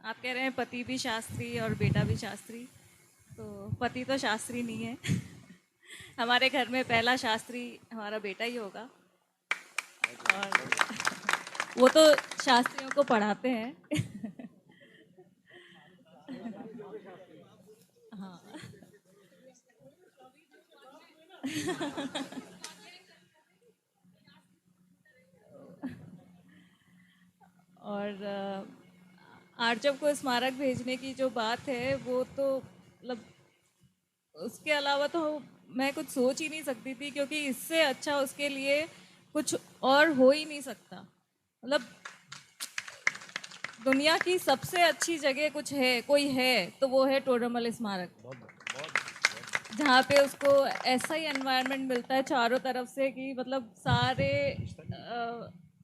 आप कह रहे हैं पति भी शास्त्री और बेटा भी शास्त्री, तो पति तो शास्त्री नहीं है। हमारे घर में पहला शास्त्री हमारा बेटा ही होगा और वो तो शास्त्रियों को पढ़ाते हैं। हाँ। और आर्जव को स्मारक भेजने की जो बात है वो तो मतलब उसके अलावा तो मैं कुछ सोच ही नहीं सकती थी, क्योंकि इससे अच्छा उसके लिए कुछ और हो ही नहीं सकता। मतलब दुनिया की सबसे अच्छी जगह कुछ है, कोई है तो वो है टोडरमल स्मारक, जहाँ पे उसको ऐसा ही एनवायरनमेंट मिलता है चारों तरफ से कि मतलब सारे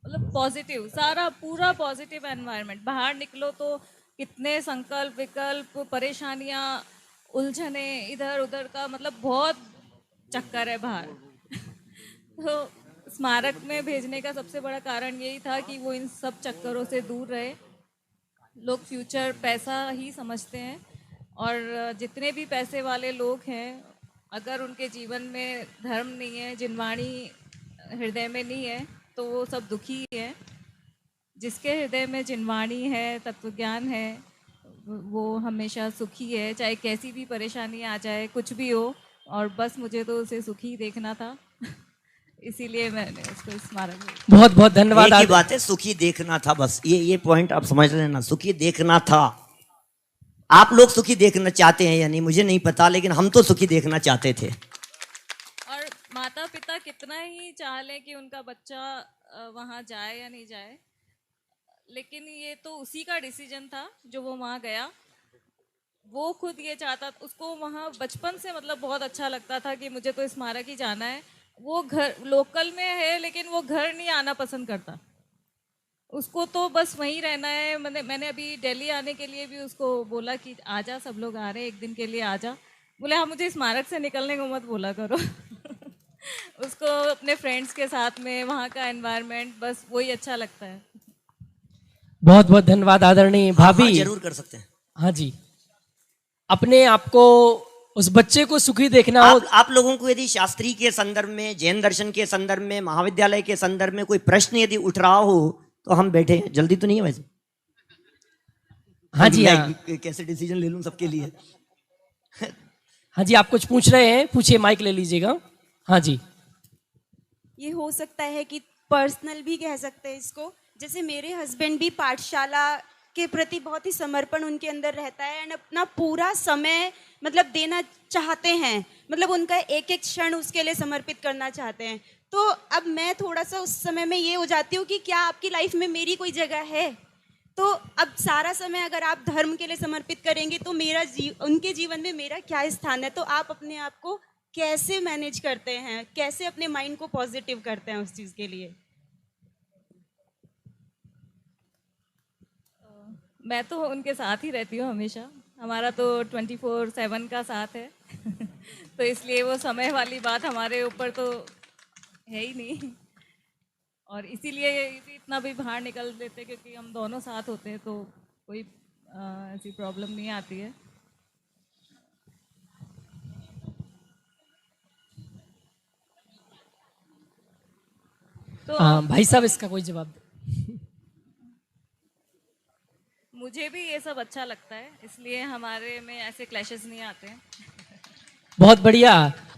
मतलब पॉजिटिव, सारा पूरा पॉजिटिव एनवायरनमेंट। बाहर निकलो तो कितने संकल्प विकल्प, परेशानियाँ, उलझने इधर उधर का मतलब बहुत चक्कर है बाहर। तो स्मारक में भेजने का सबसे बड़ा कारण यही था कि वो इन सब चक्करों से दूर रहे। लोग फ्यूचर पैसा ही समझते हैं और जितने भी पैसे वाले लोग हैं, अगर उनके जीवन में धर्म नहीं है, जिनवाणी हृदय में नहीं है, तो वो सब दुखी है। जिसके हृदय में जिनवाणी है, तत्वज्ञान है, वो हमेशा सुखी है, चाहे कैसी भी परेशानी आ जाए, कुछ भी हो। और बस मुझे तो उसे सुखी देखना था। इसीलिए मैंने उसको स्मारक। बहुत बहुत धन्यवाद। एक ही बात है, सुखी देखना था, बस ये पॉइंट आप समझ लेना, सुखी देखना था। आप लोग सुखी देखना चाहते हैं या नहीं मुझे नहीं पता, लेकिन हम तो सुखी देखना चाहते थे। और माता पिता कितना ही चाह लें कि उनका बच्चा वहाँ जाए या नहीं जाए, लेकिन ये तो उसी का डिसीजन था जो वो वहाँ गया। वो खुद ये चाहता, उसको वहाँ बचपन से मतलब बहुत अच्छा लगता था कि मुझे तो स्मारक ही जाना है। वो घर लोकल में है लेकिन वो घर नहीं आना पसंद करता, उसको तो बस वहीं रहना है। मैंने अभी दिल्ली आने के लिए भी उसको बोला कि आजा, सब लोग आ रहे हैं, एक दिन के लिए आजा। बोले हाँ, मुझे स्मारक से निकलने को मत बोला करो। उसको अपने फ्रेंड्स के साथ में वहाँ का एनवायरनमेंट बस वही अच्छा लगता है। बहुत बहुत धन्यवाद आदरणीय भाभी। हाँ, जरूर कर सकते हैं। हाँ जी, अपने आप को उस बच्चे को सुखी देखना हो। आप लोगों को यदि शास्त्री के संदर्भ में, जैन दर्शन के संदर्भ में, महाविद्यालय के संदर्भ में कोई प्रश्न यदि उठ रहा हो तो हम बैठे हैं, जल्दी तो नहीं है वैसे। हाँ जी, हाँ। कैसे डिसीजन ले लूं सबके लिए। हाँ जी, आप कुछ पूछ रहे हैं, पूछिए, माइक ले लीजिएगा। हाँ जी। ये हो सकता है कि पर्सनल भी कह सकते हैं इसको। जैसे मेरे हस्बैंड भी पाठशाला के प्रति बहुत ही समर्पण उनके अंदर रहता है एंड अपना पूरा समय मतलब देना चाहते हैं, मतलब उनका एक एक क्षण उसके लिए समर्पित करना चाहते हैं। तो अब मैं थोड़ा सा उस समय में ये हो जाती हूँ कि क्या आपकी लाइफ में मेरी कोई जगह है? तो अब सारा समय अगर आप धर्म के लिए समर्पित करेंगे तो उनके जीवन में मेरा क्या स्थान है? तो आप अपने आप को कैसे मैनेज करते हैं, कैसे अपने माइंड को पॉजिटिव करते हैं उस चीज़ के लिए? मैं तो उनके साथ ही रहती हूँ हमेशा, हमारा तो 24/7 का साथ है तो इसलिए वो समय वाली बात हमारे ऊपर तो है ही नहीं, और इसीलिए भी इतना भी बाहर निकल देते क्योंकि हम दोनों साथ होते हैं तो कोई ऐसी प्रॉब्लम नहीं आती है। तो भाई साहब इसका कोई जवाब दे। मुझे भी ये सब अच्छा लगता है, इसलिए हमारे में ऐसे क्लैशेस नहीं आते हैं। बहुत बढ़िया।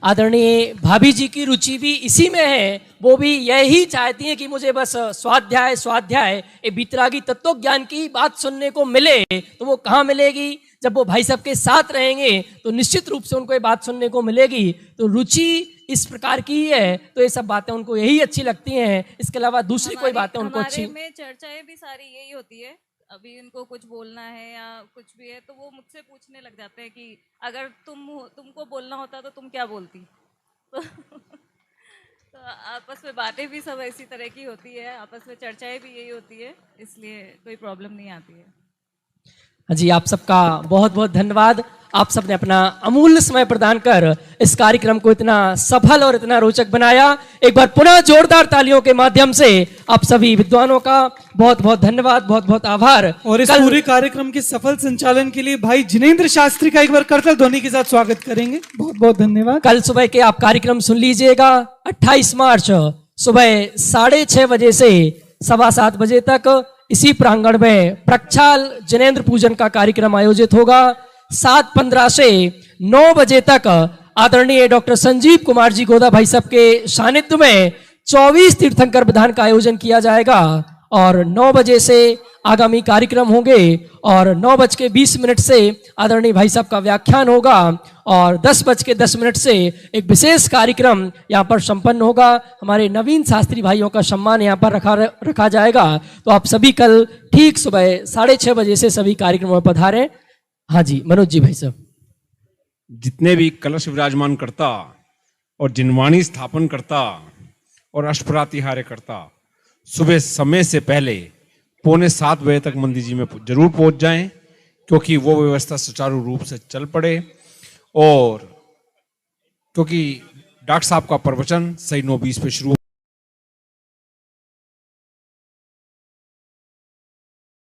आदरणीय भाभी जी की रुचि भी इसी में है, वो भी यही चाहती हैं कि मुझे बस स्वाध्याय स्वाध्याय ये बीतरागी तत्व ज्ञान की बात सुनने को मिले। तो वो कहाँ मिलेगी? जब वो भाई साहब के साथ रहेंगे तो निश्चित रूप से उनको ये बात सुनने को मिलेगी। तो रुचि इस प्रकार की है, तो ये सब बातें उनको यही अच्छी लगती हैं, इसके अलावा दूसरी कोई बातें उनको अच्छी। हमारे में चर्चाएं भी सारी यही होती है, अभी इनको कुछ बोलना है या कुछ भी है तो वो मुझसे पूछने लग जाते हैं कि अगर तुमको बोलना होता तो तुम क्या बोलती। तो आपस में बातें भी सब इसी तरह की होती है, आपस में चर्चाएं भी यही होती है, इसलिए कोई प्रॉब्लम नहीं आती है। हाँ जी, आप सबका बहुत बहुत धन्यवाद। आप सबने अपना अमूल्य समय प्रदान कर इस कार्यक्रम को इतना सफल और इतना रोचक बनाया। एक बार पुनः जोरदार तालियों के माध्यम से आप सभी विद्वानों का बहुत बहुत धन्यवाद, बहुत बहुत आभार। और इस पूरे कार्यक्रम के सफल संचालन के लिए भाई जिनेंद्र शास्त्री का एक बार करतल ध्वनि के साथ स्वागत करेंगे। बहुत बहुत धन्यवाद। कल सुबह के आप कार्यक्रम सुन लीजिएगा। 28 मार्च सुबह 6:30 बजे से 7:15 बजे तक इसी प्रांगण में प्रक्षाल जिनेंद्र पूजन का कार्यक्रम आयोजित होगा। 7:15 से 9 बजे तक आदरणीय डॉक्टर संजीव कुमार जी गोदा भाई साहब के सानिध्य में 24 तीर्थंकर विधान का आयोजन किया जाएगा और 9 बजे से आगामी कार्यक्रम होंगे और 9:20 से आदरणीय भाई साहब का व्याख्यान होगा और 10:10 से एक विशेष कार्यक्रम यहाँ पर संपन्न होगा। हमारे नवीन शास्त्री भाइयों का सम्मान यहाँ पर रखा जाएगा। तो आप सभी कल ठीक सुबह 6:30 बजे से सभी कार्यक्रमों में पधारें। हाँ जी, मनोज जी भाई साहब। जितने भी कलश विराजमान करता और जिनवाणी स्थापन करता और अष्टप्रातिहार्य करता सुबह समय से पहले 6:45 बजे तक मंदिर जी में जरूर पहुंच जाएं, क्योंकि वो व्यवस्था सुचारू रूप से चल पड़े और क्योंकि डॉक्टर साहब का प्रवचन सही 9:20 पे शुरू